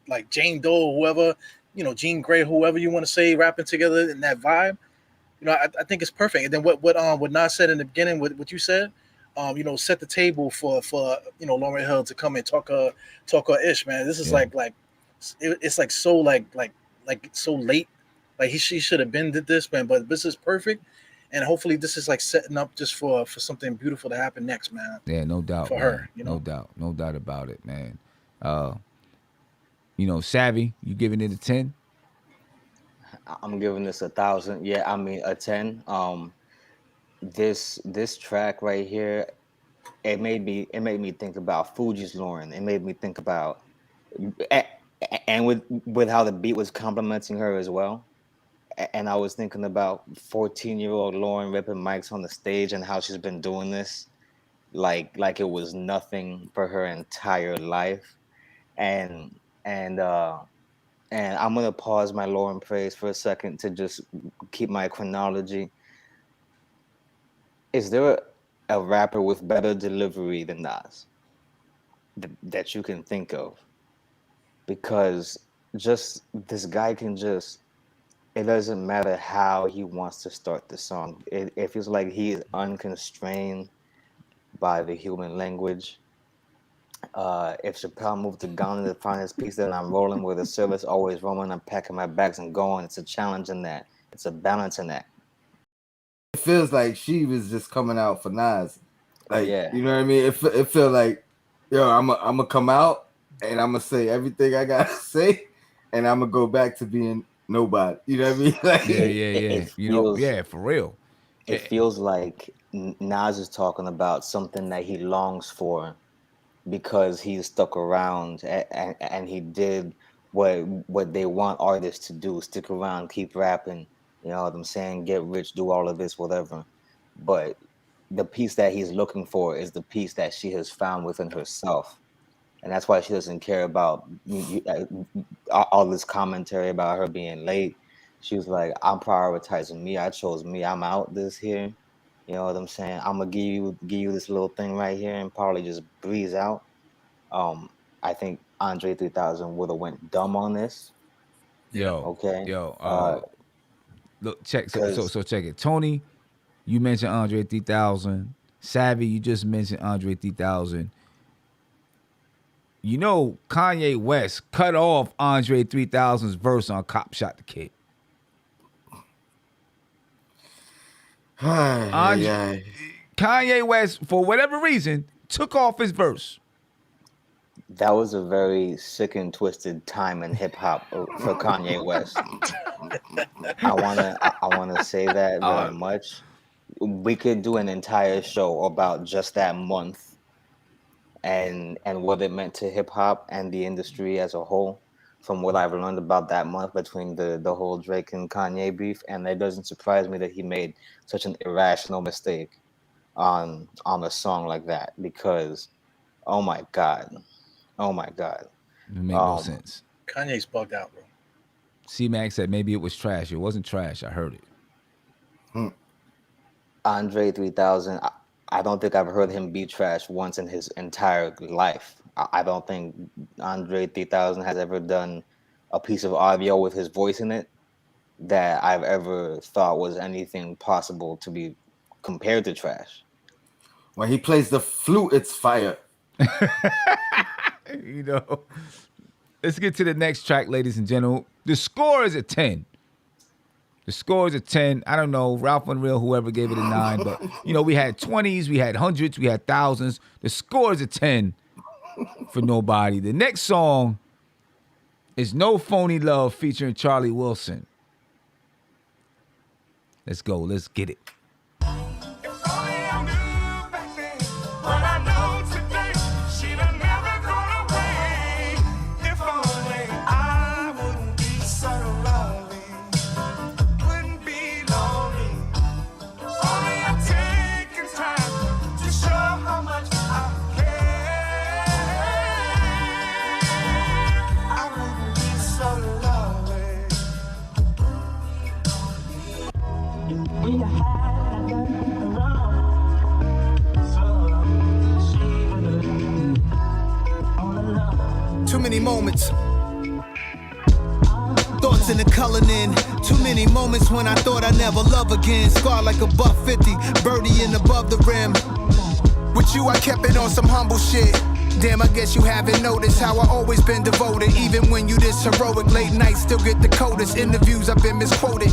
like Jane Doe or whoever. Jean Grey, whoever you want to say, rapping together in that vibe. I think it's perfect. And then what Nas said in the beginning, what you said, set the table for Lauryn Hill to come and talk her ish, man. This is it's like so so late. Like she should have been did this, man. But this is perfect, and hopefully this is like setting up just for something beautiful to happen next, man. Yeah, no doubt for man. her. No doubt about it, man. Savvy, you giving it a 10? I'm giving this 1,000. Yeah, I mean a 10. This track right here, it made me think about Fuji's Lauren. It made me think about, and with how the beat was complimenting her as well. And I was thinking about 14-year-old Lauren ripping mics on the stage and how she's been doing this like it was nothing for her entire life. And I'm gonna pause my Lauren praise for a second to just keep my chronology. Is there a rapper with better delivery than Nas that you can think of? Because just this guy can just, it doesn't matter how he wants to start the song. It feels like he is unconstrained by the human language. If Chappelle moved to Ghana to find his piece, then I'm rolling with a service, always rolling. I'm packing my bags and going. It's a challenge in that. It's a balance in that. It feels like she was just coming out for Nas. Like, yeah. You know what I mean? It feels like, I'm gonna come out and I'm gonna say everything I gotta say, and I'm gonna go back to being nobody. You know what I mean? Like, yeah. For real. It feels like Nas is talking about something that he longs for, because he's stuck around and he did what they want artists to do: stick around, keep rapping. You know what I'm saying? Get rich, do all of this, whatever. But the piece that he's looking for is the piece that she has found within herself. And that's why she doesn't care about all this commentary about her being late. She was like, I'm prioritizing me. I chose me. I'm out this here. You know what I'm saying? I'm gonna give you this little thing right here and probably just breeze out. I think Andre 3000 would have went dumb on this. Look, check. So check it. Tony, you mentioned Andre 3000. Savvy, you just mentioned Andre 3000. Kanye West cut off Andre 3000's verse on "Cop Shot the Kid." Kanye West, for whatever reason, took off his verse. That was a very sick and twisted time in hip hop for Kanye West. I wanna say that very much. We could do an entire show about just that month and what it meant to hip hop and the industry as a whole. From what I've learned about that month between the whole Drake and Kanye beef, and it doesn't surprise me that he made such an irrational mistake on a song like that, because oh my god. It made no sense. Kanye's bugged out, bro. C-Max said maybe it was trash. It wasn't trash. I heard it. Andre 3000, I don't think I've heard him be trash once in his entire life. I don't think Andre 3000 has ever done a piece of audio with his voice in it that I've ever thought was anything possible to be compared to trash. When he plays the flute, it's fire. Let's get to the next track, ladies and gentlemen. The score is a 10. The score is a 10. I don't know, Ralph Unreal, whoever gave it a 9, but we had 20s, we had hundreds, we had thousands. The score is a 10 for Nobody. The next song is No Phony Love featuring Charlie Wilson. Let's go. Let's get it. Too many moments. Thoughts in the coloring. Too many moments when I thought I'd never love again. Scar like a buck 50, birdie in above the rim. With you, I kept it on some humble shit. Damn, I guess you haven't noticed how I always been devoted. Even when you this heroic, late nights still get the coldest. Interviews I've been misquoted.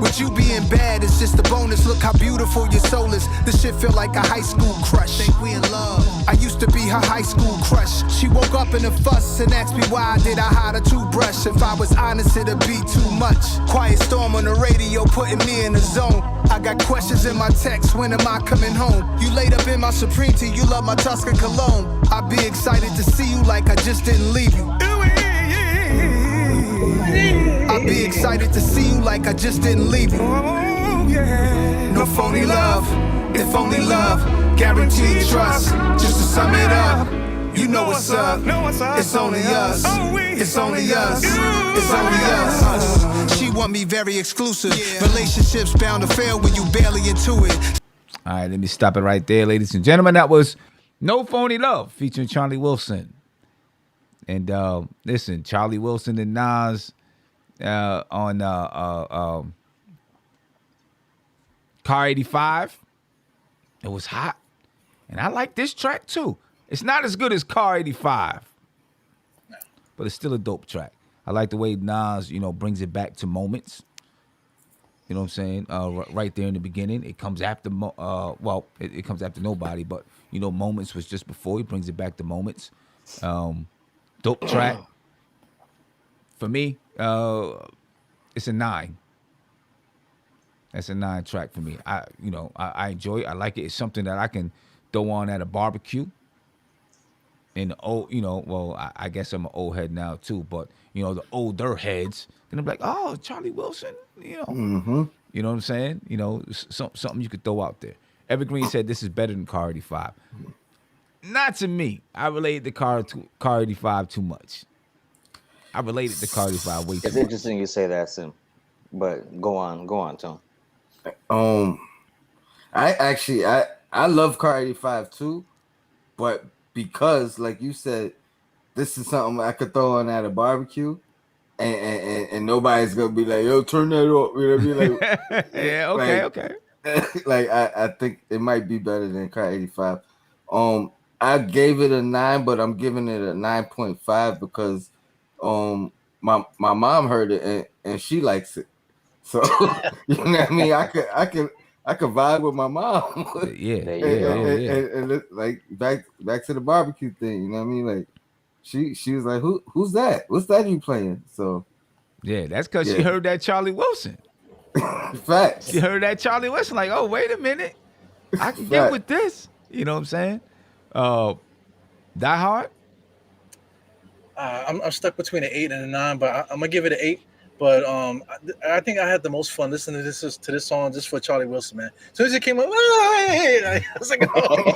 With you being bad, it's just a bonus. Look how beautiful your soul is. This shit feel like a high school crush. Think we in love. I used to be her high school crush. She woke up in a fuss and asked me why did I hide a toothbrush. If I was honest, it'd be too much. Quiet storm on the radio, putting me in the zone. I got questions in my text, when am I coming home? You laid up in my Supreme Tea, you love my Tuscan cologne. I'd be excited to see you like I just didn't leave you. I'll be excited to see you like I just didn't leave you. Oh, yeah. No phony love, if only love, guaranteed trust. Just to sum it up, you know what's up. It's only us. It's only us. It's only us. She want me very exclusive. Relationships bound to fail when you barely into it. All right, let me stop it right there, ladies and gentlemen. That was No Phony Love featuring Charlie Wilson. And listen, Charlie Wilson and Nas on Car 85. It was hot. And I like this track too. It's not as good as Car 85, but it's still a dope track. I like the way Nas, brings it back to moments. You know what I'm saying? Right there in the beginning. It comes after, it comes after Nobody, but, Moments was just before. He brings it back to Moments. Dope track. For me, it's a 9. That's a 9 track for me. I enjoy it. I like it. It's something that I can throw on at a barbecue. And I guess I'm an old head now too, but the older heads, then I'm like, oh, Charlie Wilson, Mm-hmm. You know what I'm saying? Something you could throw out there. Evergreen said this is better than Car 85. Not to me. I related to Car 85 too much. I related to Car 85 way too It's much. interesting you say that, Sim. But go on, Tom. I love Car 85 too, but because, like you said, this is something I could throw on at a barbecue, and nobody's gonna be like, "Yo, turn that off." You know what I mean? Like, Yeah, okay. Like I think it might be better than Car 85. I gave it a 9, but I'm giving it a 9.5 because my mom heard it and she likes it. So you know what I mean? I could vibe with my mom. And like back to the barbecue thing, you know what I mean? Like she was like, who's that? What's that you playing? So yeah, that's because she heard that Charlie Wilson. Facts. She heard that Charlie Wilson, like, oh, wait a minute. I can get with this. You know what I'm saying? Die Hard? I'm stuck between an 8 and a 9, but I'm gonna give it an 8. But I think I had the most fun listening to this song just for Charlie Wilson, man. As soon as it came up, I was like, oh,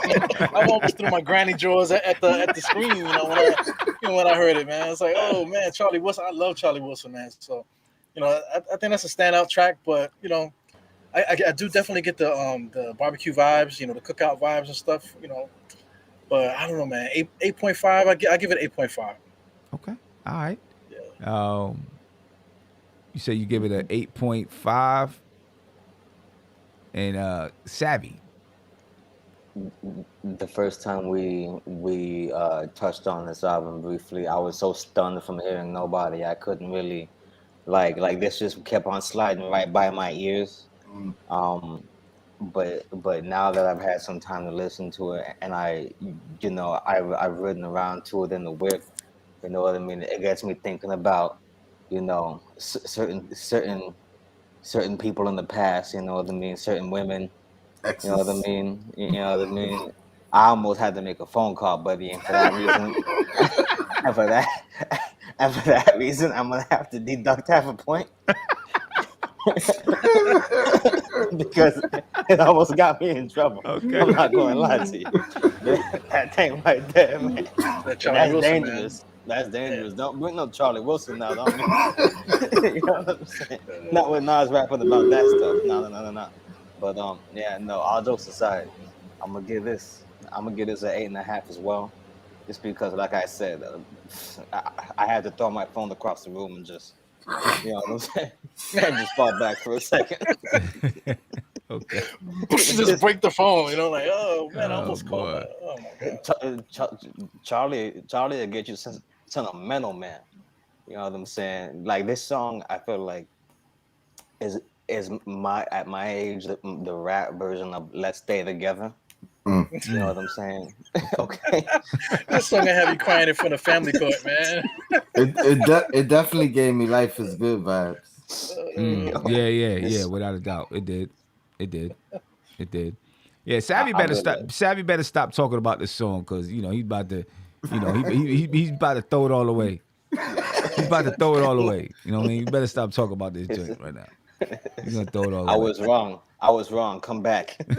I almost threw my granny drawers at the screen, when I heard it, man. It's like, oh man, Charlie Wilson. I love Charlie Wilson, man. So, I think that's a standout track. But I do definitely get the barbecue vibes, the cookout vibes and stuff, But I don't know, man. 8.5. I give it 8.5. Okay. All right. Yeah. You say you give it an 8.5. And Savvy. The first time we touched on this album briefly, I was so stunned from hearing Nobody. I couldn't really Like this just kept on sliding right by my ears. Um, but now that I've had some time to listen to it, and I've ridden around to it in the whip. You know what I mean? It gets me thinking about, certain people in the past. You know what I mean? Certain women. You know what I Exes. mean? You know what I mean? I almost had to make a phone call, buddy, and for that reason, and for that, and for that reason, I'm gonna have to deduct half a point because it almost got me in trouble. Okay. I'm not going to lie to you. That thing right there, man. That Charlie That's Wilson, dangerous. That's dangerous. Don't bring no Charlie Wilson now, don't you? You know what I'm saying? Not when Nas rapping about that stuff. No. But yeah, no. All jokes aside, I'm gonna give this an 8.5 as well, just because, like I said, I had to throw my phone across the room and just, you know what I'm saying, and just fall back for a second. Okay. Just break the phone, like, oh man, I Oh, almost called boy. that. Oh my god. Charlie will get you sentimental, man. You know what I'm saying? Like this song, I feel like is at my age the rap version of "Let's Stay Together." You know what I'm saying? Okay. This song gonna have you crying in front of family court, man. It definitely gave me Life Is Good vibes. Yeah. Without a doubt, it did. Yeah, Savvy I'm better with stop. it. Savvy better stop talking about this song because he's about to, he's about to throw it all away. He's about to throw it all away. You know what I mean? You better stop talking about this joint right now. He's gonna throw it all I away. was wrong. Come back. You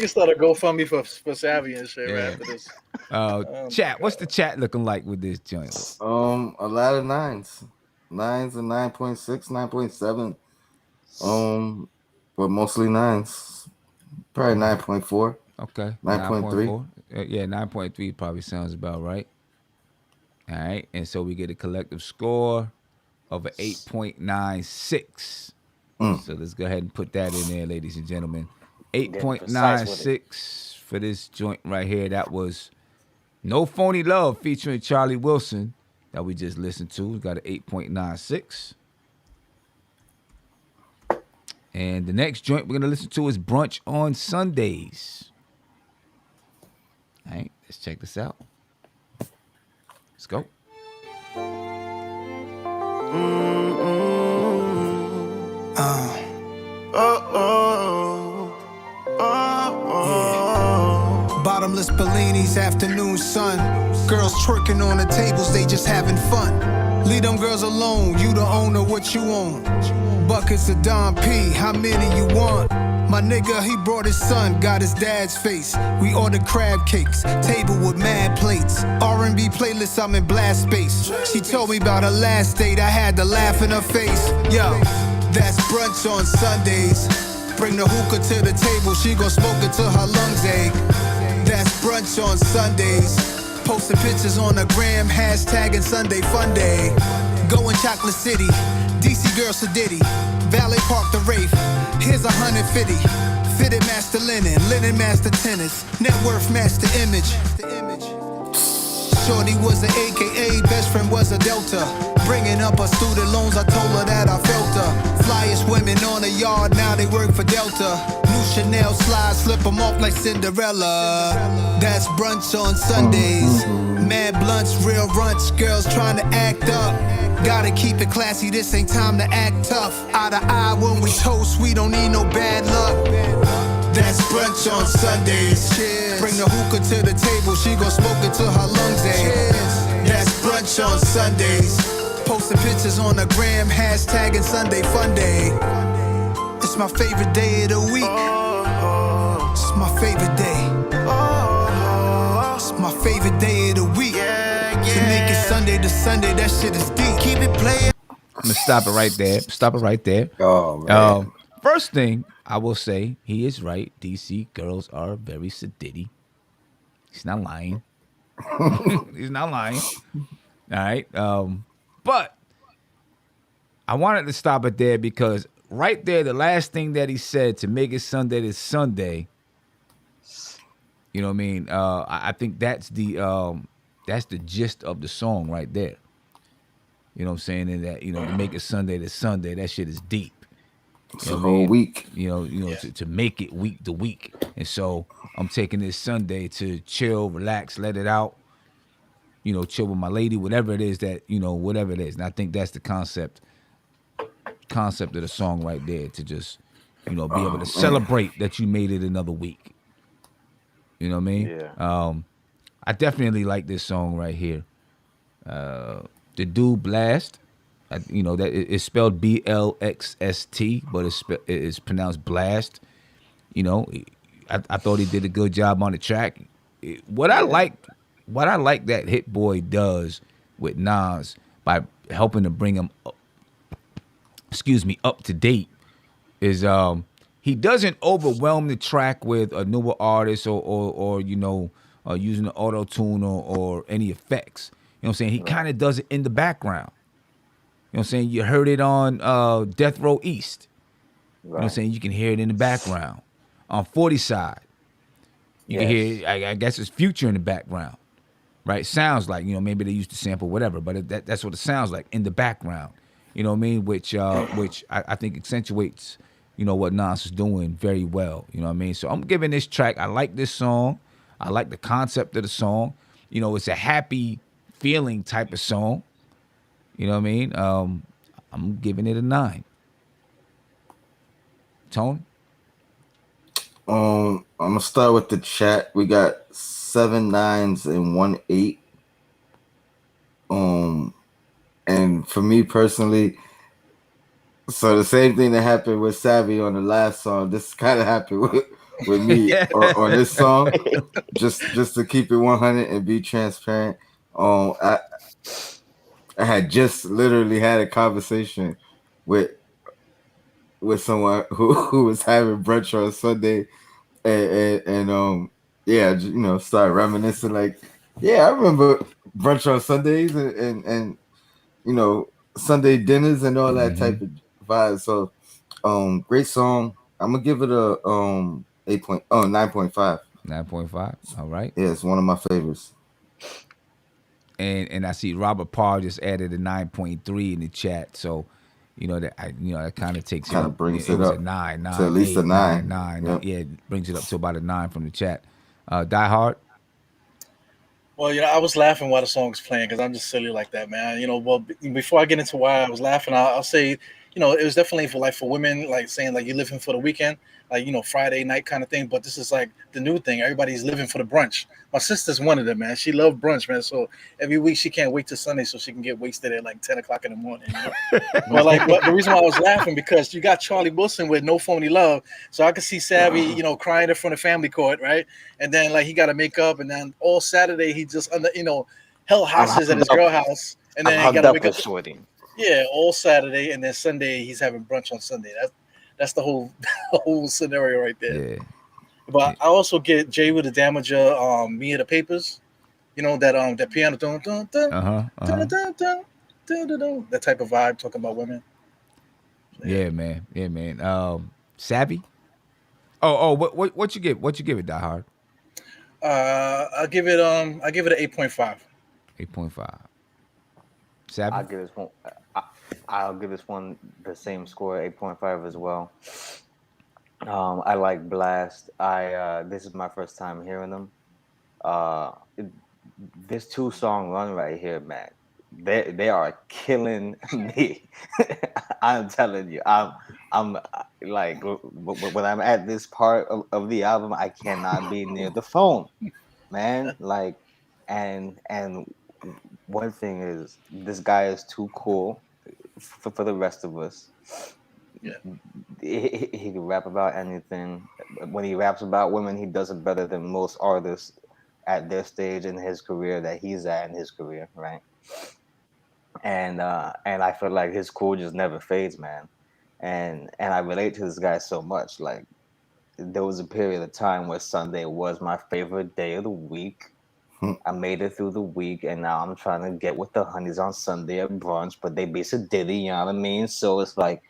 can start a GoFundMe for Savvy and shit right after this. Chat. What's the chat looking like with this joint? A lot of nines and 9.6, 9.7. But mostly nines. Probably 9.4. Okay, 9.3. Yeah, 9.3 probably sounds about right. All right, and so we get a collective score of an 8.96. So let's go ahead and put that in there, ladies and gentlemen. precise with 8.96 for this joint right here. That was No Phony Love featuring Charlie Wilson that we just listened to. We got an 8.96. And the next joint we're going to listen to is Brunch on Sundays. All right, let's check this out. Let's go. Bottomless Bellinis, afternoon sun. Girls twerking on the tables, they just having fun. Leave them girls alone, you the owner, what you own. Buckets of Don P, how many you want? My nigga, he brought his son, got his dad's face. We ordered crab cakes, table with mad plates. R&B playlist, I'm in blast space. She told me about her last date, I had to laugh in her face. Yo, that's brunch on Sundays. Bring the hookah to the table, she gon' smoke it till her lungs ache. That's brunch on Sundays. Posting pictures on the gram, hashtagging Sunday Fun Day. Going Chocolate City, DC Girl Sedity, Valet Park the Wraith. Here's 150. Fitted master linen master tennis, net worth master image. Shorty was an AKA, best friend was a Delta. Bringing up her student loans, I told her that I felt her. Flyest women on the yard, now they work for Delta. New Chanel slides, slip them off like Cinderella. That's brunch on Sundays. Mad blunts, real runts, girls trying to act up. Gotta keep it classy, this ain't time to act tough. Eye to eye when we toast, we don't need no bad luck. That's brunch on Sundays. Cheers. Bring the hookah to the table, she gon' smoke it till her lungs ache. That's brunch on Sundays. Posting pictures on the gram, hashtagging Sunday Fun Day. It's my favorite day of the week. It's my favorite day. It's my favorite day of the week. To make it Sunday to Sunday, that shit is deep. Keep it playing. I'm going to stop it right there. Oh, man. First thing I will say, he is right. DC girls are very sedity. He's not lying. He's not lying. All right. But I wanted to stop it there because right there, the last thing that he said to make it Sunday to Sunday, you know what I mean? I think that's the That's the gist of the song right there. You know what I'm saying? And that, to make it Sunday to Sunday, that shit is deep. It's You know a what I whole mean? week. To make it week to week. And so I'm taking this Sunday to chill, relax, let it out, chill with my lady, whatever it is that, whatever it is. And I think that's the concept of the song right there, to just, be able to Oh man. celebrate that you made it another week. You know what I mean? Yeah. I definitely like this song right here. The dude Blast, that it's spelled BLXST, but it's pronounced Blast. I thought he did a good job on the track. What I Yeah. like that Hit Boy does with Nas by helping to bring him, up to date, is he doesn't overwhelm the track with a newer artist or using the auto tune or any effects. You know what I'm saying? He Right. kind of does it in the background. You know what I'm saying? You heard it on Death Row East. You know what I'm Right. saying? You can hear it in the background. On 40 side, you can Yes. hear, I guess it's Future in the background, right? Sounds like, maybe they used to sample whatever, but that's what it sounds like in the background. You know what I mean? Which I think accentuates, what Nas is doing very well. You know what I mean? So I'm giving this track, I like this song. I like the concept of the song. It's a happy feeling type of song. You know what I mean? I'm giving it a 9. Tone? I'm gonna start with the chat. We got 7 9s and 1 8. And for me personally, so the same thing that happened with Savvy on the last song, this kind of happened with me on this song. Just to keep it 100 and be transparent. I had just literally had a conversation with someone who was having brunch on Sunday, and yeah, start reminiscing like, yeah, I remember brunch on Sundays and Sunday dinners and all that type of vibe. So great song. I'm gonna give it a 9.5. 9.5. All right. Yeah, it's one of my favorites. And I see Robert Parr just added a 9.3 in the chat. So, that kind of takes Kind it of up. brings It it was a up 9, to at 9, least a 8, 9, 9. 9. Yep. Yeah, it brings it up to about a 9 from the chat. Die Hard. Well, I was laughing while the song was playing because I'm just silly like that, man. Well, before I get into why I was laughing, I'll say, it was definitely for women, like saying like you're living for the weekend, like Friday night kind of thing. But this is like the new thing. Everybody's living for the brunch. My sister's one of them, man. She loved brunch, man. So every week she can't wait till Sunday so she can get wasted at like 10 o'clock in the morning. But the reason why I was laughing because you got Charlie Wilson with No Phony Love, so I could see Savvy, crying in front of family court, right? And then like he got to make up, and then all Saturday he just held hostage at his girl house, and then he I'm got hugged to up wake with up. Shorty. Yeah, all Saturday, and then Sunday he's having brunch on Sunday. That's the whole the whole scenario right there. Yeah. But I also get Jay with the Damager, Me of the Papers, that piano, dun, dun, dun, dun, dun, dun, dun, dun, dun, that type of vibe, talking about women. Yeah, man. Yeah, man. Savvy. Oh, what you give? What you give it, Die Hard? I give it an 8.5. 8.5. Savvy. I'll give this one. I'll give this one the same score, 8.5 as well. I like Blast. This is my first time hearing them. This 2-song run right here, man. They are killing me. I'm telling you, I'm like when I'm at this part of the album, I cannot be near the phone, man. Like, and one thing is, this guy is too cool for the rest of us. Yeah. He can rap about anything. When he raps about women, he does it better than most artists at their stage in his career that he's at in his career, right? And I feel like his cool just never fades, man. And I relate to this guy so much. Like, there was a period of time where Sunday was my favorite day of the week. I made it through the week, and now I'm trying to get with the honeys on Sunday at brunch, but they be so diddy, you know what I mean? So it's like,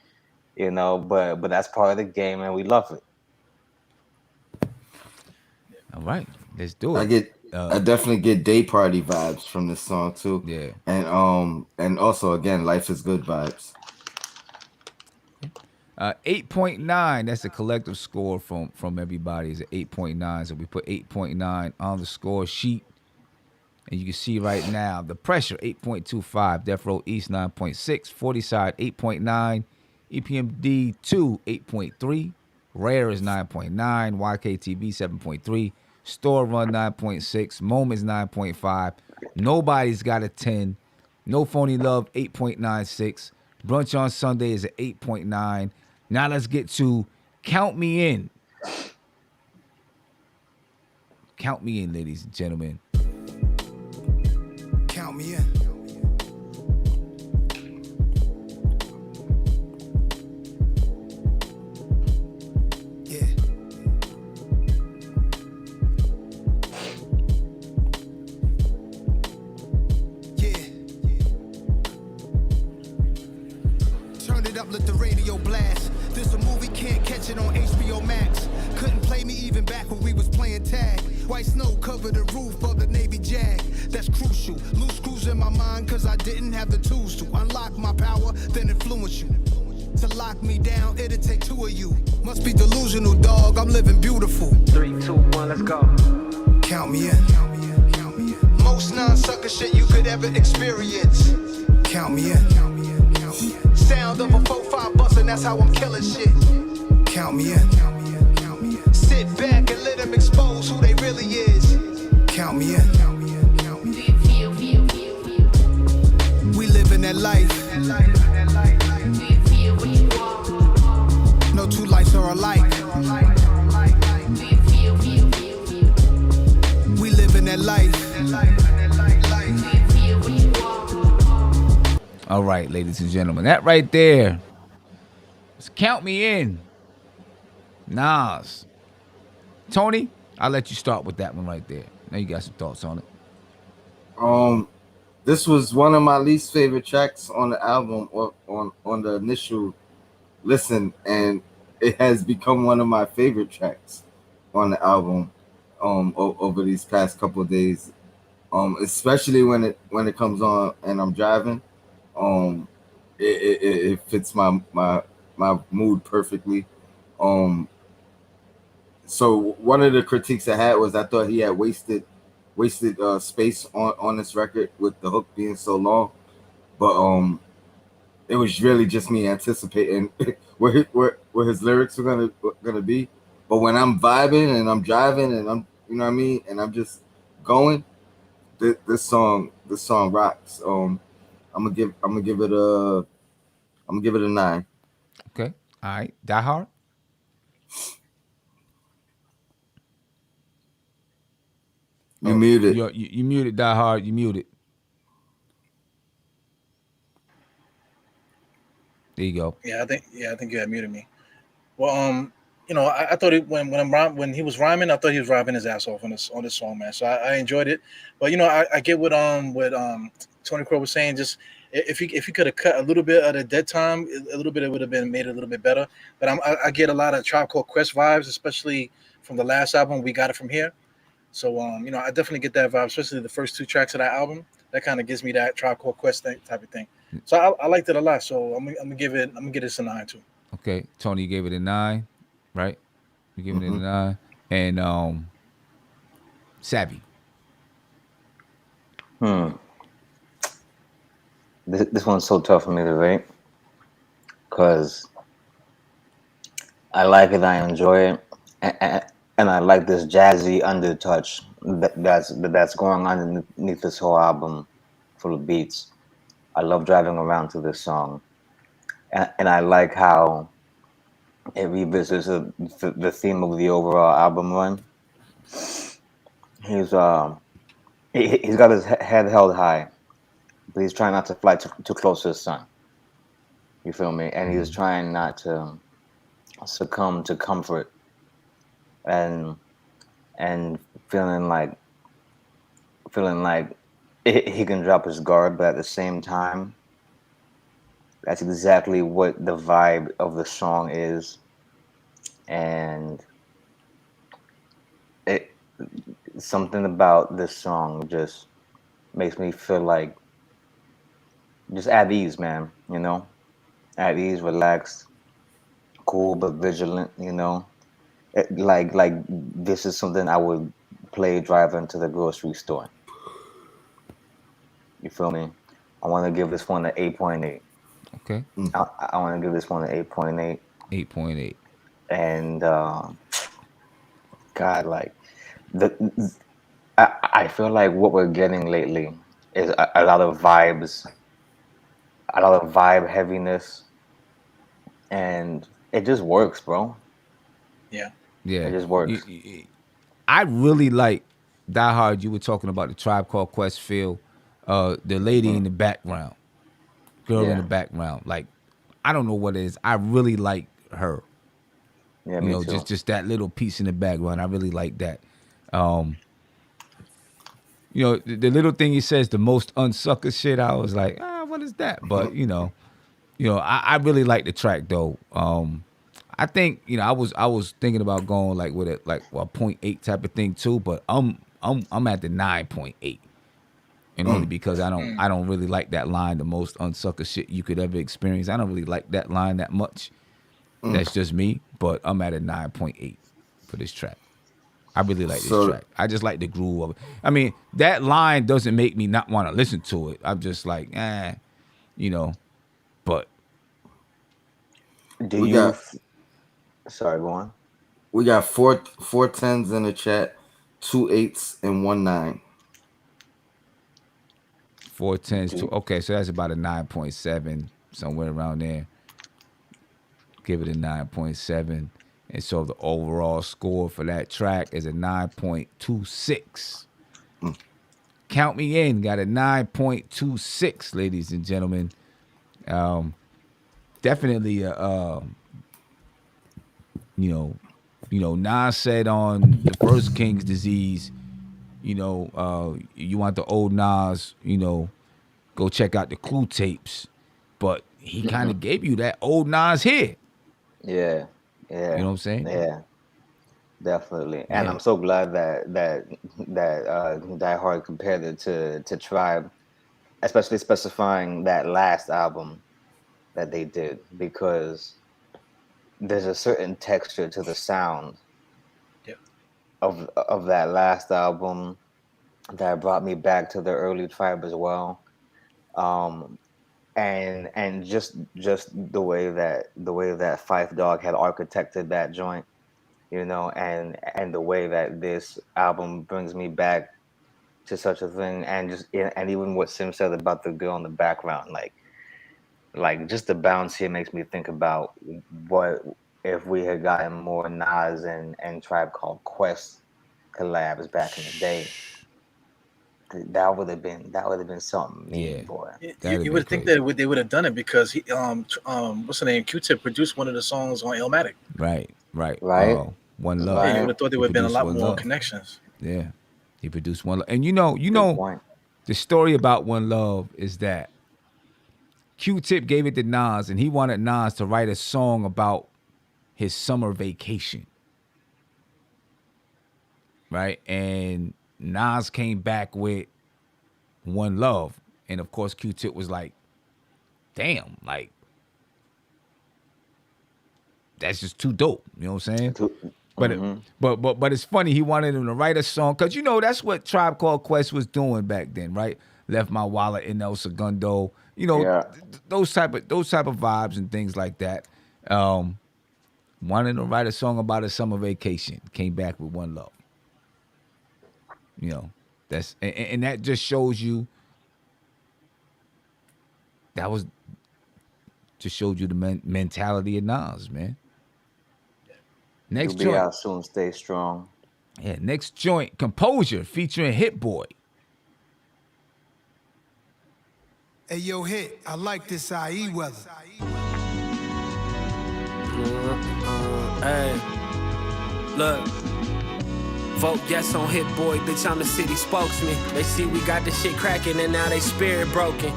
but that's part of the game, and we love it. All right, let's do I it. I definitely get day party vibes from this song too. Yeah. And also again, life is good vibes. 8.9. That's a collective score from everybody. Is 8.9. So we put 8.9 on the score sheet. And you can see right now the pressure 8.25, Death Row East 9.6, 40 side 8.9, EPMD 2 8.3, Rare is 9.9, YKTV 7.3, Store Run 9.6, Moments 9.5, Nobody's got a 10, No Phony Love 8.96, Brunch on Sunday is at 8.9. Now let's get to Count Me In. Count me in, ladies and gentlemen. Count me in. Yeah. Yeah. Turn it up, let the radio blast. This a movie, can't catch it on HBO Max. Couldn't play me even back when we was playing tag. White snow covered the roof of the Navy Jag. That's crucial. Loose screws in my mind cause I didn't have the tools to unlock my power, then influence you. To lock me down, it'll take two of you. Must be delusional, dog. I'm living beautiful. 3, 2, 1, let's go. Count me in. Most non-sucker shit you could ever experience. Count me in. Sound of a 4-5 bustin', that's how I'm killing shit. Count me in. Sit back and let them expose who they really is. Count me in. We living that life. No two lives are alike. We living that life. All right, ladies and gentlemen, that right there is Count Me In. Nas. Tony, I'll let you start with that one right there. Now you got some thoughts on it. This was one of my least favorite tracks on the album or on the initial listen, and it has become one of my favorite tracks on the album over these past couple of days. Especially when it comes on and I'm driving. It fits my mood perfectly. So one of the critiques I had was I thought he had wasted space on this record with the hook being so long, but it was really just me anticipating where his lyrics were gonna be. But when I'm vibing and I'm driving and I'm, you know what I mean, and I'm just going, this song rocks. I'm gonna give it a 9. Okay. All right. Die Hard. You muted. You muted. Die Hard. You muted. There you go. Yeah, I think you had muted me. Well, I thought when he was rhyming, I thought he was rhyming his ass off on this song, man. So I enjoyed it. But I get what Tony Crow was saying. Just if he could have cut a little bit of the dead time, a little bit, it would have been made a little bit better. But I get a lot of Tribe Called Quest vibes, especially from the last album, We Got It From Here. So I definitely get that vibe, especially the first 2 tracks of that album. That kind of gives me that Tribe Called Quest type of thing. So I liked it a lot. So I'm gonna give it a 9 too. Okay. Tony, you gave it a 9, right? You gave it a 9. And Savvy. This one's so tough for me to rate because I like it, I enjoy it, and I like this jazzy undertouch that's going on underneath this whole album full of beats. I love driving around to this song, and I like how it revisits the theme of the overall album run. He's got his head held high, but he's trying not to fly too close to the sun. You feel me? And he's trying not to succumb to comfort and feeling like he can drop his guard, but at the same time, that's exactly what the vibe of the song is. And something about this song just makes me feel like just at ease, man. You know, at ease, relaxed, cool but vigilant. You know, like this is something I would play driving to the grocery store. You feel me? I want to give this one an 8.8. Okay. I want to give this one an 8.8. 8.8. And God, like I feel like what we're getting lately is a lot of vibes, a lot of vibe heaviness, and it just works, bro. Yeah. Yeah. It just works. I really like Die Hard. You were talking about the Tribe Called Quest feel. The lady in the background, girl in the background. Like, I don't know what it is. I really like her. Yeah, You me know, too. just that little piece in the background. I really like that. You know, the little thing he says, the most unsucker shit. I was like, what is that? But you know, I really like the track though. I think I was thinking about going like with a 0.8 type of thing too, but I'm at the 9.8, and only because I don't really like that line, the most unsucker shit you could ever experience. I don't really like that line that much. That's just me, but I'm at a 9.8 for this track. I really like this track. I just like the groove of it. I mean, that line doesn't make me not want to listen to it. I'm just like, but Sorry, go on. We got four 10s in the chat, 2 8s and 1 9. 4 10s, okay, so that's about a 9.7, somewhere around there. Give it a 9.7. And so the overall score for that track is a 9.26. Count me in, got a 9.26, ladies and gentlemen. Definitely Nas said on the first King's Disease, you want the old Nas, go check out the Clue tapes. But he kind of gave you that old Nas here. Yeah. You know what I'm saying? Yeah, definitely. And I'm so glad that Die Hard compared it to Tribe, especially specifying that last album that they did, because there's a certain texture to the sound of that last album that brought me back to the early Tribe as well. And just the way that Fife Dog had architected that joint, and the way that this album brings me back to such a thing, and even what Sim said about the girl in the background, like just the bounce here makes me think about what if we had gotten more Nas and Tribe Called Quest collabs back in the day. That would have been something mean, boy. You would think that they would have done it because he, what's the name? Q-Tip produced one of the songs on Illmatic. Right. One Love. Yeah, you would have thought there would have been a lot more connections. Yeah, he produced One Love, and you know, the story about One Love is that Q-Tip gave it to Nas, and he wanted Nas to write a song about his summer vacation. Right, and Nas came back with One Love, and of course Q-Tip was like, "Damn, like that's just too dope." You know what I'm saying? But it's funny. He wanted him to write a song because that's what Tribe Called Quest was doing back then, right? Left my wallet in El Segundo. Those type of vibes and things like that. Wanted to write a song about a summer vacation. Came back with One Love. That's and that just shows you showed you the mentality of Nas, man. Next You'll be joint, out soon. Stay strong. Yeah, next joint, Composure featuring Hit Boy. Hey, yo, Hit, I like this IE weather. Hey, look. Vote yes on Hit Boy, bitch, I'm the city spokesman. They see we got this shit cracking and now they spirit broken.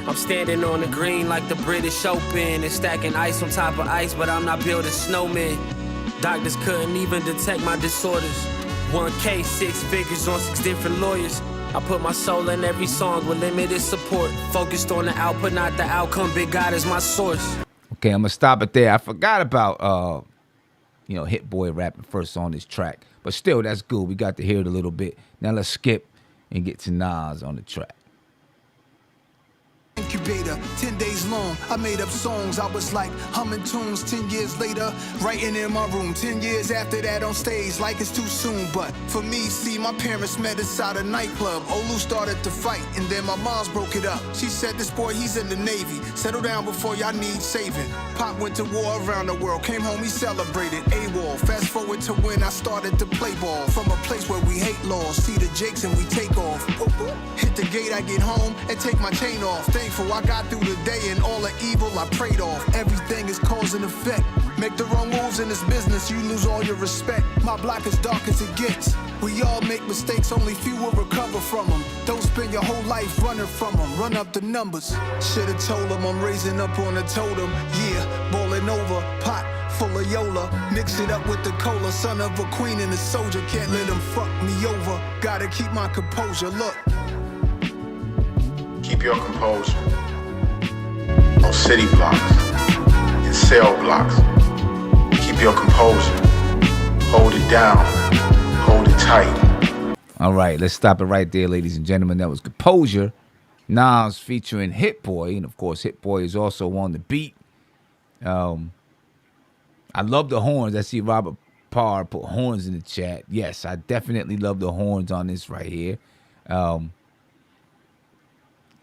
I'm standing on the green like the British Open and stacking ice on top of ice, but I'm not building snowmen. Doctors couldn't even detect my disorders. 1K, 6 figures on 6 different lawyers. I put my soul in every song with limited support. Focused on the output, not the outcome. Big God is my source. Okay, I'm gonna stop it there. I forgot about Hit Boy rapping first on this track, but still, that's good. We got to hear it a little bit. Now let's skip and get to Nas on the track. Incubator, 10 days long, I made up songs. I was like humming tunes 10 years later, writing in my room. 10 years after that on stage, like it's too soon. But for me, see, my parents met inside a nightclub. Olu started to fight, and then my mom's broke it up. She said, this boy, he's in the Navy. Settle down before y'all need saving. Pop went to war around the world, came home, he celebrated AWOL. Fast forward to when I started to play ball. From a place where we hate laws, see the Jakes and we take off. Hit the gate, I get home, and take my chain off. Thankful I got through the day and all the evil I prayed off. Everything is cause and effect. Make the wrong moves in this business, you lose all your respect. My block is dark as it gets. We all make mistakes, only few will recover from them. Don't spend your whole life running from them. Run up the numbers. Should've told them I'm raising up on the totem. Yeah, ballin' over, pot full of Yola. Mix it up with the cola. Son of a queen and a soldier, can't let them fuck me over. Gotta keep my composure, look. Keep your composure. On city blocks, in cell blocks. Keep your composure. Hold it down. Hold it tight. All right, let's stop it right there, ladies and gentlemen. That was Composure, Nas featuring Hit Boy, and of course, Hit Boy is also on the beat. I love the horns. I see Robert Parr put horns in the chat. Yes, I definitely love the horns on this right here.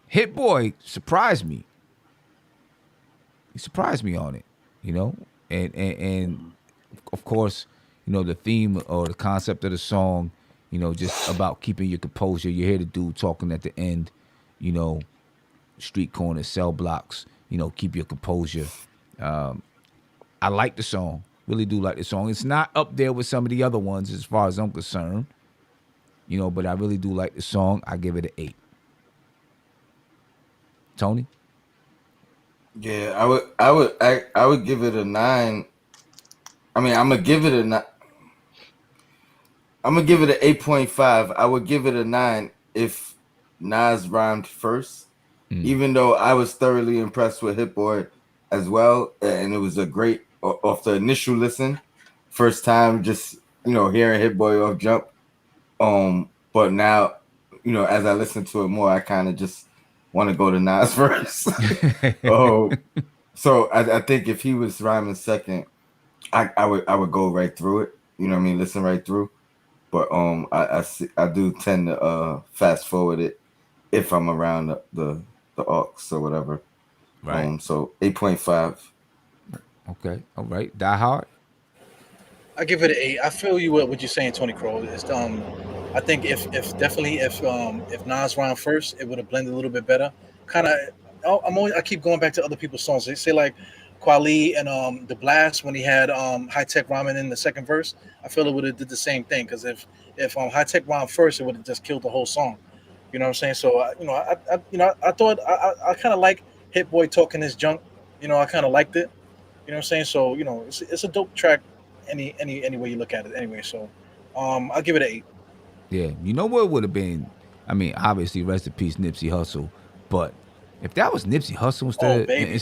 Hit Boy surprised me. He surprised me on it, and of course, the theme or the concept of the song, just about keeping your composure. You hear the dude talking at the end, street corners, cell blocks, keep your composure. I like the song, really do like the song. It's not up there with some of the other ones as far as I'm concerned, but I really do like the song. I give it an 8. Tony? Yeah, I would give it a 9. I mean, I'm gonna give it an 8.5. I would give it a 9 if Nas rhymed first. Even though I was thoroughly impressed with Hit Boy as well, and it was a great off the initial listen, first time just hearing Hit Boy off jump. But now, as I listen to it more, I kind of just want to go to Nas first. So I think if he was rhyming second, I would go right through it. Listen right through. But I do tend to fast forward it if I'm around the aux or whatever. Right. So 8.5. Okay. All right. Die Hard. I give it an 8. I feel you what you're saying, Tony Crow. It's I think if Nas rhymed first, it would have blended a little bit better. I keep going back to other people's songs. They say like Kweli and the Blast when he had High Tech rhyming in the second verse. I feel it would have did the same thing because if High Tech rhymed first, it would have just killed the whole song. You know what I'm saying? So I thought I kind of like Hit Boy talking his junk. I kind of liked it. You know what I'm saying? So it's a dope track any way you look at it. Anyway, so I'll give it an 8. Yeah, what would have been? I mean, obviously, rest in peace, Nipsey Hussle. But if that was Nipsey Hussle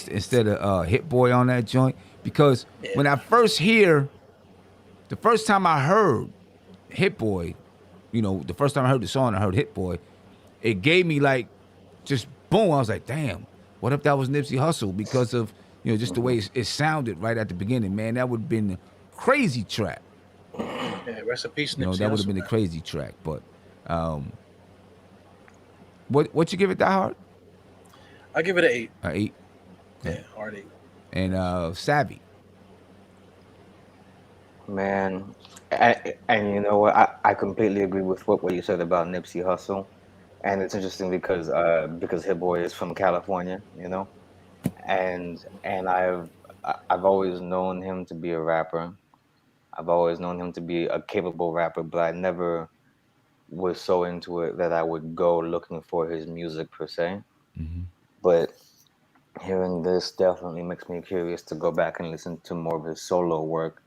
instead of Hit Boy on that joint, because when I first the first time I heard Hit Boy, the first time I heard the song, I heard Hit Boy, it gave me like just boom. I was like, damn, what if that was Nipsey Hussle? Because of just the way it sounded right at the beginning, man, that would have been a crazy track. Yeah, rest in peace, Nipsey that would have been a crazy track. But what you give it, Die Hard? I give it an 8. 8. Okay. Yeah, hard 8. And Savvy. Man, and you know what? I completely agree with what you said about Nipsey Hussle, and it's interesting because Hit Boy is from California, and I've always known him to be a rapper. I've always known him to be a capable rapper, but I never was so into it that I would go looking for his music per se. Mm-hmm. But hearing this definitely makes me curious to go back and listen to more of his solo work,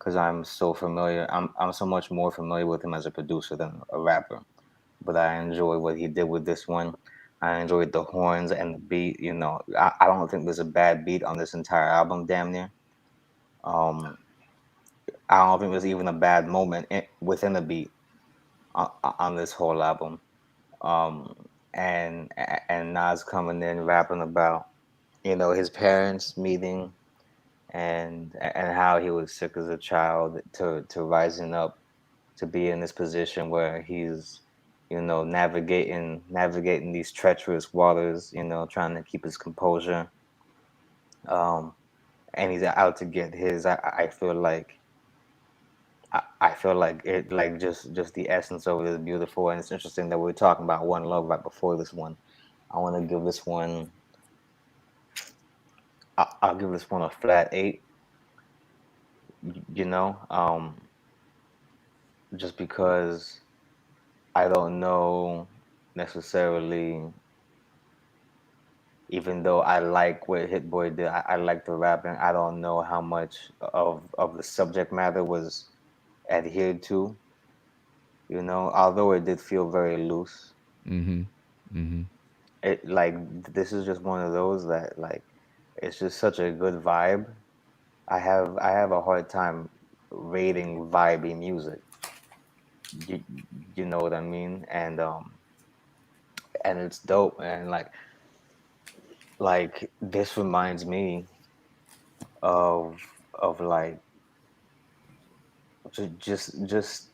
because I'm so familiar. I'm so much more familiar with him as a producer than a rapper. But I enjoy what he did with this one. I enjoyed the horns and the beat. You know, I don't think there's a bad beat on this entire album, damn near. I don't think there's even a bad moment within the beat on this whole album. And Nas coming in rapping about, you know, his parents meeting and how he was sick as a child to rising up to be in this position where he's, you know, navigating these treacherous waters, you know, trying to keep his composure. And he's out to get his. I feel like it, like just the essence of it is beautiful, and it's interesting that we're talking about One Love right before this one. I want to give this one. I'll give this one a flat 8. You know, just because I don't know necessarily. Even though I like what Hit Boy did, I like the rapping. I don't know how much of the subject matter was adhered to. You know, although it did feel very loose. It like this is just one of those that like it's just such a good vibe. I have a hard time rating vibey music. You know what I mean? And it's dope, and like this reminds me of like just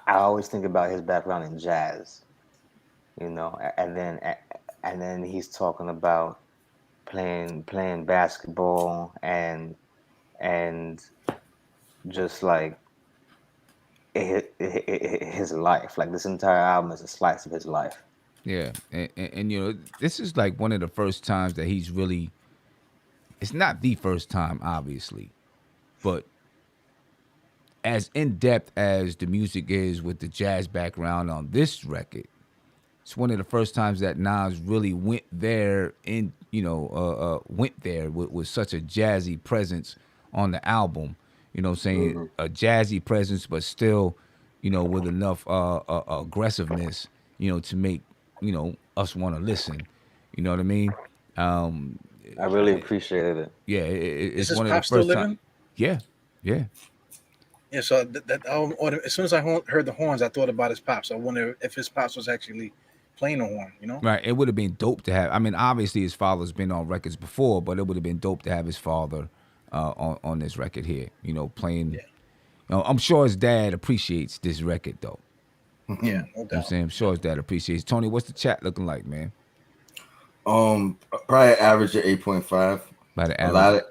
I always think about his background in jazz, you know, and then he's talking about playing basketball and just like his life. Like this entire album is a slice of his life. Yeah, and you know, this is like one of the first times that he's really. It's not the first time, obviously, but as in depth as the music is with the jazz background on this record, it's one of the first times that Nas really went there went there with such a jazzy presence on the album. You know, saying a jazzy presence, but still, you know, with enough aggressiveness, you know, to make, you know, us want to listen. You know what I mean? I really appreciated it. Yeah, it's Is one of the Pop still first living? times. Yeah. Yeah, so as soon as I heard the horns, I thought about his pops. I wonder if his pops was actually playing a horn, you know? Right. It would have been dope to have. I mean, obviously his father's been on records before, but it would have been dope to have his father on this record here. You know, playing. Yeah. You know, I'm sure his dad appreciates this record though. Yeah, no You know what I'm doubt. saying? I'm sure his dad appreciates. Tony, what's the chat looking like, man? Probably average of 8.5. By the A lot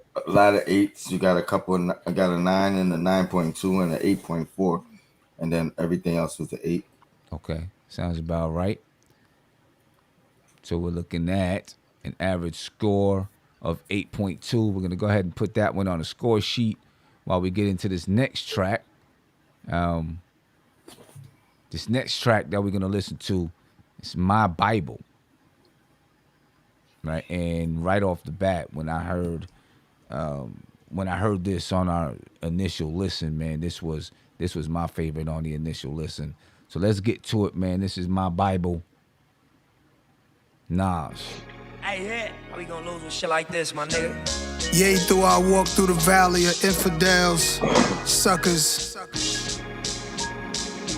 of 8s. You got a couple. I got a 9 and a 9.2 and an 8.4, and then everything else was an 8. Okay, sounds about right. So we're looking at an average score of 8.2. We're gonna go ahead and put that one on a score sheet while we get into this next track. This next track that we're gonna listen to is My Bible. Right, and right off the bat, when I heard this on our initial listen, man, this was my favorite on the initial listen. So let's get to it, man. This is My Bible. Nas. Hey, hit. How we gonna lose with shit like this, my nigga? Yea, though I walk through the valley of infidels, suckers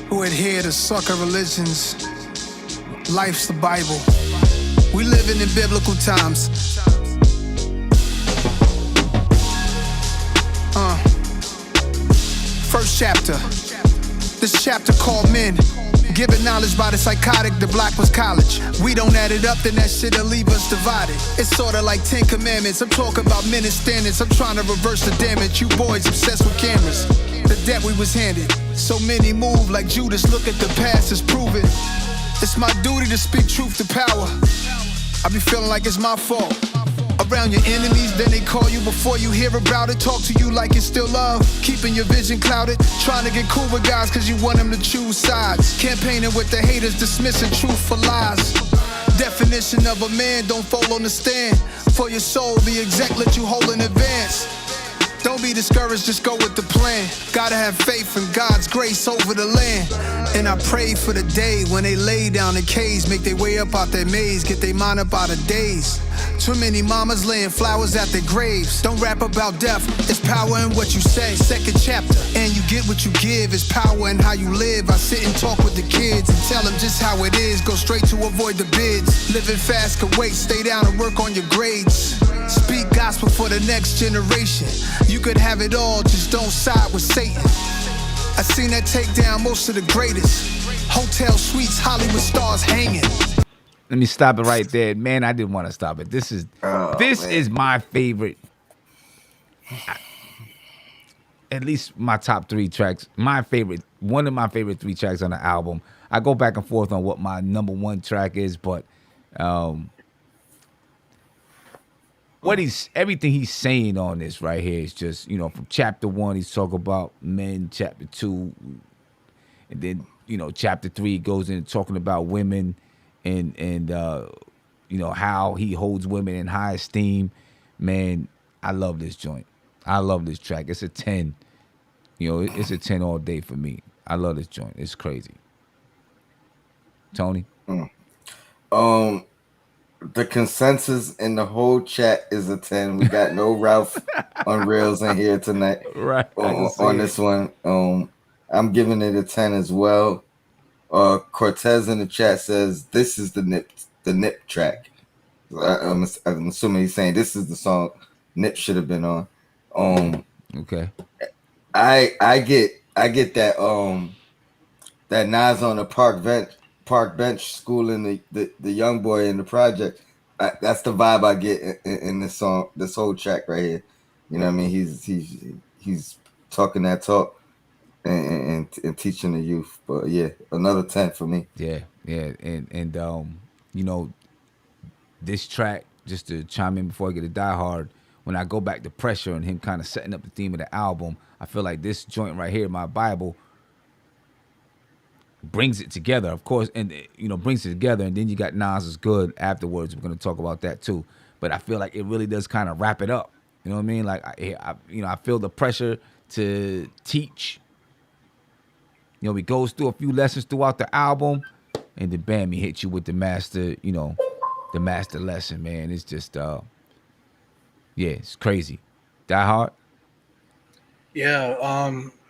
who adhere to sucker religions. Life's the Bible. We living in biblical times. First chapter. This chapter called Men. Given knowledge by the psychotic, the black was college. We don't add it up, then that shit'll leave us divided. It's sorta like 10 commandments. I'm talking about men and standards. I'm trying to reverse the damage. You boys obsessed with cameras. The debt we was handed. So many move like Judas. Look at the past, it's proven. It's my duty to speak truth to power. I be feeling like it's my fault. Around your enemies, then they call you before you hear about it. Talk to you like it's still love. Keeping your vision clouded. Trying to get cool with guys cause you want them to choose sides. Campaigning with the haters, dismissing truth for lies. Definition of a man, don't fall on the stand. For your soul, the exec let you hold in advance. Don't Don't be discouraged, just go with the plan. Gotta have faith in God's grace over the land. And I pray for the day when they lay down in caves, make their way up out their maze, get their mind up out of days. Too many mamas laying flowers at their graves. Don't rap about death, it's power in what you say. Second chapter, and you get what you give. It's power in how you live. I sit and talk with the kids and tell them just how it is. Go straight to avoid the bids. Living fast can wait, stay down and work on your grades. Speak gospel for the next generation. You could have it all, just don't side with Satan. I seen that take down most of the greatest. Hotel suites, Hollywood stars hanging. Let me stop it right there, man. I didn't want to stop it. This is my favorite. At least my top 3 tracks. One of my favorite 3 tracks on the album. I go back and forth on what my number 1 track is, but everything he's saying on this right here is just, from chapter 1 he's talking about men, chapter 2, and then chapter 3 goes into talking about women and how he holds women in high esteem. Man, I love this joint. I love this track. It's a 10. It's a 10 all day for me. I love this joint. It's crazy. Tony? The consensus in the whole chat is a 10. We got no Ralph on Rails in here tonight. Right. On this one. I'm giving it a 10 as well. Cortez in the chat says this is the Nip track. I'm assuming he's saying this is the song Nip should have been on. Okay. I get that that Nas on the park bench schooling the young boy in the project. That's the vibe I get in this song, this whole track right here. You know what I mean? He's talking that talk and teaching the youth. But yeah, another 10 for me. Yeah, and this track, just to chime in before I get to Die Hard, when I go back to Pressure and him kind of setting up the theme of the album, I feel like this joint right here, my Bible, brings it together, of course, and brings it together, and then you got Nas is Good afterwards. We're gonna talk about that too, but I feel like it really does kind of wrap it up. You know what I mean? Like I feel the pressure to teach. He goes through a few lessons throughout the album, and then bam, he hits you with the master, the master lesson, man. It's just, it's crazy. Die Hard? Yeah,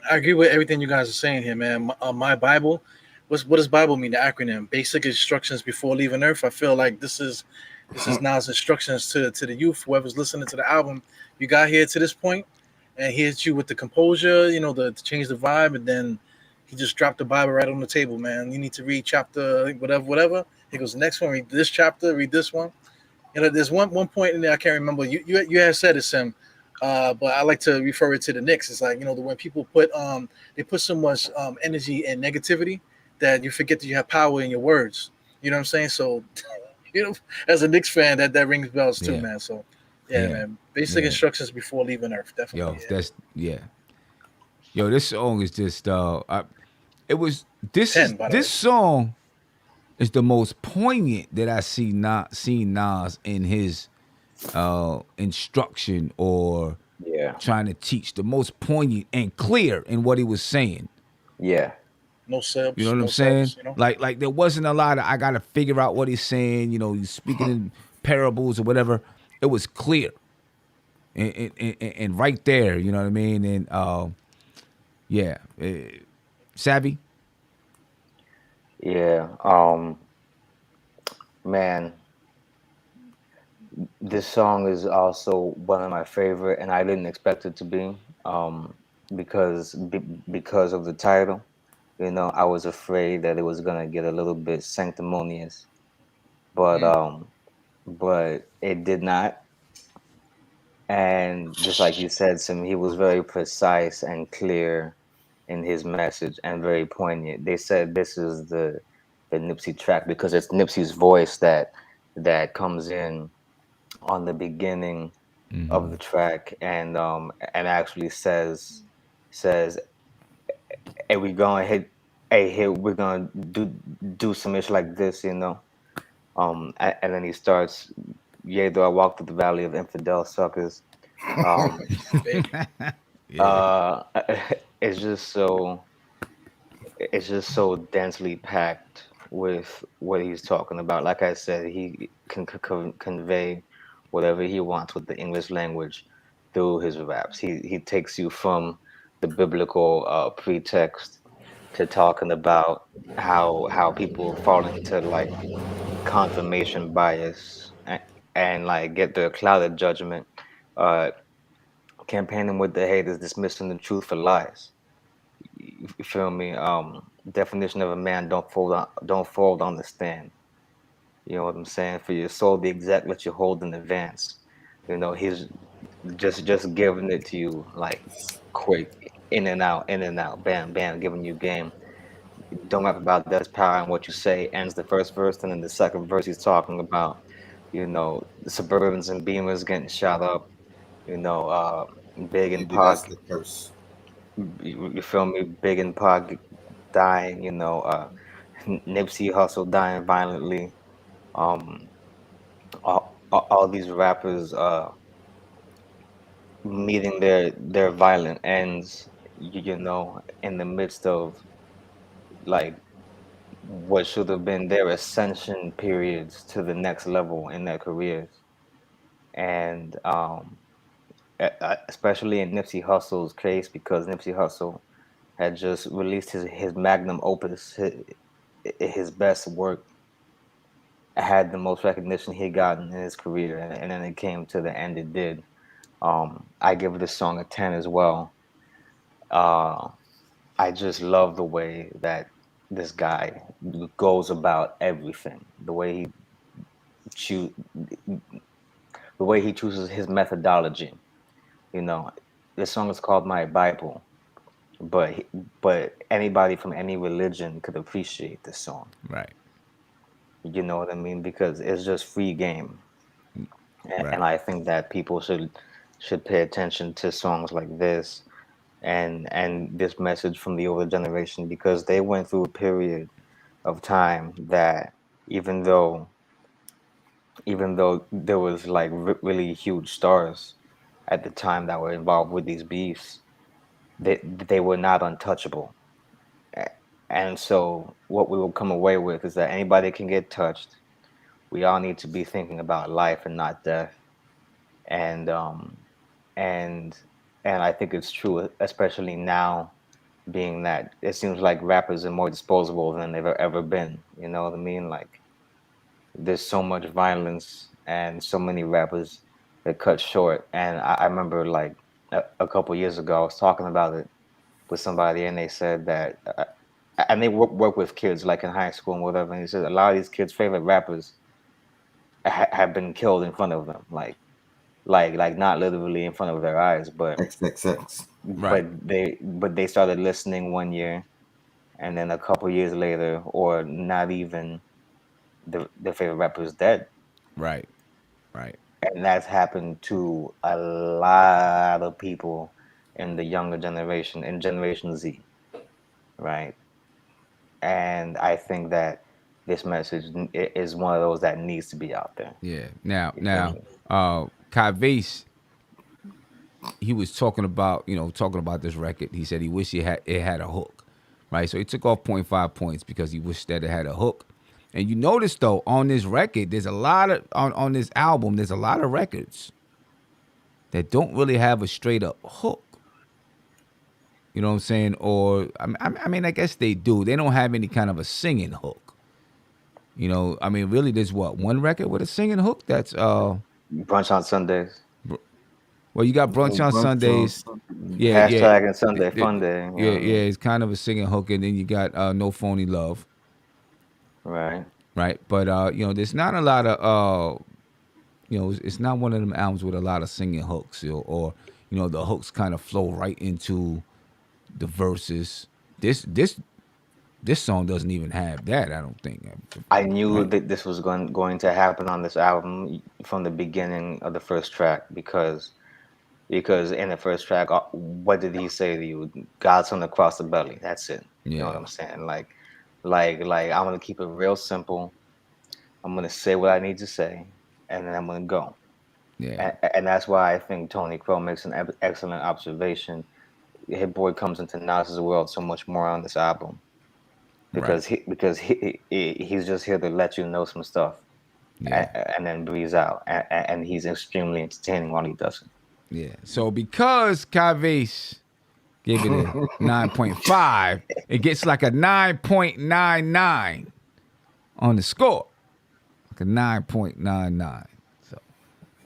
I agree with everything you guys are saying here, man. My Bible, what does Bible mean? The acronym, basic instructions before leaving Earth. I feel like this is Nas instructions to the youth, whoever's listening to the album. You got here to this point, and he hits you with the composure, to change the vibe, and then he just dropped the Bible right on the table, man. You need to read chapter whatever. He goes, the next one, read this chapter, read this one. There's one point in there I can't remember. You had said it, Sim, but I like to refer it to the Knicks. It's like when people put they put so much energy and negativity that you forget that you have power in your words. You know what I'm saying? So, as a Knicks fan, that rings bells too, man. So, man, basic instructions before leaving Earth, definitely. Yo, this song is just this song is the most poignant that I seen Nas in his instruction or trying to teach. The most poignant and clear in what he was saying. Yeah. No subs. You know what I'm saying? Like there wasn't a lot of I gotta figure out what he's saying. He's speaking in parables or whatever. It was clear and right there. You know what I mean? And Savvy. Yeah. Man, this song is also one of my favorite, and I didn't expect it to be, because of the title. I was afraid that it was gonna get a little bit sanctimonious, but it did not. And just like you said, Sim, he was very precise and clear in his message and very poignant. They said this is the Nipsey track because it's Nipsey's voice that comes in on the beginning of the track and actually says, hey, we're gonna do some ish like this, and then he starts, though I walk through the valley of infidel suckers, Um, Yeah. it's just so densely packed with what he's talking about. Like I said, he can convey whatever he wants with the English language through his raps. He takes you from the biblical pretext to talking about how people fall into like confirmation bias and like get their clouded judgment, uh, campaigning with the haters, dismissing the truth for lies. You feel me? Definition of a man don't fold on the stand. You know what I'm saying? For your soul, the exact what you hold in advance. You know, he's just giving it to you like quick, in and out, bam, bam, giving you game. Don't rap about there's power in what you say. Ends the first verse, and then the second verse he's talking about, you know, the Suburbans and Beamers getting shot up. You know, Big and Maybe that's Pac. the curse. You feel me? Big and Pac dying. You know, Nipsey Hussle dying violently. Um, all these rappers meeting their violent ends. You know, in the midst of like what should have been their ascension periods to the next level in their careers. And especially in Nipsey Hussle's case, because Nipsey Hussle had just released his magnum opus, his best work, had the most recognition he gotten in his career, and then it came to the end it did. I give this song a 10 as well. Uh, I just love the way that this guy goes about everything, choo- the way he chooses his methodology. You know, this song is called My Bible, but anybody from any religion could appreciate this song. Right. You know what I mean? Because it's just free game, and Right. I think that people should pay attention to songs like this and this message from the older generation, because they went through a period of time that even though there was like really huge stars at the time that were involved with these beefs, they were not untouchable. And so what we will come away with is that anybody can get touched. We all need to be thinking about life and not death. And and I think it's true, especially now, being that it seems like rappers are more disposable than they've ever been. You know what I mean? Like there's so much violence and so many rappers that cut short. And I remember like a couple years ago, I was talking about it with somebody, and they said that, and they work with kids like in high school and whatever. And he said a lot of these kids' favorite rappers have been killed in front of them, like not literally in front of their eyes, but XXX. Right. they started listening one year, and then a couple years later, or not even, the favorite rapper is dead. Right. Right. And that's happened to a lot of people in the younger generation, in Generation Z, right? And I think that this message is one of those that needs to be out there. Yeah. You feel me? Kai Vase, he was talking about, this record. He said he wished it had a hook, right? So he took off 0.5 points because he wished that it had a hook. And you notice though, on this record, there's a lot of on this album, there's a lot of records that don't really have a straight up hook. You know what I'm saying? Or I mean, I guess they do. They don't have any kind of a singing hook. I mean, really, there's one record with a singing hook. That's Brunch on Sundays. Well, you got Brunch on Sundays. Yeah, yeah. Hashtag and Sunday Fun Day. You know Yeah, what I yeah. mean? It's kind of a singing hook, and then you got No Phony Love. Right. Right. But there's not a lot of it's not one of them albums with a lot of singing hooks, or the hooks kind of flow right into the verses. This song doesn't even have that, I don't think. I knew Right? that this was going to happen on this album from the beginning of the first track, because in the first track, what did he say to you? God's on across the belly. That's it. You know what Yeah. I'm saying? Like I'm gonna keep it real simple. I'm gonna say what I need to say, and then I'm gonna go. Yeah. And that's why I think Tony Crow makes an excellent observation. Hit Boy comes into Nas's world so much more on this album because he's just here to let you know some stuff, and then breeze out, and he's extremely entertaining while he does it. Yeah. So because Kaves gave it a 9.5, it gets like a 9.99 on the score, like a 9.99. So,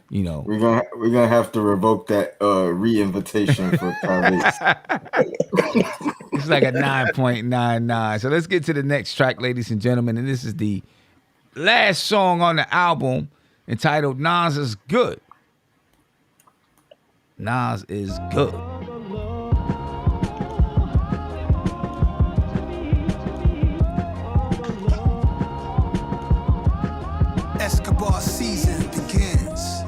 you know, we're gonna have to revoke that re-invitation for Kaves. It's like a 9.99. So let's get to the next track, ladies and gentlemen, and this is the last song on the album entitled "Nas is Good." Nas is good. Escobar season begins.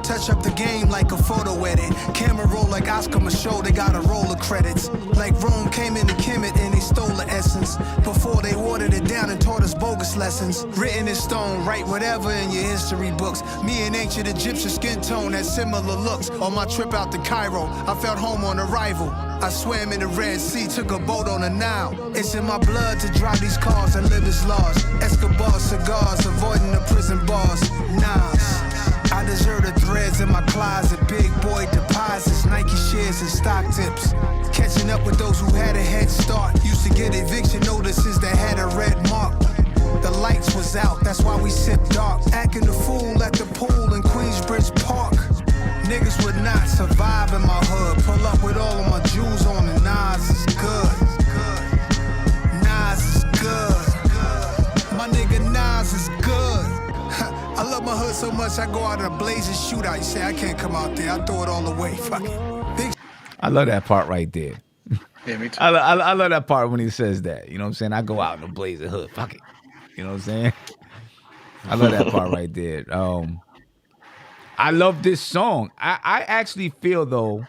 Touch up the game like a photo edit. Camera roll like Oscar Michaud, they got a roll of credits. Like Rome came into Kemet and they stole the essence. Before they watered it down and taught us bogus lessons. Written in stone, write whatever in your history books. Me and ancient Egyptian skin tone had similar looks. On my trip out to Cairo, I felt home on arrival. I swam in the Red Sea, took a boat on the Nile. It's in my blood to drive these cars and live as laws. Escobar cigars, avoiding the prison bars. Nas. I deserve the threads in my closet. Big boy deposits, Nike shares and stock tips. Catching up with those who had a head start. Used to get eviction notices that had a red mark. The lights was out, that's why we sipped dark. Acting the fool at the pool in Queensbridge Park. Niggas would not survive in my hood. Pull up with all of my jewels on and Nas is good. Nas is good. My nigga Nas is good. I love my hood so much, I go out in a blazing shootout. You say I can't come out there, I throw it all away. Fuck it. I love that part right there. Yeah, me too. I love that part when he says that. You know what I'm saying? I go out in a blazing hood. Fuck it. You know what I'm saying? I love that part right there. I love this song. I actually feel, though,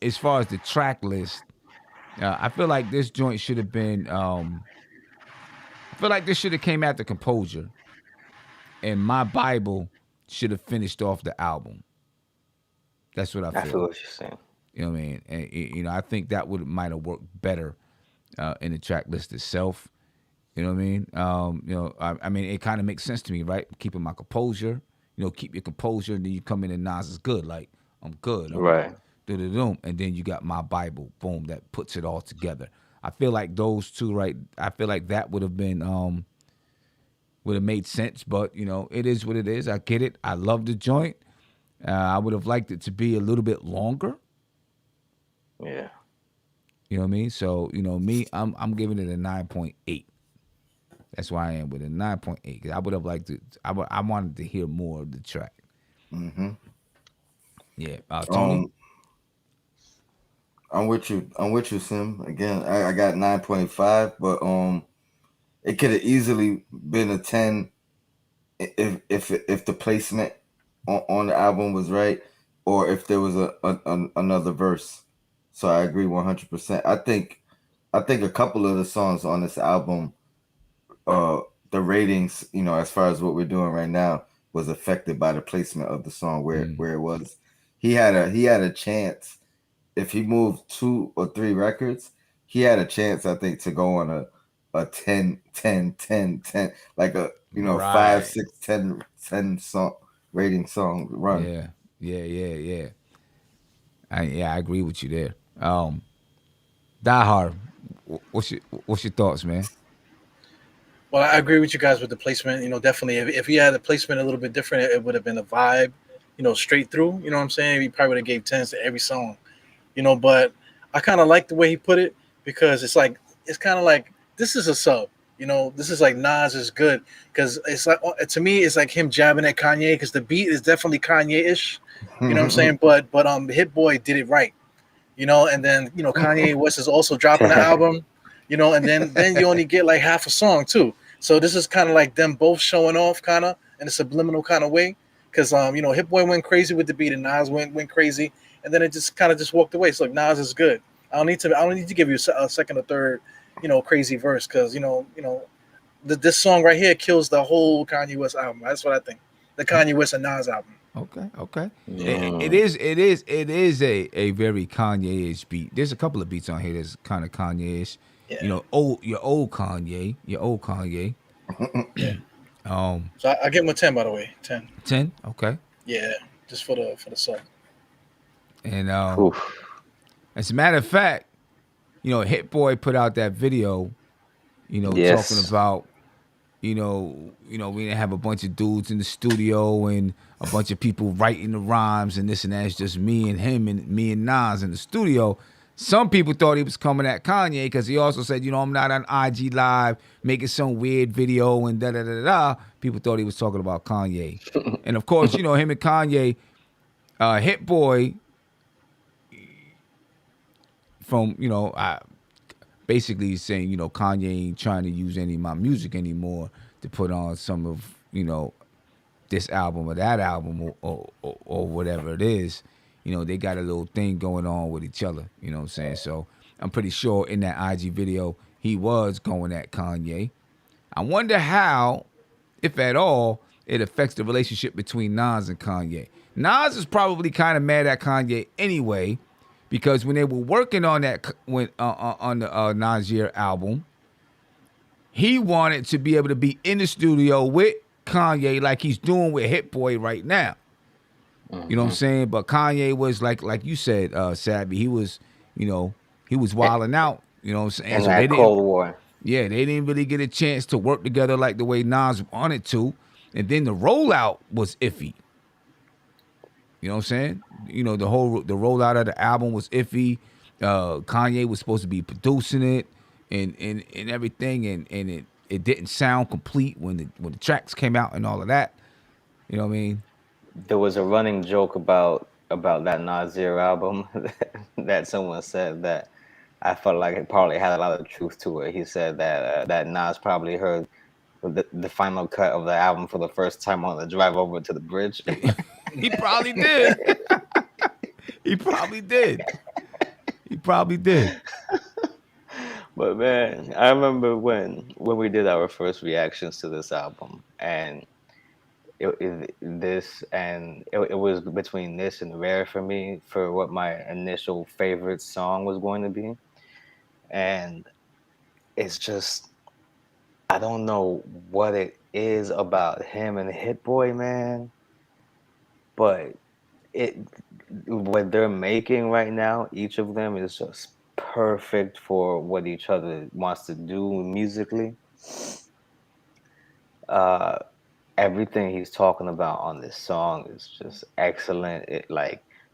as far as the track list, I feel like this joint should have been, I feel like this should have came after Composure. And My Bible should have finished off the album. That's what I feel. I feel what you're saying. You know what I mean? And, you know, I think that might have worked better in the track list itself. You know what I mean? You know, I mean, it kind of makes sense to me, right? Keeping my composure. You know, keep your composure, and then you come in and Nas is good. Like, I'm good. Right. And then you got My Bible. Boom, that puts it all together. I feel like those two, right? I feel like that would have been, would have made sense. But, you know, it is what it is. I get it. I love the joint. I would have liked it to be a little bit longer. Yeah. You know what I mean? So, you know, me, I'm giving it a 9.8. That's why I am with a 9.8. Because I would have liked to, I wanted to hear more of the track. Mm-hmm. Yeah. Tony? I'm with you, Sim. Again, I got 9.5, but it could have easily been a 10 if the placement on the album was right, or if there was another verse. So I agree 100%. I think a couple of the songs on this album, the ratings, you know, as far as what we're doing right now, was affected by the placement of the song where it was. He had a chance. If he moved 2 or 3 records, he had a chance, I think, to go on a 10, like a, you know, Right. 5, 6, 10 song rating song run. Yeah. I agree with you there. Die Hard, what's your thoughts, man? Well, I agree with you guys with the placement. You know, definitely, if he had the placement a little bit different, it would have been a vibe, you know, straight through. You know what I'm saying? He probably would have gave 10s to every song, you know. But I kind of like the way he put it, because it's kind of like this is a sub. You know, this is like Nas is good, because it's like, to me, it's like him jabbing at Kanye, because the beat is definitely Kanye-ish. You know what I'm saying? But Hit Boy did it right. You know, and then, you know, Kanye West is also dropping the album. You know, and then you only get like half a song too. So this is kind of like them both showing off, kind of in a subliminal kind of way, because you know, Hit Boy went crazy with the beat and Nas went crazy, and then it just kind of just walked away. So like, Nas is good. I don't need to give you a second or third, you know, crazy verse, because you know this song right here kills the whole Kanye West album. That's what I think. The Kanye West and Nas album. Okay. It is a very Kanye-ish beat. There's a couple of beats on here that's kind of Kanye-ish. Yeah. You know, your old Kanye. Yeah. So I give him a 10, by the way. 10. 10. Okay. Yeah, just for the song. And Oof. as a matter of fact, you know, Hit Boy put out that video, you know, talking Yes. about, we didn't have a bunch of dudes in the studio and a bunch of people writing the rhymes and this and that. It's just me and him and me and Nas in the studio. Some people thought he was coming at Kanye because he also said, I'm not on IG Live making some weird video and da da da da. People thought he was talking about Kanye. And of course, him and Kanye, Hit Boy, from, basically saying, Kanye ain't trying to use any of my music anymore to put on some of, this album or that album or whatever it is. They got a little thing going on with each other. You know what I'm saying? So I'm pretty sure in that IG video, he was going at Kanye. I wonder how, if at all, it affects the relationship between Nas and Kanye. Nas is probably kind of mad at Kanye anyway, because when they were working on that, on the Nasir album, he wanted to be able to be in the studio with Kanye like he's doing with Hit Boy right now. You know what I'm saying? But Kanye was like you said, Savvy. He was, he was wilding out. You know what I'm saying? And so that Cold War. Yeah, they didn't really get a chance to work together like the way Nas wanted to. And then the rollout was iffy. You know what I'm saying? The rollout of the album was iffy. Kanye was supposed to be producing it and everything, and it didn't sound complete when the tracks came out and all of that. You know what I mean? There was a running joke about that Nasir album that someone said that I felt like it probably had a lot of truth to it. He said that that Nas probably heard the final cut of the album for the first time on the drive over to the bridge. He probably did. He probably did. But man, I remember when we did our first reactions to this album, and it was between this and Rare for me for what my initial favorite song was going to be. And it's just, I don't know what it is about him and Hit Boy, man, but what they're making right now, each of them is just perfect for what each other wants to do musically. Everything he's talking about on this song is just excellent.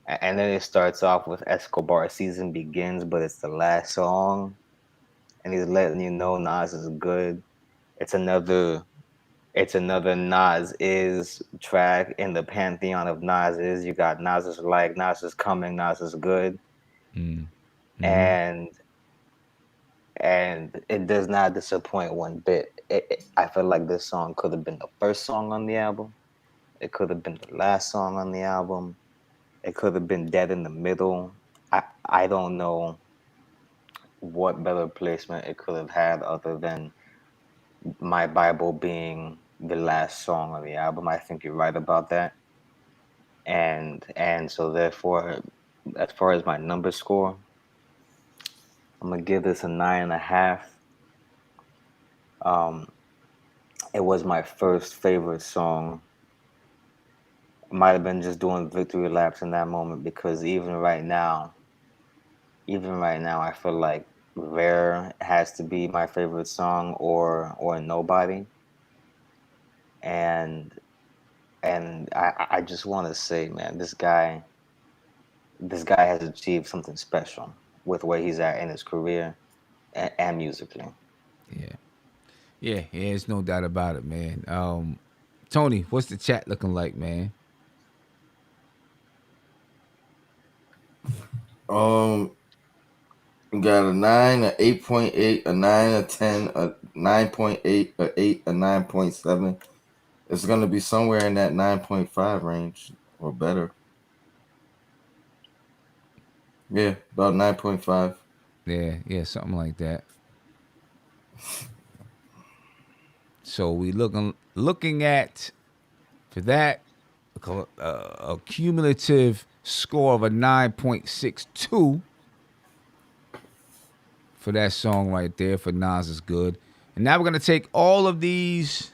And then it starts off with Escobar Season Begins, but it's the last song, and he's letting you know Nas is good. It's another Nas is track in the pantheon of Nas is. You got Nas is like, Nas is coming, Nas is good. Mm-hmm. And it does not disappoint one bit. I feel like this song could have been the first song on the album. It could have been the last song on the album. It could have been dead in the middle. I don't know what better placement it could have had other than My Bible being the last song on the album. I think you're right about that. And so therefore, as far as my number score, I'm gonna give this a 9.5. It was my first favorite song. Might have been just doing victory laps in that moment, because even right now, I feel like Rare has to be my favorite song, or Nobody. And I just want to say, man, this guy has achieved something special with where he's at in his career and musically. Yeah, there's no doubt about it, man. Tony, what's the chat looking like, man? We got a 9, a 8.8, a 9, a 10, a 9.8, a 8, a 9.7. It's gonna be somewhere in that 9.5 range or better. Yeah, about 9.5. Yeah, something like that. So we looking at, for that, a cumulative score of a 9.62 for that song right there for Nas Is Good. And now we're going to take all of these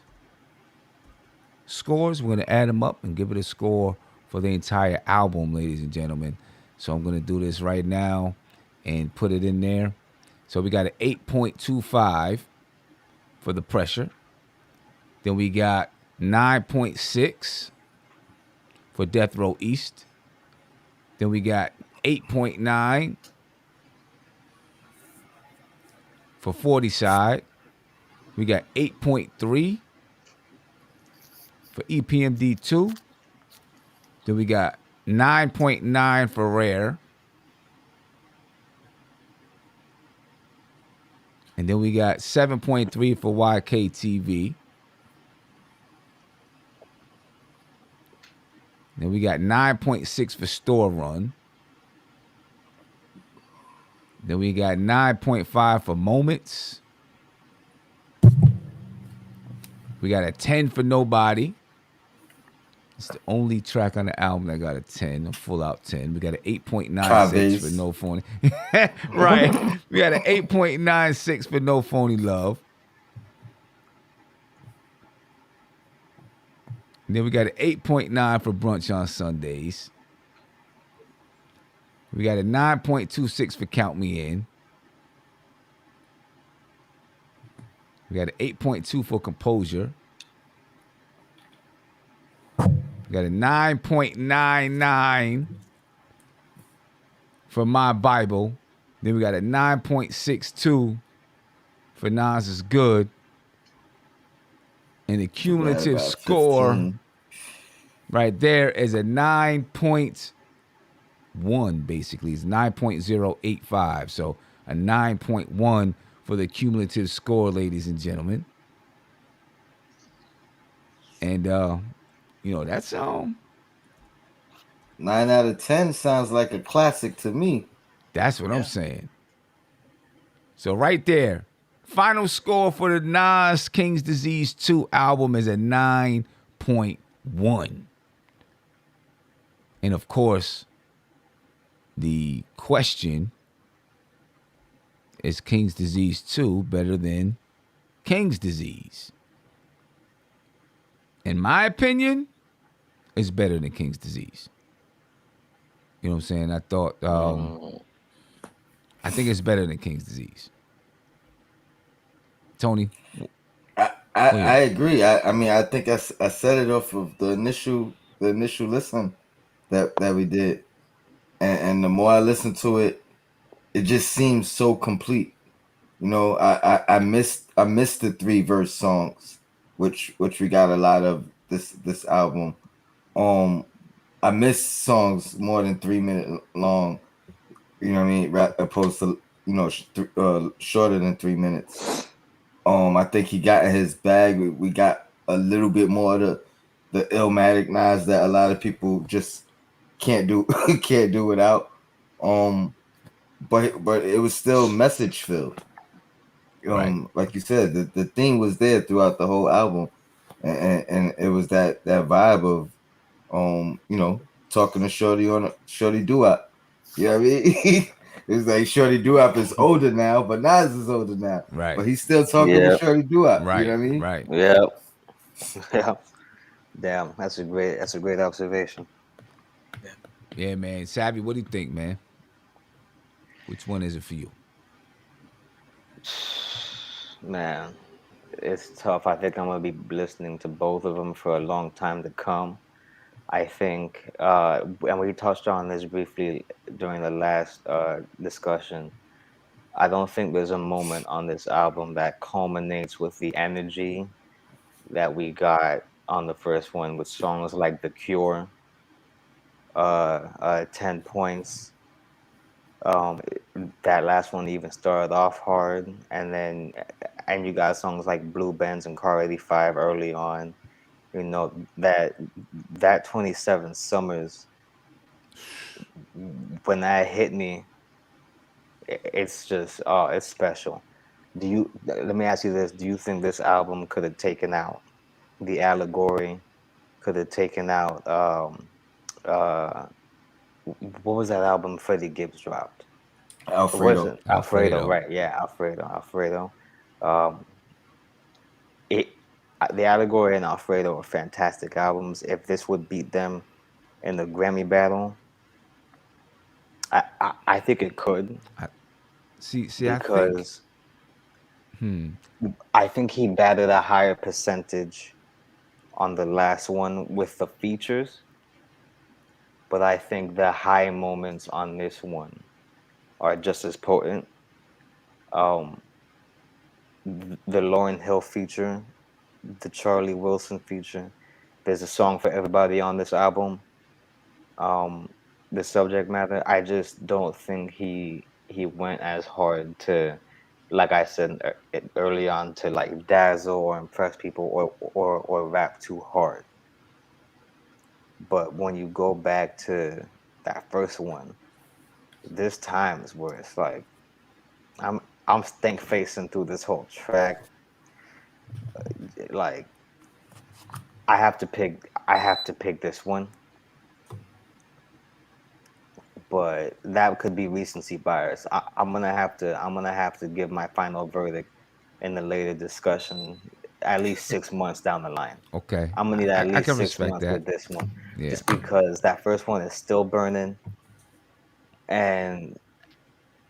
scores, we're going to add them up and give it a score for the entire album, ladies and gentlemen. So I'm going to do this right now and put it in there. So we got an 8.25 for The Pressure. Then we got 9.6 for Death Row East. Then we got 8.9 for 40 Side. We got 8.3 for EPMD 2. Then we got 9.9 for Rare. And then we got 7.3 for YKTV. Then we got 9.6 for Store Run. Then we got 9.5 for Moments. We got a 10 for Nobody. It's the only track on the album that got a 10, a full out 10. We got an 8.96 for No Phony. Right. We got an 8.96 for No Phony Love. And then we got an 8.9 for Brunch on Sundays. We got a 9.26 for Count Me In. We got an 8.2 for Composure. We got a 9.99 for My Bible. Then we got a 9.62 for Nas Is Good. And the cumulative score 15. right there is a 9.1, basically. It's 9.085. So a 9.1 for the cumulative score, ladies and gentlemen. And, that's 9 out of 10 sounds like a classic to me. That's what I'm saying. So right there, final score for the Nas King's Disease 2 album is a 9.1. And of course, the question is King's Disease 2 better than King's Disease? In my opinion, it's better than King's Disease. You know what I'm saying? I thought, I think it's better than King's Disease. Tony? I agree. I mean, I think I set it off of the initial listen that we did. And the more I listen to it, it just seems so complete. You know, I missed the 3 verse songs, which we got a lot of this album. I miss songs more than 3 minutes long. You know what I mean? Opposed to shorter than 3 minutes. I think he got in his bag. We got a little bit more of the Illmatic Nas that a lot of people just can't do without. But it was still message filled. Right. Like you said, the theme was there throughout the whole album, and it was that vibe of talking to Shorty on Shorty Doo-Wop. You know what I mean? It's like Shorty Doo-Wop is older now, but Nas is older now. Right. But he's still talking to Shorty Doo-Wop. Right. You know what I mean? Right. Yeah. Yeah. Damn, that's a great observation. Yeah, man. Savvy, what do you think, man? Which one is it for you? Man, it's tough. I think I'm gonna be listening to both of them for a long time to come. I think, and we touched on this briefly during the last discussion. I don't think there's a moment on this album that culminates with the energy that we got on the first one with songs like The Cure, 10 Points. That last one even started off hard, and you got songs like Blue Benz and Car 85 early on. You know, that 27 Summers, when that hit me, it's just, it's special. Let me ask you this, do you think this album could have taken out the Allegory, could could have taken out uh what was that album Freddie Gibbs dropped? It Alfredo. wasn't Alfredo, right? Yeah, Alfredo. Um, it the Allegory and Alfredo are fantastic albums. If this would beat them in the Grammy battle, I think it could. See, Because I think he batted a higher percentage on the last one with the features, but I think the high moments on this one are just as potent. Um, the Lauryn Hill feature, the Charlie Wilson feature. There's a song for everybody on this album. The subject matter, I just don't think he went as hard to, like I said early on, to like dazzle or impress people or rap too hard. But when you go back to that first one, there's times where it's like I'm stank facing through this whole track. Like I have to pick this one. But that could be recency bias. I'm gonna have to give my final verdict in the later discussion, at least 6 months down the line. Okay. I'm gonna need at I least can 6 respect months that. with this one, Yeah. just because that first one is still burning, and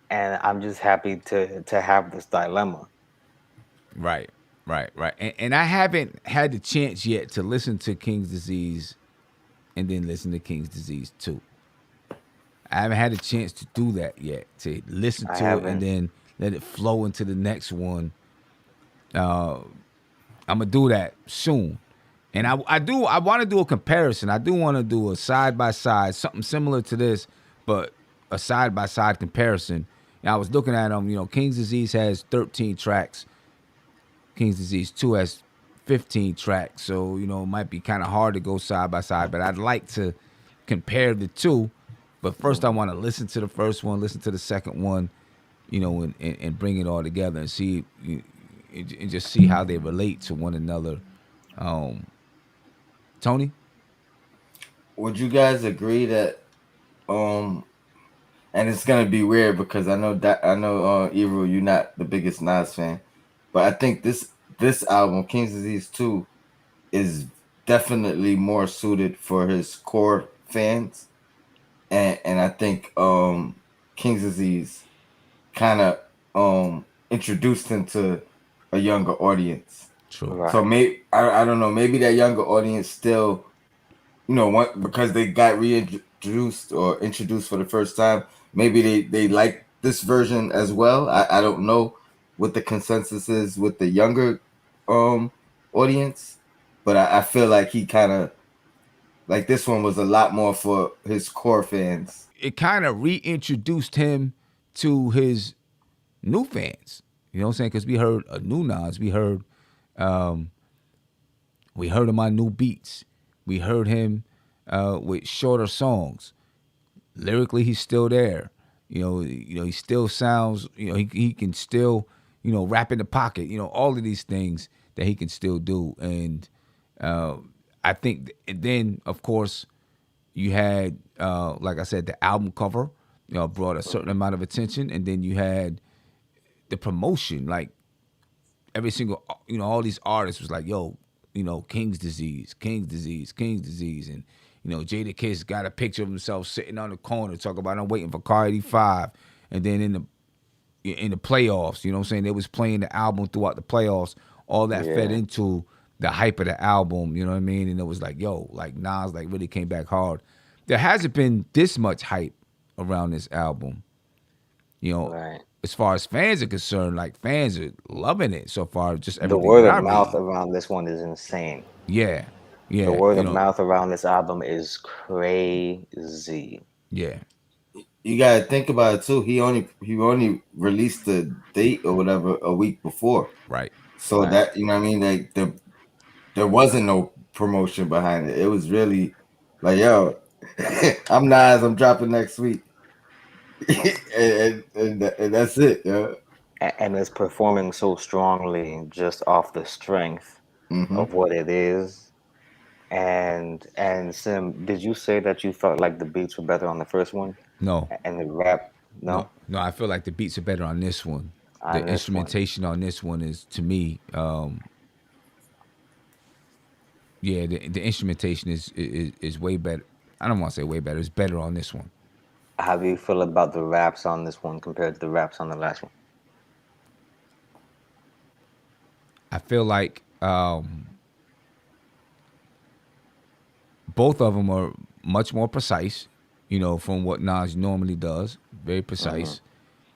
I'm just happy to have this dilemma. Right. And I haven't had the chance yet to listen to King's Disease and then listen to King's Disease 2. I haven't had a chance to do that yet, to listen I to it and haven't. then let it flow into the next one. I'm gonna do that soon. And I want to do a comparison. I do want to do a side by side, something similar to this, but a side by side comparison. And I was looking at them. King's Disease has 13 tracks. King's Disease 2 has 15 tracks. So it might be kind of hard to go side by side. But I'd like to compare the two. But first, I want to listen to the first one, listen to the second one, and bring it all together and see, and just see how they relate to one another. Tony? Would you guys agree that and it's gonna be weird because I know Ebro, you're not the biggest Nas fan, but I think this album, King's Disease 2, is definitely more suited for his core fans. And I think King's Disease kind of introduced him to a younger audience. True. Right. So maybe I don't know, maybe that younger audience still, because they got reintroduced or introduced for the first time, maybe they like this version as well. I don't know what the consensus is with the younger audience, but I feel like he kind of, like, this one was a lot more for his core fans. It kind of reintroduced him to his new fans. You know what I'm saying? Because we heard a new Nas. We heard him on new beats. We heard him with shorter songs. Lyrically, he's still there. He still sounds. He can still rap in the pocket. All of these things that he can still do. And I think, and then of course, you had like I said, the album cover brought a certain amount of attention, and then you had the promotion. Like every single all these artists was like, yo, King's Disease, and Jada Kiss got a picture of himself sitting on the corner talking about I'm waiting for Car 85, and then in the playoffs, you know what I'm saying, they was playing the album throughout the playoffs. All that fed into the hype of the album, you know what I mean? And it was like, yo, like Nas like really came back hard. There hasn't been this much hype around this album. Right. As far as fans are concerned, like fans are loving it so far. Just The everything. word that of I mouth read. around this one is insane. Yeah. The word of mouth around this album is crazy. Yeah. You gotta think about it too. He only released the date or whatever a week before. Right. So that, you know what I mean? Like there wasn't no promotion behind it. It was really like, yo, I'm Nas, I'm dropping next week. and that's it, yeah. And it's performing so strongly just off the strength of what it is. And Sim, did you say that you felt like the beats were better on the first one, No, and the rap? no, No, no. I feel like the beats are better on this one. The on this one. instrumentation on this one is, to me, yeah, the instrumentation is way better. I don't want to say way better. It's better on this one. How do you feel about the raps on this one compared to the raps on the last one? I feel like both of them are much more precise, from what Nas normally does. Very Hmm. precise.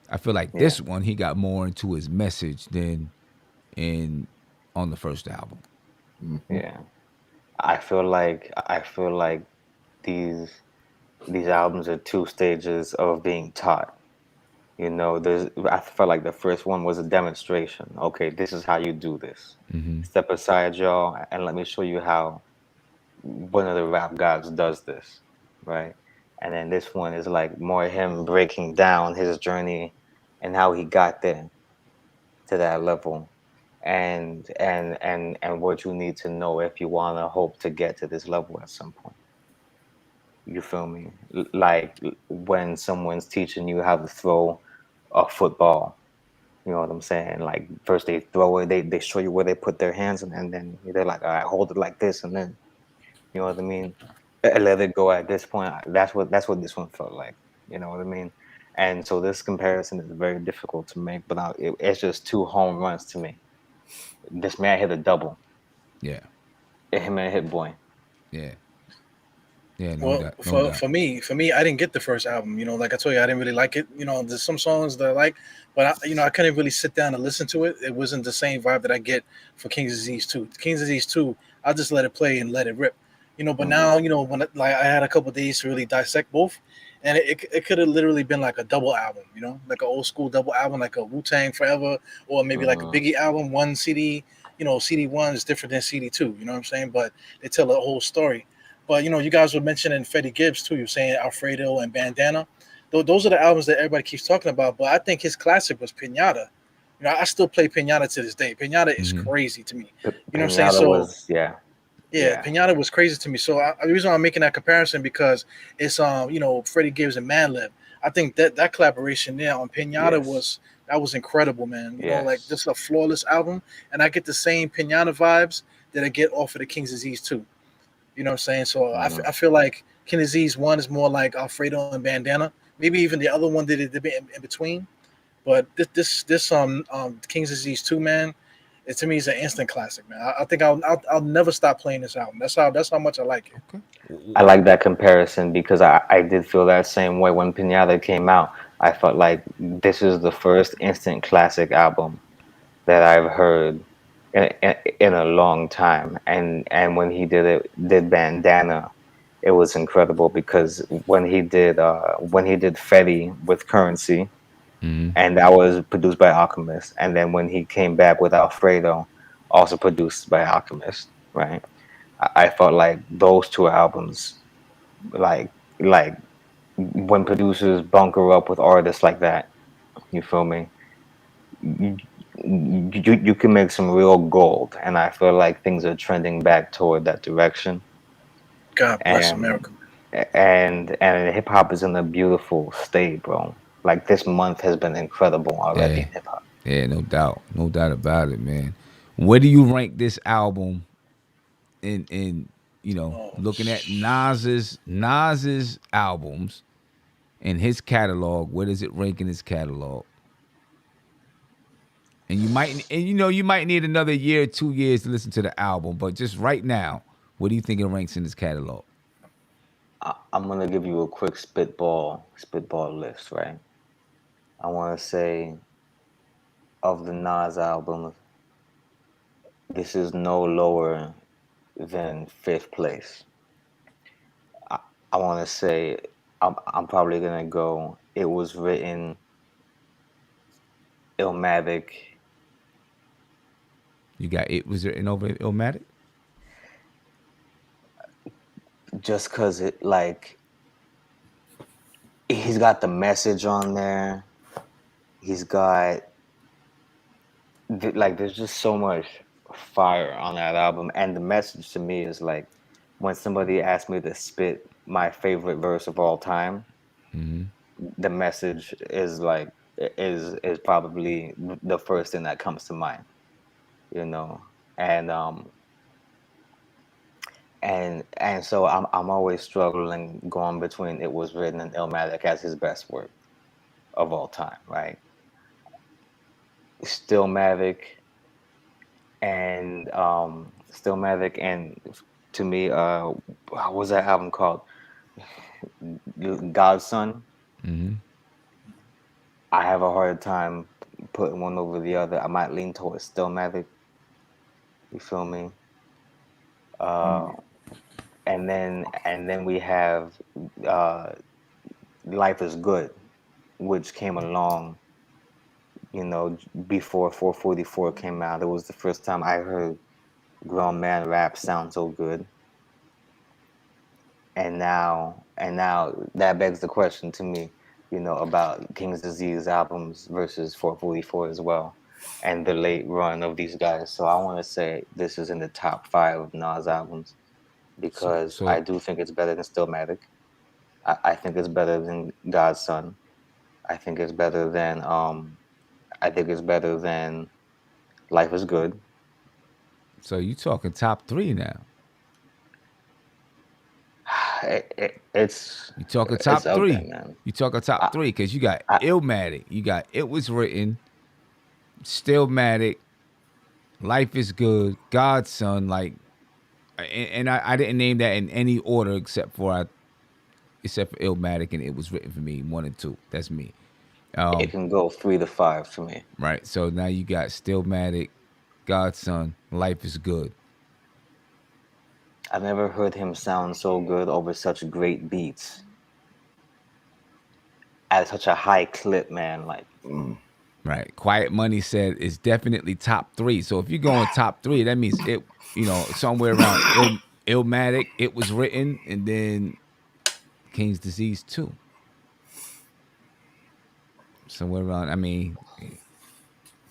I feel like Yeah, this one he got more into his message than in on the first album. yeah. I feel like these these albums are two stages of being taught. I felt like the first one was a demonstration. Okay, this is how you do this. Step aside, y'all, and let me show you how one of the rap gods does this, right? And then this one is like more him breaking down his journey and how he got there to that level, and what you need to know if you want to hope to get to this level at some point. You feel me? Like when someone's teaching you how to throw a football. You know what I'm saying? Like first they throw it, they show you where they put their hands, and then they're like, all right, hold it like this, and then you know what I mean? Let it go at this point. That's what this one felt like. You know what I mean? And so this comparison is very difficult to make, but it's just two home runs to me. This man hit a double. Yeah, Him and Hit Boy. yeah, yeah. No Well, doubt, no for doubt. for me, for me, I didn't get the first album. Like I told you, I didn't really like it. There's some songs that I like, but I couldn't really sit down and listen to it. It wasn't the same vibe that I get for King's Disease 2. King's Disease 2, I just let it play and let it rip. But Hmm. now, when like I had a couple days to really dissect both, and it could have literally been like a double album. Like an old school double album, like a Wu Tang Forever, or maybe like a Hmm. Biggie album, one CD. CD one is different than CD two. You know what I'm saying? But they tell a whole story. But you guys were mentioning Freddie Gibbs too. You're saying Alfredo and Bandana. Those are the albums that everybody keeps talking about. But I think his classic was Pinata. I still play Pinata to this day. Pinata is Hmm. crazy to me. You know what I'm saying? Pinata So was, yeah, yeah, yeah, Pinata was crazy to me. So the reason why I'm making that comparison because it's Freddie Gibbs and Madlib. I think that collaboration there on Pinata yes, was incredible, man. Like yes. just a flawless album, and I get the same Pinata vibes that I get off of the King's Disease too. You know what I'm saying? So Hmm. I feel like King Disease one is more like Alfredo and Bandana. Maybe even the other one did it a bit in between. But this King's Disease two, man, it to me is an instant classic, man. I think I'll never stop playing this album. That's how much I like it. Okay. I like that comparison because I did feel that same way when Pinata came out. I felt like this is the first instant classic album that I've heard in a long time. And when he did Bandana, it was incredible because when he did Fetty with Currency, and that was produced by Alchemist, and then when he came back with Alfredo, also produced by Alchemist, right? I felt like those two albums, like when producers bunker up with artists like that, you feel me? You, you can make some real gold, and I feel like things are trending back toward that direction. God bless And America. and hip hop is in a beautiful state, bro. Like this month has been incredible already Yeah, in hip hop. yeah. No doubt about it, man. Where do you rank this album in Oh, looking at Nas's albums and his catalog? Where does it rank in his catalog? And you might need another year, 2 years to listen to the album, but just right now, what do you think it ranks in his catalog? I'm gonna give you a quick spitball list, right? I want to say of the Nas albums, this is no lower than fifth place. I want to say I'm probably gonna go. It was written Illmatic, You got it. Was there an over Illmatic? just cause it like he's got the message on there. He's got like there's just so much fire on that album, and the message to me is like when somebody asked me to spit my favorite verse of all time, the message is like is probably the first thing that comes to mind, you know. And and so I'm always struggling going between It Was Written and Illmatic as his best work of all time, right? Stillmatic and Stillmatic and to me, what was that album called? Godson. I have a hard time putting one over the other. I might lean towards Stillmatic. You feel me? And then we have Life Is Good, which came along, you know, before 444 came out. It was the first time I heard grown man rap sound so good. And now that begs the question to me, you know, about King's Disease albums versus 444 as well, and the late run of these guys. So I want to say this is in the top 5 of Nas albums because I do think it's better than Stillmatic. I think it's better than Godson. I think it's better than Life Is Good. So you talking top 3 now? It's you talking top it's 3, there, man. You talking top 3 because you got Illmatic, you got It Was Written, Stillmatic, Life Is Good, Godson, like, and I didn't name that in any order except for Illmatic and It Was Written for me 1 and 2. That's me. It can go 3 to 5 for me. Right. So now you got Stillmatic, Godson, Life Is Good. I've never heard him sound so good over such great beats at such a high clip, man. Like, right. Quiet Money said it's definitely top 3. So if you're going top 3, that means it, you know, somewhere around Illmatic, It Was Written, and then King's Disease 2. Somewhere around. I mean,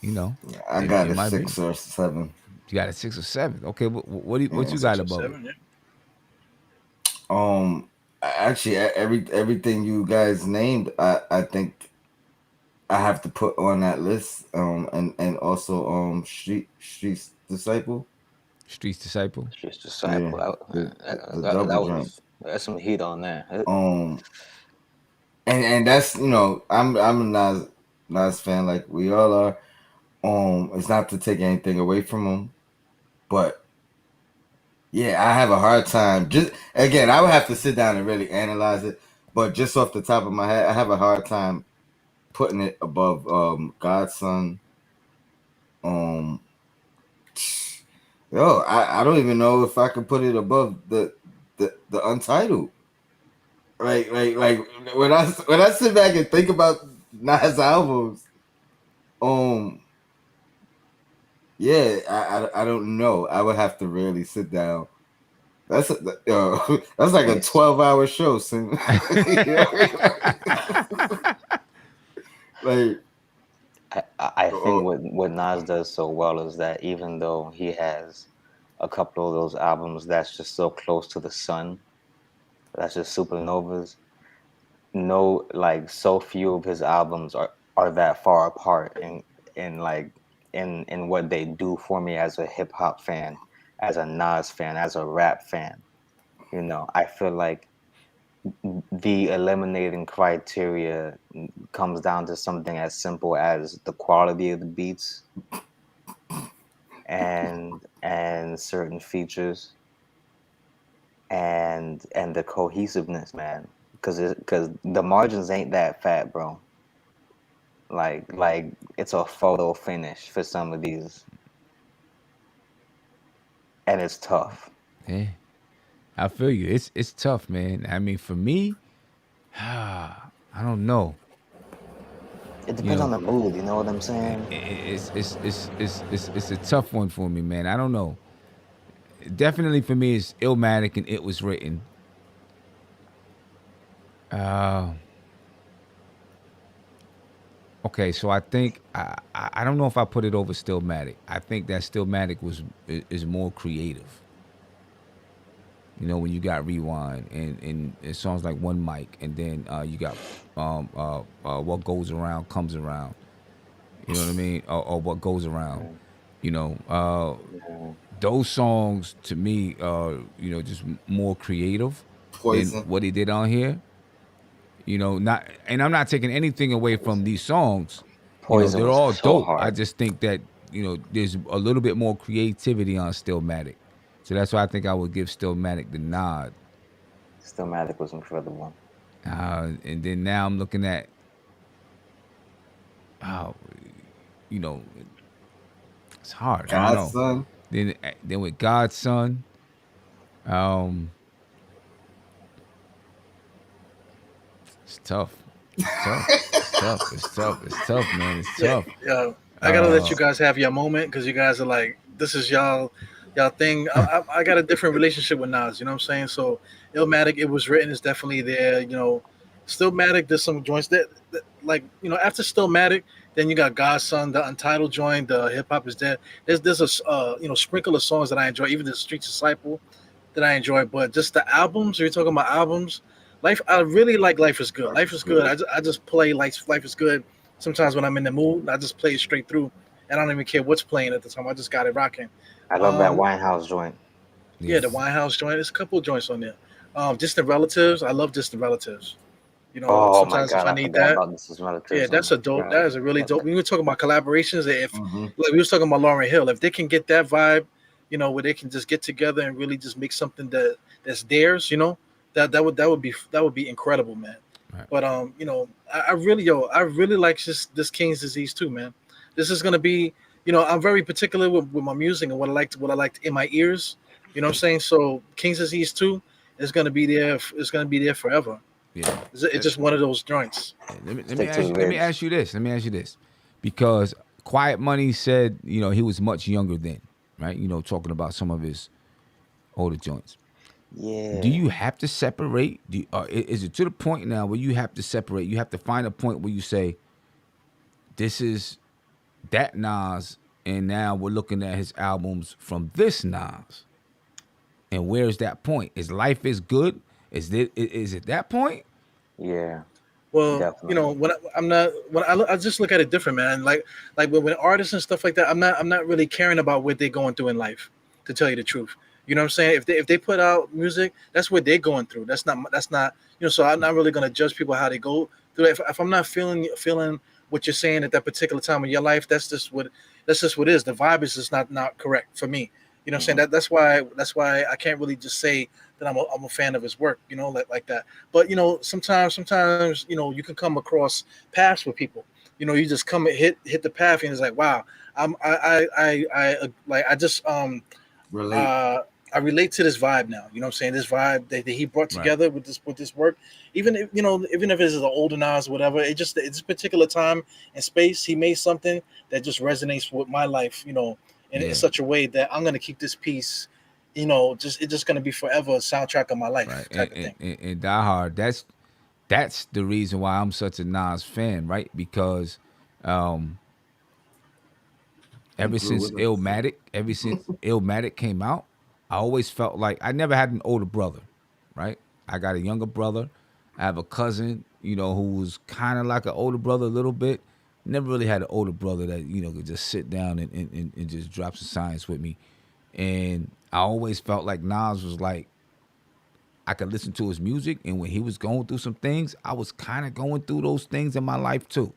you know, I got a 6 or 7. You got a 6 or 7. Okay, what you got above it? Actually, everything you guys named, I think I have to put on that list. And also Street's Disciple. Street's Disciple. Yeah, that's some heat on that. And that's, you know, I'm a Nas fan like we all are. It's not to take anything away from him, but yeah, I have a hard time. Just again, I would have to sit down and really analyze it, but just off the top of my head, I have a hard time putting it above Godson. I don't even know if I could put it above the Untitled. Like when I sit back and think about Nas albums, yeah, I don't know. I would have to really sit down. That's like a 12-hour show, Sim. Like, I think what Nas does so well is that even though he has a couple of those albums that's just so close to the sun, that's just supernovas, so few of his albums are that far apart in what they do for me as a hip hop fan, as a Nas fan, as a rap fan. You know, I feel like the eliminating criteria comes down to something as simple as the quality of the beats and certain features and the cohesiveness, man. Because the margins ain't that fat, bro. Like it's a photo finish for some of these, and it's tough. Yeah, I feel you. It's tough, man. I mean, for me, I don't know. It depends on the mood. You know what I'm saying? It's a tough one for me, man. I don't know. Definitely for me, it's Illmatic and It Was Written. Okay, so I think I don't know if I put it over Stillmatic. I think that Stillmatic is more creative. You know, when you got Rewind and songs like One Mic, and then you got What Goes Around Comes Around. You know what I mean? Or What Goes Around. You know, those songs to me are, you know, just more creative than Poison. what he did on here. You know, not, and I'm not taking anything away from these songs. You know, Poison they're was all so dope. I hard. just think that, you know, there's a little bit more creativity on Stillmatic. So that's why I think I would give Stillmatic the nod. Stillmatic was incredible. And then now I'm looking at how, you know, it's hard. I don't know. Godson. Then with Godson, it's tough. It's tough. It's tough. It's tough. It's tough, man. It's tough. Yeah. I gotta let you guys have your moment because you guys are like, this is y'all thing. I got a different relationship with Nas. You know what I'm saying? So Illmatic, it was written, is definitely there. You know, Stillmatic, there's some joints that like, you know, after Stillmatic, then you got Godson, the Untitled joint, the Hip Hop Is Dead. There's a you know, sprinkle of songs that I enjoy, even the Street Disciple that I enjoy. But just the albums, you're talking about albums. I really like Life Is Good. Life Is Good. I just play Life Is Good. Sometimes when I'm in the mood, I just play it straight through, and I don't even care what's playing at the time. I just got it rocking. I love that Winehouse joint. Yeah, the Winehouse joint. There's a couple of joints on there. Distant Relatives. I love Distant Relatives. You know, Oh my sometimes god, if I I need forgot that, about Distant Relatives. yeah, that's a dope. That is a really dope. We were talking about collaborations. If like we was talking about Lauryn Hill, if they can get that vibe, you know, where they can just get together and really just make something that's theirs, you know, that would be incredible, man. Right. But you know, I really like this King's Disease too, man. This is gonna be, you know, I'm very particular with my music and what I liked in my ears. You know what I'm saying? So King's Disease 2 is gonna be there. It's gonna be there forever. Yeah. It's just one of those joints. Let me ask you this, because Quiet Money said, you know, he was much younger then, right? You know, talking about some of his older joints. Yeah. Do you have to separate? Is it to the point now where you have to separate? You have to find a point where you say, this is that Nas, and now we're looking at his albums from this Nas. And where's that point? Is Life Is Good? Is it that point? Yeah. Well, Definitely. you know, I just look at it different, man. Like when artists and stuff like that, I'm not really caring about what they're going through in life, to tell you the truth. You know what I'm saying? If they put out music, that's what they're going through. That's not, you know, so I'm not really gonna judge people how they go through it. If I'm not feeling what you're saying at that particular time in your life, that's just what it is. The vibe is just not correct for me. You know what I'm saying? That's why I can't really just say that I'm a fan of his work, you know, like that. But you know, sometimes, you know, you can come across paths with people. You know, you just come and hit the path, and it's like, wow, I relate to this vibe now. You know what I'm saying? This vibe that he brought together with this work. Even if, you know, even if it's an older Nas or whatever, it's this particular time and space, he made something that just resonates with my life, you know, in such a way that I'm gonna keep this piece, you know, it's just gonna be forever a soundtrack of my life, type of thing. And Die Hard, that's the reason why I'm such a Nas fan, right? Because ever since Illmatic came out, I always felt like I never had an older brother, right? I got a younger brother. I have a cousin, you know, who was kind of like an older brother a little bit. Never really had an older brother that, you know, could just sit down and just drop some science with me. And I always felt like Nas was like, I could listen to his music, and when he was going through some things, I was kind of going through those things in my life too.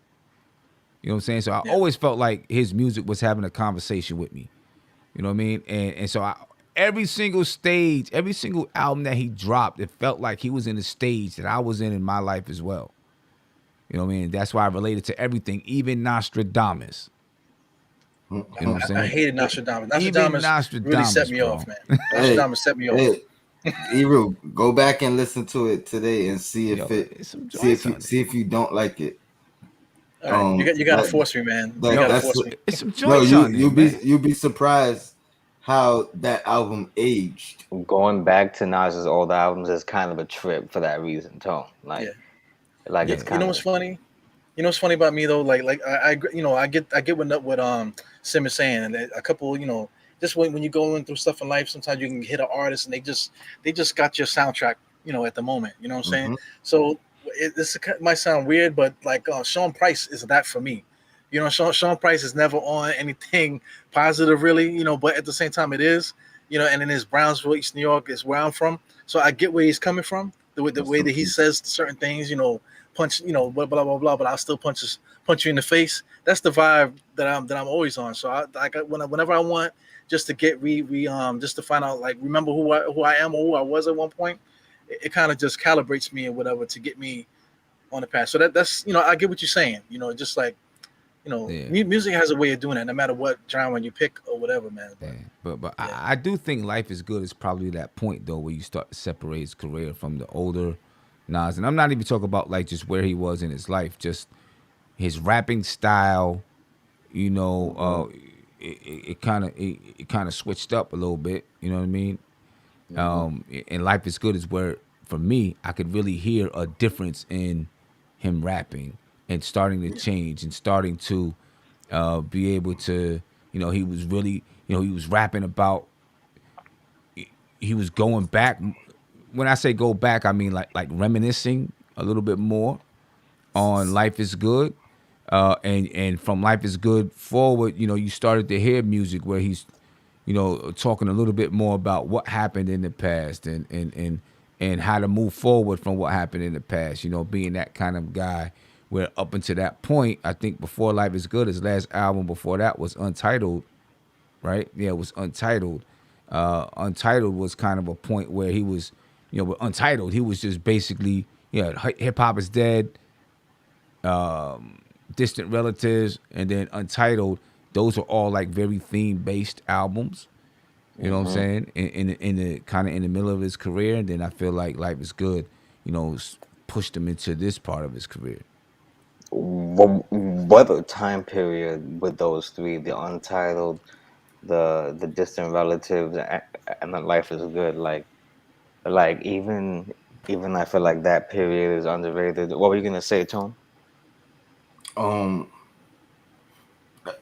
You know what I'm saying? So I always felt like his music was having a conversation with me. You know what I mean? And so every single stage, every single album that he dropped, it felt like he was in a stage that I was in my life as well. You know what I mean? That's why I related to everything, even Nostradamus. You know what I'm saying? I hated Nostradamus. Nostradamus really set me off, man. Nostradamus set me off. Ebro, go back and listen to it today and see if you don't like it. All right. You gotta force me, man. You gotta force me. It's some joints on there, you'll be surprised how that album aged. Going back to Nas's old albums is kind of a trip for that reason, Tone. It's kind you know what's funny? You know what's funny about me though? Like I get what Sim is saying, and a couple, you know, just when you're going through stuff in life, sometimes you can hit an artist and they just got your soundtrack, at the moment. You know what I'm saying? So this might sound weird, but like Sean Price is that for me. Sean Price is never on anything positive, really. But at the same time, it is. And in his Brownsville, East New York, is where I'm from. So I get where he's coming from. The way that he says certain things, punch, blah blah blah blah. But I'll still punch you in the face. That's the vibe that I'm always on. So whenever I want just to get just to find out, like, remember who I am or who I was at one point, it kind of just calibrates me or whatever to get me on the path. So that's I get what you're saying. Just like music has a way of doing that, no matter what genre you pick or whatever, man. But I do think Life is Good is probably that point though where you start to separate his career from the older Nas, and I'm not even talking about like just where he was in his life, just his rapping style. It kind of switched up a little bit. You know what I mean? And Life is Good is where, for me, I could really hear a difference in him rapping and starting to change and starting to be able to, he was really, he was rapping about, he was going back. When I say go back, I mean like reminiscing a little bit more on Life is Good. And from Life is Good forward, you started to hear music where he's, talking a little bit more about what happened in the past and how to move forward from what happened in the past, being that kind of guy where up until that point, I think before Life is Good, his last album before that was Untitled, right? Yeah, it was Untitled. Untitled was kind of a point where he was, with Untitled, he was just basically, hip hop is dead, Distant Relatives, and then Untitled. Those are all like very theme based albums. You know what I'm saying? In the kind of in the middle of his career, and then I feel like Life is Good, pushed him into this part of his career. What time period with those three, the Untitled, the Distant Relatives, and the Life is Good, like even I feel like that period is underrated. What were you gonna say, Tone?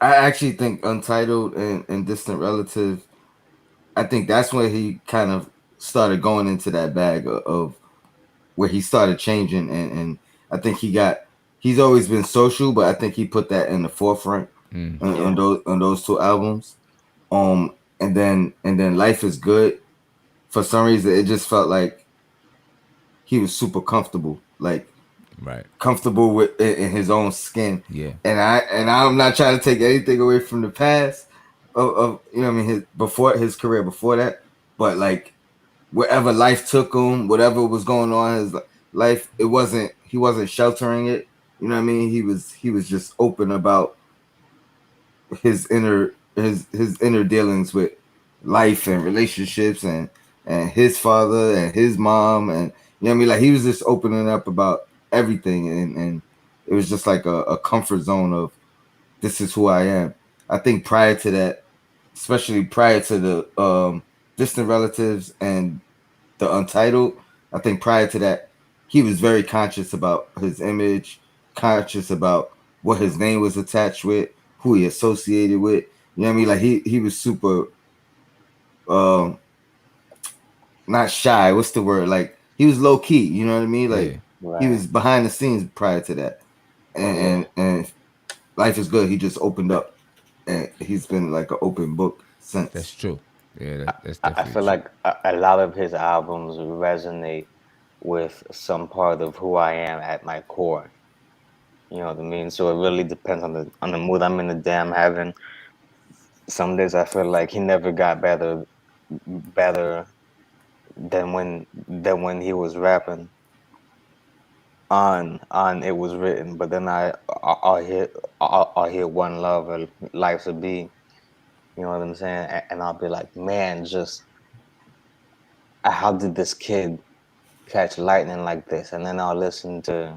I actually think Untitled and Distant Relative, I think that's when he kind of started going into that bag of where he started changing, and I think he's always been social, but I think he put that in the forefront on those two albums. And then Life is Good, for some reason it just felt like he was super comfortable, like comfortable with in his own skin. And I'm not trying to take anything away from the past of his career before that, but like wherever life took him, whatever was going on in his life, he wasn't sheltering it. You know what I mean? He was just open about his inner dealings with life and relationships and his father and his mom, and you know what I mean? Like he was just opening up about everything, and it was just like a comfort zone of this is who I am. I think prior to that, especially prior to the Distant Relatives and the Untitled, I think prior to that, he was very conscious about his image, conscious about what his name was attached with, who he associated with. You know what I mean? Like he was super not shy. What's the word? Like he was low key. You know what I mean? Like he was behind the scenes prior to that. And Life is Good, he just opened up, and he's been like an open book since. That's true. Yeah, that's definitely I feel like a lot of his albums resonate with some part of who I am at my core. You know what I mean? So it really depends on the mood I'm in the day I'm having. Some days I feel like he never got better than when he was rapping on It Was Written. But then I'll hear One Love or Life's a Beat. You know what I'm saying? And I'll be like, man, just how did this kid catch lightning like this? And then I'll listen to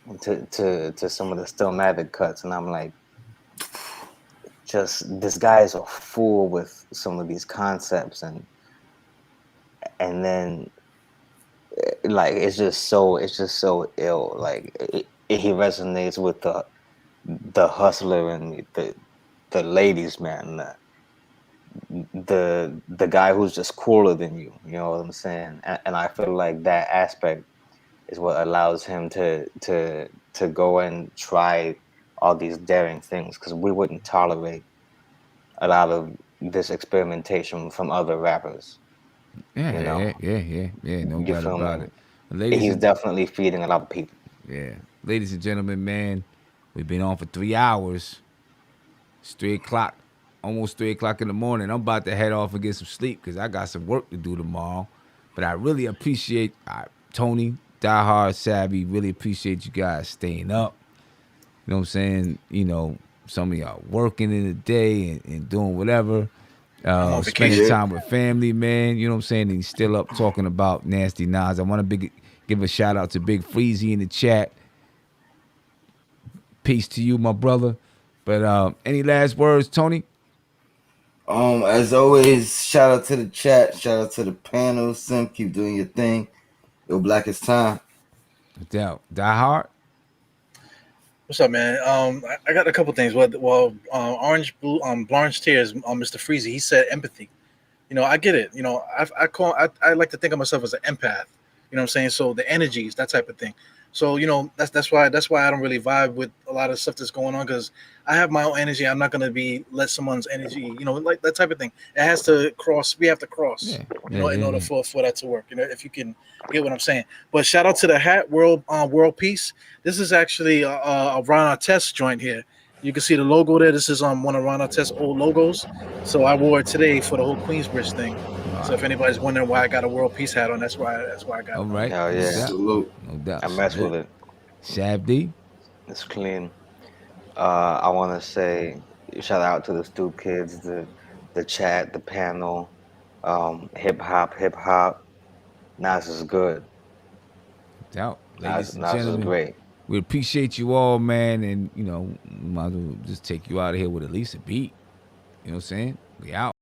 some of the Stillmatic cuts, and I'm like, just this guy is a fool with some of these concepts, and then like it's just so ill. Like he resonates with the hustler and the ladies man, the guy who's just cooler than you. You know what I'm saying? And I feel like that aspect is what allows him to go and try all these daring things, because we wouldn't tolerate a lot of this experimentation from other rappers. Yeah, You know, yeah. No you doubt feel about me? it. Ladies He's and definitely feeding a lot of people. yeah, ladies and gentlemen, man, we've been on for 3 hours. It's 3 o'clock, almost 3 o'clock in the morning. I'm about to head off and get some sleep because I got some work to do tomorrow. But I really appreciate Tony, Die Hard Savvy. Really appreciate you guys staying up. You know what I'm saying? You know, some of y'all working in the day and doing whatever. I'm on Spending vacation. time with family, man. You know what I'm saying? And he's still up talking about Nasty Nas. I want to give a shout out to Big Freezy in the chat. Peace to you, my brother. But any last words, Tony? As always, shout out to the chat, shout out to the panel. Sim, keep doing your thing. Yo, Black, it's time. No doubt. Die Hard? What's up, man? I got a couple things. Well, Orange Blue, Blanche Tears, Mr. Freezy, he said empathy. You know, I get it. You know, I like to think of myself as an empath. You know what I'm saying? So the energies, that type of thing. So you know, that's why I don't really vibe with a lot of stuff that's going on, because I have my own energy. I'm not gonna let someone's energy, you know, like that type of thing. It has to cross. We have to cross. In order for that to work. You know, if you can get what I'm saying. But shout out to the hat World Peace. This is actually a Ron Artest joint here. You can see the logo there. This is one of Ron Artest's old logos. So I wore it today for the whole Queensbridge thing. So if anybody's wondering why I got a World Peace hat on, that's why I got it. All right. Hell yeah. Salute. No doubt. I mess with it. Shab D? It's clean. I want to say shout out to the Stoop kids, the chat, the panel, hip hop. Nas is good. No doubt. Ladies and Nas is gentlemen, great. we appreciate you all, man. And, you know, might as well just take you out of here with at least a beat. You know what I'm saying? We out.